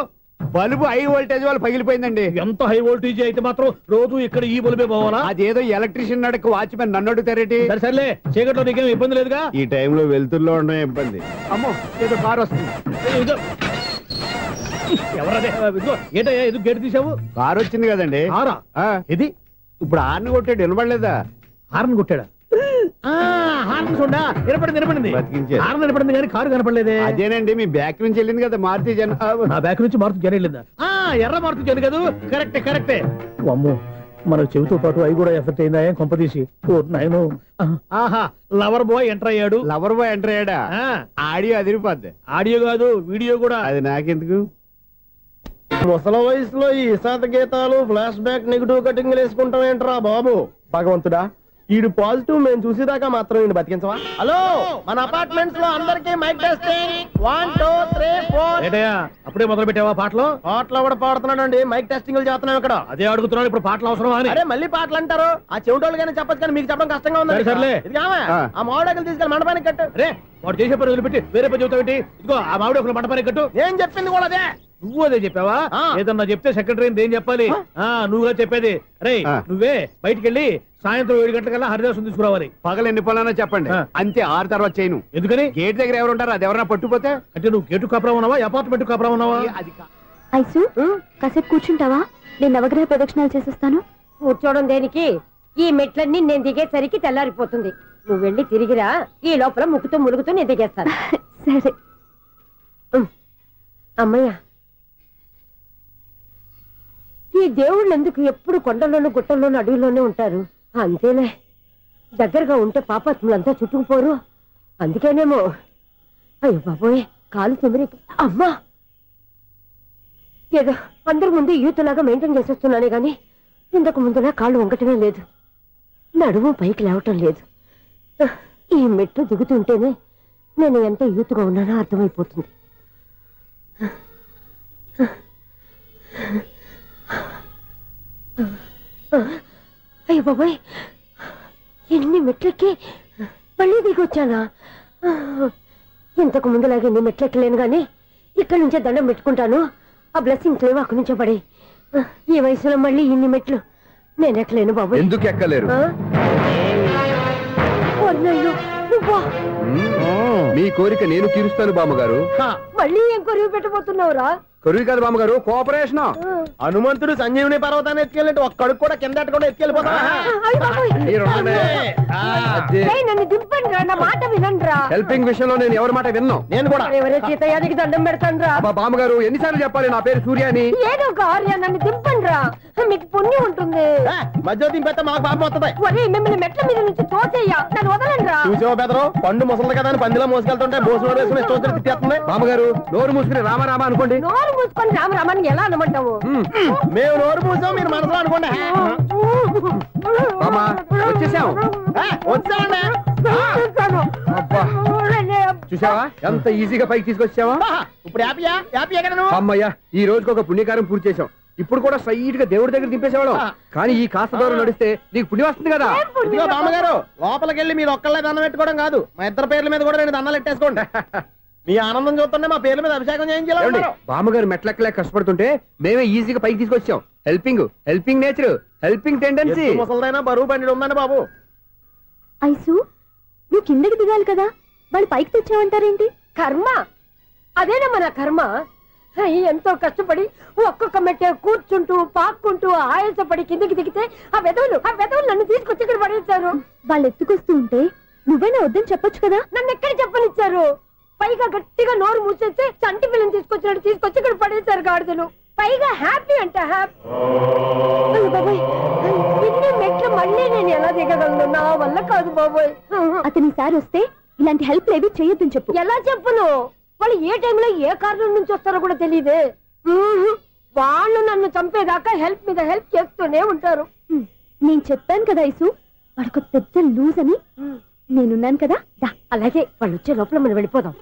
Speaker 22: బల్బు హై వోల్టేజ్ వాళ్ళు పగిలిపోయిందండి.
Speaker 13: ఎంత హై వోల్టేజ్ అయితే మాత్రం రోజు ఇక్కడ ఈ బల్బే పోవాలా?
Speaker 22: అదేదో ఎలక్ట్రీషియన్ అడగ వాచ్మెన్ నన్ను అడుగుతారేటి?
Speaker 13: సర్లే, చీకట్లో నీకేం ఇబ్బంది లేదుగా?
Speaker 22: ఈ టైంలో వెళ్తుల్లో ఉండడం ఇబ్బంది. అమ్మో ఏదో కారు వస్తుంది.
Speaker 13: ఎవరదే? ఏంటయ్యా ఎందుకు గేటు తీసావు?
Speaker 22: కారు వచ్చింది కదండి.
Speaker 13: ఇది
Speaker 22: ఇప్పుడు హార్న్ కొట్టాడు, వినపడలేదా?
Speaker 13: హార్న్ కొట్టాడా? హార్న్ చూడా వినపడింది. హార్న్ వినపడింది కానీ కారు కనపడలేదే.
Speaker 22: అదేనండి మీ బ్యాక్ నుంచి వెళ్ళింది కదా మారుతి జన్.
Speaker 13: నా బ్యాక్ నుంచి మారుతి జన్ వెళ్ళిందా? ఎర్ర మారుతి జన్ కదా. కరెక్టే. అమ్మో, మన చెవితో పాటు అవి కూడా ఎఫెక్ట్ అయిందా కొంపదీసి? ఆహా, లవర్ బాయ్ ఎంటర్ అయ్యాడు.
Speaker 22: లవర్ బాయ్ ఎంటర్ అయ్యాడా? ఆడియో అదిరిపోద్ది.
Speaker 13: ఆడియో కాదు, వీడియో కూడా.
Speaker 22: అది నాకెందుకు?
Speaker 2: ముసల వయసులో ఈ ఇసాత గీతాలు, ఫ్లాష్ బ్యాక్, నెగిటివ్ కటింగ్ వేసుకుంటాం ఏంట్రా బాబు? భగవంతుడా, ఈడు పాజిటివ్ మేము చూసేదాకా మాత్రం ఈయన బతికించవా? హలో, మన అపార్ట్మెంట్స్ లో అందరికి మైక్ టెస్టింగ్ 1 2 3 4.
Speaker 13: ఏంటయ్యా అప్పుడే మొదలు పెట్టావా పాటలు?
Speaker 2: పాటలు కూడా పాడుతున్నాడు అండి, మైక్ టెస్టింగ్ చేస్తున్నాం ఇక్కడ.
Speaker 13: అదే అడుగుతున్నాడు, ఇప్పుడు పాటలు అవసరమా అని.
Speaker 2: అరే మళ్ళీ పాటలు అంటారు, ఆ చెవిటోళ్ళు కానీ చెప్పచ్చు కానీ మీకు చెప్పడం కష్టంగా ఉంది.
Speaker 13: సర్లే,
Speaker 2: ఆ మామిడాకులు తీసుకెళ్ళి మండపానికి కట్టు.
Speaker 13: రే, వాడు చేసే పని వదిలిపెట్టి వేరే పని చెబుతావు ఏంటి? ఇదిగో ఆ మామిడాకులు మండపానికి కట్టు.
Speaker 2: నేను చెప్పింది కూడా అదే.
Speaker 13: నువ్వు అదే చెప్పావా? ఏదన్నా చెప్తే సెక్రటరీ ఏం చెప్పాలి? నువ్వుగా చెప్పేది. రే, నువ్వే బయటికి వెళ్ళి సాయంత్రం 7 గంటలకల్లా హరిదాసు తీసుకురావాలి.
Speaker 22: పగలు ఎన్ని పనులన్నా చెప్పండి, అంతే. 6 తర్వాత చేయను.
Speaker 13: ఎందుకని?
Speaker 22: గేట్ దగ్గర ఎవరు ఉంటారు, అది ఎవరన్నా పట్టుపోతే.
Speaker 13: అంటే నువ్వు గేటు కాపురా ఉన్నావా, అపార్ట్మెంట్ కాపురా ఉన్నావా?
Speaker 17: ఐసు, కాసేపు కూర్చుంటావా? నేను నవగ్రహ ప్రదక్షిణాలు చేసేస్తాను.
Speaker 15: కూర్చోవడం దేనికి? ఈ మెట్లన్నీ నేను దిగేసరికి తెల్లారిపోతుంది. నువ్వు వెళ్ళి తిరిగిరా, ఈ లోపల ముక్కుతూ ములుగుతూ నేను దిగేస్తాను.
Speaker 17: సరే
Speaker 15: అమ్మయ్య, ఈ దేవుళ్ళు ఎందుకు ఎప్పుడు కొండల్లోనూ గుట్టల్లోనూ అడవిలోనే ఉంటారు? అంతేలే, దగ్గరగా ఉంటే పాపాత్ములంతా చుట్టుకుపోరు. అందుకేనేమో. అయ్యో బాబోయ్, కాలు తిమిరి. అమ్మా, ఏదో అందరి ముందు యూత్లాగా మెయింటైన్ చేసేస్తున్నానే గాని ఇంతకు ముందులా కాళ్ళు వంకటమే లేదు, నడుము పైకి లేవటం లేదు. ఈ మెట్లు దిగుతుంటేనే నేను ఎంత యూత్గా ఉన్నానో అర్థమైపోతుంది. అయ్యో బాబాయ్, ఎన్ని మెట్లెక్కి మళ్ళీ దిగొచ్చానా? ఇంతకు ముందులాగే ఎన్ని మెట్లెక్కలేను గాని ఇక్కడి నుంచే దండం పెట్టుకుంటాను. ఆ బ్లెస్సింగ్స్ లేవు అక్కడి నుంచే పడి. ఈ వయసులో మళ్ళీ ఇన్ని మెట్లు నేను ఎక్కలేను బాబాయ్.
Speaker 16: ఎందుకు ఎక్కలేరు? మీ కోరిక నేను తీరుస్తాను బామ్మగారు.
Speaker 15: మళ్ళీ ఏం కొరివి పెట్టబోతున్నావురా?
Speaker 16: కొరివి కాదు బామ్మగారు, కోఆపరేషన్.
Speaker 2: హనుమంతుడు సంజీవుని పర్వతాన్ని ఎత్తుకెళ్ళి ఒక్కడికి కూడా కింద కూడా ఎత్తుకెళ్ళిపోతా.
Speaker 15: నన్ను దింపండి రా, నా మాట వినండిరా.
Speaker 16: హెల్పింగ్ విషయంలో నేను ఎవరి మాట విన్నాను.
Speaker 2: నేను కూడా
Speaker 15: ఎవరే సీతయ్యానికి దండం పెడతాను రా.
Speaker 16: బామ్మగారు ఎన్నిసార్లు చెప్పాలి నా పేరు సూర్యాని?
Speaker 15: ఏదో ఒక ఆర్య, నన్ను దింపండి రా, మీకు పుణ్యం ఉంటుంది.
Speaker 2: మధ్య దింపేస్తే మాకు పాపం వస్తుంది.
Speaker 15: మిమ్మల్ని మెట్ల మీద నుంచి తోసేయ్యా, నన్ను వదలండి రా.
Speaker 2: చూసావా బెదరు, పండు ముసలి కదా అని పందిలో మోసుకెళ్తుంటే బోసులో వేసుకుని ఇష్టం తిట్టేస్తుంది.
Speaker 16: బామ్మగారు నోరు మూసుకుని రామారామ అనుకోండి.
Speaker 15: నోరు మూసుకొని రామరామాన్ని ఎలా అనమంటావు?
Speaker 2: మేము నోరు మూసాం, మీరు మనసులో అనుకోండి.
Speaker 16: వచ్చేసాం.
Speaker 2: వచ్చామండి.
Speaker 16: చూసావా ఎంత ఈజీగా పైకి తీసుకొచ్చావా?
Speaker 2: ఇప్పుడు హ్యాపీ ఎక్కడ నువ్వు?
Speaker 16: అమ్మయ్యా, ఈ రోజుకి ఒక పుణ్యకారం పూర్తి చేసాం. ఇప్పుడు కూడా స్ట్రైట్ గా దేవుడి దగ్గర దింపేసేవాళ్ళం. కానీ ఈ కాస్త దూరం నడిస్తే నీకు పుణ్యం వస్తుంది కదా.
Speaker 2: ఇదిగో బామ్మగారు, లోపలికి వెళ్ళి మీరు ఒక్కళ్ళే దండం పెట్టుకోవడం కాదు, మా ఇద్దరు పేర్ల మీద కూడా 2 దండాలు ఎట్టేసుకోండి. మీ ఆనందం చూస్తుంటే మా పేర్ల మీద అభిషేకం చేయించాలి.
Speaker 16: బామ్మగారు మెట్లెక్కలే కష్టపడుతుంటే మేమే ఈజీగా పైకి తీసుకొచ్చాం. Helping nature, helping tendency.
Speaker 2: ముసలిదైనా బరువు బండి ఉందండి బాబు.
Speaker 17: ఐసు, నువ్వు కిందకి దిగాలి కదా, వాళ్ళు పైకి తెచ్చావంటారేంటి?
Speaker 15: కర్మ, అదేనమ్మా నా కర్మ. ఎంతో కష్టపడి ఒక్కొక్క మెట్టే కూర్చుంటూ పాక్కుంటూ ఆయాసపడి కిందకి దిగితే ఆ వెధవులు నన్ను తీసుకొచ్చి ఇక్కడ పడేశారు.
Speaker 17: వాళ్ళు ఎత్తుకొస్తూ ఉంటే నువ్వేనా వద్దని చెప్పొచ్చు కదా.
Speaker 15: నన్ను ఎక్కడ చెప్పనిచ్చారు? పైగా గట్టిగా నోరు మూసేస్తే చంటి పిల్లని తీసుకొచ్చినట్టు తీసుకొచ్చి ఇక్కడ పడేశారు గాడిదలు. పైగా హ్యాపీ అంటే హ్యాపీ. బాబోయ్, ఇన్ని మెట్లు మళ్ళీ నేను ఎలా దిగగలను? నా వల్ల కాదు బాబోయ్.
Speaker 17: అతని సారి వస్తే ఇలాంటి హెల్ప్ లేవి చేయొద్దని చెప్పు.
Speaker 15: ఎలా చెప్పును? వాళ్ళు ఏ టైంలో ఏ కారణం నుంచి వస్తారో కూడా తెలియదే. వాళ్ళు నన్ను చంపేదాకా హెల్ప్ మీద హెల్ప్ చేస్తూనే ఉంటారు.
Speaker 17: నేను చెప్పాను కదా ఐసు, వాడికి పెద్ద లూజ్ అని. నేనున్నాను కదా.
Speaker 15: అలాగే, వాళ్ళు వచ్చే లోపల మనం వెళ్ళిపోదాం.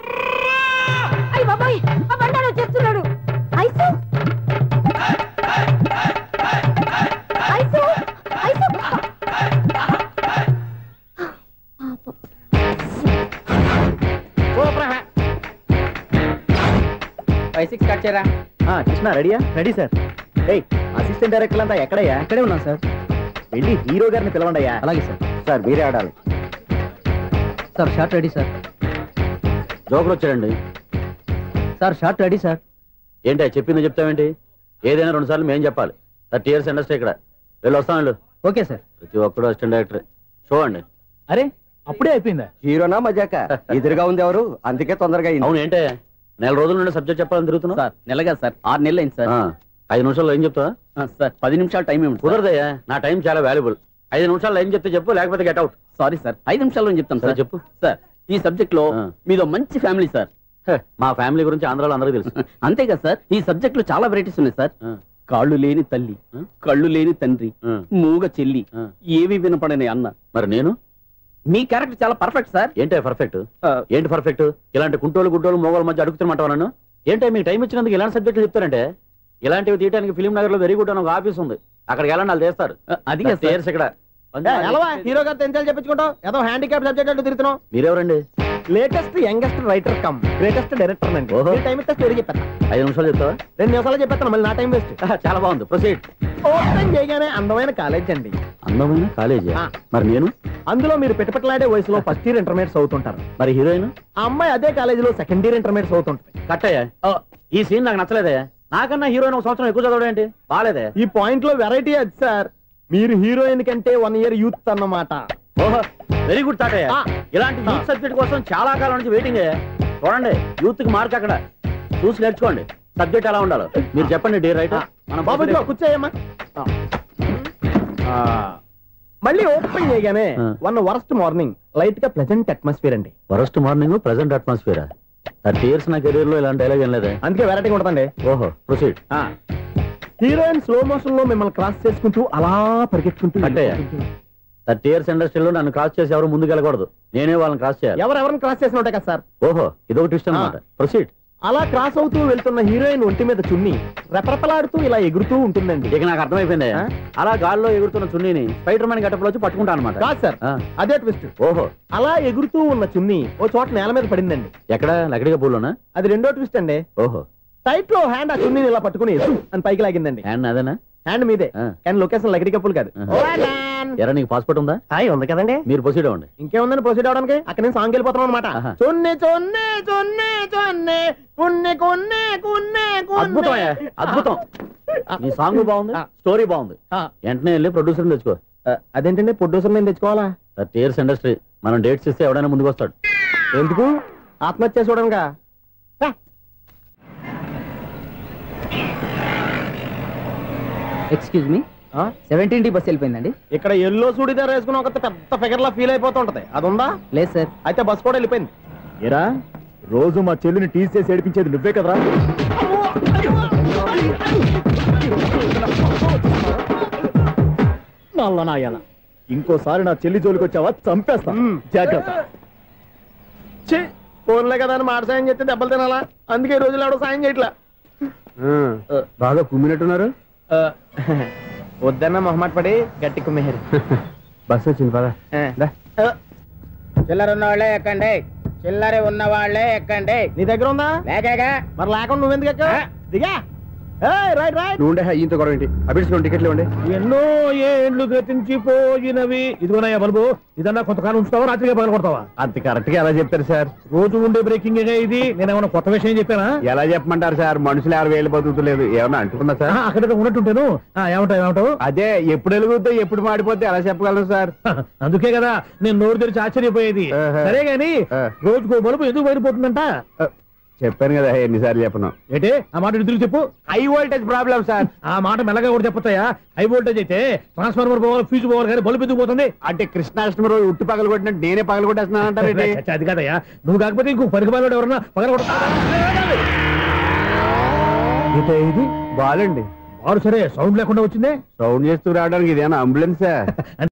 Speaker 15: అయ్య బాబాయ్, ఆ బండారు వచ్చేస్తున్నాడు.
Speaker 17: ఐసు
Speaker 7: 5-6 కట్ చేయరా.
Speaker 2: కృష్ణ రెడీయా? Ready sir. అసిస్టెంట్ డైరెక్టర్ అంతా ఎక్కడయ్యా? ఇక్కడే ఉన్నాం సార్. వెళ్ళి హీరో గారిని పిలవండి అయ్యా. అలాగే సార్. సార్ మీరే ఆడాలి sir. Short ready sir.
Speaker 14: Joker వచ్చాడండి
Speaker 2: సార్. Short ready sir.
Speaker 14: ఏంటి చెప్పింది చెప్తావేంటి? ఏదైనా 2 సార్లు మేం చెప్పాలి. 30 years ఇండస్ట్రీ ఇక్కడ. వెళ్ళి వస్తాం వెళ్ళు.
Speaker 2: Okay sir.
Speaker 14: ప్రతి ఒక్కడు అసిస్టెంట్ డైరెక్టర్. చూడండి.
Speaker 2: అరే అప్పుడే అయిపోయిందా?
Speaker 10: హీరోనా మజాక? ఎదురుగా ఉంది ఎవరు, అందుకే తొందరగా అయింది.
Speaker 14: అవును ఏంటే 4 రోజుల నుండి సబ్జెక్ట్ చెప్పాలని తిరుగుతున్నా
Speaker 7: సార్ నెలగా సార్ 6 నెలలు అయింది సార్.
Speaker 14: 5 నిమిషాల్లో ఏం చెప్తా
Speaker 7: సార్? 10 నిమిషాలు టైం ఏమి
Speaker 14: కుదరదయ్యా. నా టైం చాలా వాల్యుబుల్. 5 నిమిషాల్లో ఏం చెప్తే చెప్పు, లేకపోతే గెట్ అవుట్.
Speaker 7: సారీ సార్, 5 నిమిషాల్లో చెప్తాం సార్.
Speaker 14: చెప్పు
Speaker 7: సార్. ఈ సబ్జెక్ట్ లో మీదో మంచి ఫ్యామిలీ సార్.
Speaker 14: మా ఫ్యామిలీ గురించి ఆంధ్రాలో అందరికీ తెలుసు.
Speaker 7: అంతేగా సార్, ఈ సబ్జెక్ట్ లో చాలా వెరైటీస్ ఉన్నాయి సార్. కాళ్ళు లేని తల్లి, కళ్ళు లేని తండ్రి, మూగ చెల్లి, ఏవి వినపడని అన్న.
Speaker 14: మరి నేను
Speaker 7: మీ క్యారెక్టర్ చాలా పర్ఫెక్ట్ సార్.
Speaker 14: ఏంటి పర్ఫెక్ట్? ఏంటి పర్ఫెక్ట్? ఇలాంటి కుంటోలు గుడ్డోలు మోగోల మధ్య అడుగుతున్నమాట నన్ను. ఏంటో మీకు టైం ఇచ్చినందుకు ఇలాంటి సబ్జెక్టులు చెప్తారంటే, ఇలాంటివి తీయడానికి ఫిలిం నగర్ లో వెరీ గుడ్ అని ఒక ఆఫీస్ ఉంది. అక్కడికి వెళ్ళండి, వాళ్ళు చేస్తారు.
Speaker 7: అది
Speaker 14: ఇక్కడ
Speaker 2: హీరో గారు తెంచాలి చెప్పించుకుంటాం. ఏదో హ్యాండిక్యాప్ సబ్జెక్ట్ అంటూ తిరుగుతున్నాం.
Speaker 14: మీరెవరండి?
Speaker 2: Latest youngest writer cum greatest director అండి. టైం ఇస్తే స్టోరీ చెప్పేస్తా.
Speaker 14: 5 నిమిషాలు చెప్తావా?
Speaker 2: 2 నిమిషాలు చెప్పేస్తాను, మళ్ళీ నా టైం వేస్ట్.
Speaker 14: చాలా బాగుంది, ప్రొసీడ్.
Speaker 2: ఓపెన్ చేయగానే అందమైన కాలేజ్ అండి.
Speaker 14: అందమైన కాలేజీ? మరి నేను
Speaker 2: అందులో మీరు పెట్టుపట్లాడే వయసులో ఫస్ట్ ఇయర్ ఇంటర్మీడియట్స్ అవుతుంటారు.
Speaker 14: మరి హీరోయిన్?
Speaker 2: ఆ అమ్మాయి అదే కాలేజీలో సెకండ్ ఇయర్ ఇంటర్మీడియట్స్ అవుతుంటుంది.
Speaker 14: కట్టయ్యా, ఈ సీన్ నాకు నచ్చలేదే. నాకన్నా హీరోయిన్ 1 సంవత్సరం ఎక్కువ చదవడం ఏంటి? బాలేదే.
Speaker 2: ఈ పాయింట్ లో వెరైటీ అది సార్. మీరు హీరోయిన్ కంటే 1 year యూత్ అన్నమాట.
Speaker 14: ఓహో, వెరీ గుడ్ తాటయ్య. ఇలాంటి యూత్ సబ్జెక్ట్ కోసం చాలా కాలం నుంచి వెయిటింగ్. చూడండి, యూత్ కి మార్క్ అక్కడ చూసి నేర్చుకోండి. సబ్జెక్ట్ ఎలా ఉండాలో మీరు చెప్పండి. డే రైటర్
Speaker 2: బాబు కూర్చోయమ్మా. మళ్ళీ ఓపెన్ చేయగానే వరస్ట్ మార్నింగ్, లైట్ గా ప్లెజెంట్ అట్మాస్ఫియర్ అండి.
Speaker 14: Worst morning, pleasant atmosphere. 30 years నా కెరీర్ లో ఇలాంటి డైలాగ్ ఏం లేదే.
Speaker 2: అందుకే వెరైటీగా ఉంటుందండి.
Speaker 14: ఓహో, ప్రొసీడ్.
Speaker 2: హీరోయిన్ స్లో మోషన్ లో మిమ్మల్ని క్రాస్ చేసుకుంటూ అలా పరిగెత్తుకుంటూ
Speaker 14: అంటే 30 years ఇండస్ట్రీలో నన్ను క్రాస్ చేసి ఎవరు ముందుకు వెళ్ళకూడదు. నేనే వాళ్ళని క్రాస్ చేయాలి.
Speaker 2: ఎవరెవరిని క్రాస్ చేసిన ఉంటాయి కదా సార్.
Speaker 14: ఓహో, ఇదొక ట్విస్ట్ అన్నమాట. ప్రొసీడ్.
Speaker 2: అలా క్రాస్ అవుతూ వెళ్తున్న హీరోయిన్ ఒంటి మీద చున్ని రెపరెపలాడుతూ ఇలా ఎగురుతూ ఉంటుందండి.
Speaker 14: ఇక నాకు అర్థమైపోయింది. అలా గాల్లో ఎగురుతున్న చున్నీని స్పైడర్ మ్యాన్ గెటప్లో వచ్చి పట్టుకుంటా అనమాట.
Speaker 2: కాదు సార్, అదే ట్విస్ట్.
Speaker 14: ఓహో,
Speaker 2: అలా ఎగురుతూ ఉన్న చున్ని ఓ చోట నేల మీద పడిందండి.
Speaker 14: ఎక్కడ? లకడిగా పూలోనా?
Speaker 2: అది రెండో ట్విస్ట్ అండి.
Speaker 14: ఓహో,
Speaker 2: టైట్ లో హ్యాండ్ ఆ చున్నీని ఇలా పట్టుకుని అని పైకి లాగిందండి.
Speaker 14: హ్యాండ్ అదేనా?
Speaker 2: హ్యాండ్ మీదే, కానీ లొకేషన్ లకడి కప్పులు కాదు.
Speaker 14: ఎరా, నీకు పాస్పోర్ట్ ఉందా?
Speaker 2: ఉంది కదండి.
Speaker 14: మీరు ప్రొసీడ్ అవ్వండి.
Speaker 2: ఇంకేముందని ప్రొసీడ్ అవడానికి? అక్కడ నేను సాంగ్ వెళ్ళిపోతున్నాం అనమాట. చున్నే చున్నే చున్నే చున్నే కున్నే కున్నే కున్నే.
Speaker 14: అద్భుతం, అద్భుతం. నీ సాంగ్ బాగుంది, స్టోరీ బాగుంది. వెంటనే వెళ్ళి ప్రొడ్యూసర్ తెచ్చుకో.
Speaker 2: అదేంటండి ప్రొడ్యూసర్ నేను తెచ్చుకోవాలా?
Speaker 14: 30 years ఇండస్ట్రీ, మనం డేట్స్ ఇస్తే ఎవడైనా ముందుకు వస్తాడు.
Speaker 2: ఎందుకు? ఆత్మహత్య చూడనుగా.
Speaker 7: Excuse me, 17D bus వెళ్ళిపోయిందండి.
Speaker 2: ఇక్కడ ఎల్లో చూడిదార్ వేసుకుని ఒక పెద్ద ఫిగర్ లా ఫీల్ అయిపోతుంటది, అది ఉందా?
Speaker 7: లేదు సార్.
Speaker 2: అయితే బస్ కూడా వెళ్ళిపోయింది.
Speaker 9: ఏరా, రోజు మా చెల్లిని టీస్ చేసి ఏడిపించేది నువ్వే కదరా? నాయన, ఇంకోసారి నా చెల్లి జోలికి వచ్చావా చంపేస్తా, జాగ్రత్త.
Speaker 2: ఫోన్లే కదా అని మాట సాయం చేస్తే దెబ్బలు తినాలా? అందుకే ఈ రోజులు ఎవడో సాయం చేయట్లా.
Speaker 16: బాగా కుమ్మినట్టున్నారు.
Speaker 2: వద్దన్న మొహమాట పడి గట్టి కుమ్మేరు.
Speaker 16: బస్సు వచ్చింది పద.
Speaker 7: చిల్లర ఉన్న వాళ్ళే ఎక్కండి, చిల్లర ఉన్న వాళ్ళే ఎక్కండి.
Speaker 2: నీ దగ్గర ఉందా?
Speaker 7: లేకగా.
Speaker 2: మరి లేకుండా నువ్వెందుకు ఎక్కావు? దిగా. Right right.
Speaker 16: నువ్వు ఉండే ఇంత గొడవ ఏంటి? అభిడ్చుకోండి, టికెట్లు ఇవ్వండి.
Speaker 13: ఎన్నో ఏండ్లు గతించిపోయినవి. ఇదిగోనయ్యా బల్బు, ఇదన్నా కొంతకాలం ఉంచుతావా, రాత్రిగా పగల కొడతావా?
Speaker 16: అంత కరెక్ట్ గా ఎలా చెప్తారు సార్?
Speaker 13: రోజు ఉండే బ్రేకింగ్ ఇది. నేనేమన్నా కొత్త విషయం చెప్పానా?
Speaker 16: ఎలా చెప్పమంటారు సార్? మనుషులు 60 ఏళ్ళు బతుకుతలేదు, ఏమన్నా అంటున్నా సార్?
Speaker 13: అక్కడ ఉన్నట్టుంటాను. ఏమంటావు?
Speaker 16: అదే ఎప్పుడు వెలుగుతో ఎప్పుడు మాడిపోతే ఎలా చెప్పగలను సార్?
Speaker 13: అందుకే కదా నేను నోరు తెరిచి ఆశ్చర్యపోయేది. సరే గాని రోజుకో బల్బు ఎందుకు బయటపోతుందంట?
Speaker 16: చెప్పాను కదా, ఎన్నిసార్లు చెప్పను.
Speaker 13: ఏంటి ఆ మాట ఇద్దరు చెప్పు.
Speaker 16: High voltage problem sir.
Speaker 13: ఆ మాట మెల్లగా కూడా చెప్పొస్తాయా? హై వోల్టేజ్ అయితే ట్రాన్స్ఫార్మర్ పోవాలి, ఫ్యూజ్ పోవాలి, కానీ బల్బు ఎందుకు పోతుంది?
Speaker 16: అంటే కృష్ణాష్టమి రోజు ఉట్టి పగలు కొట్టినట్టు నేనే పగలు కొట్టేస్తున్నాను అంటారు.
Speaker 13: అది కాదయ్యా, నువ్వు కాకపోతే ఇంకో పనికి బాగా ఎవరన్నా పగల కొడతా.
Speaker 16: ఇది బాలండి.
Speaker 13: వారు సరే సౌండ్ లేకుండా వచ్చిందే.
Speaker 16: సౌండ్ చేస్తూ రావడానికి ఇదేనా అంబులెన్సా?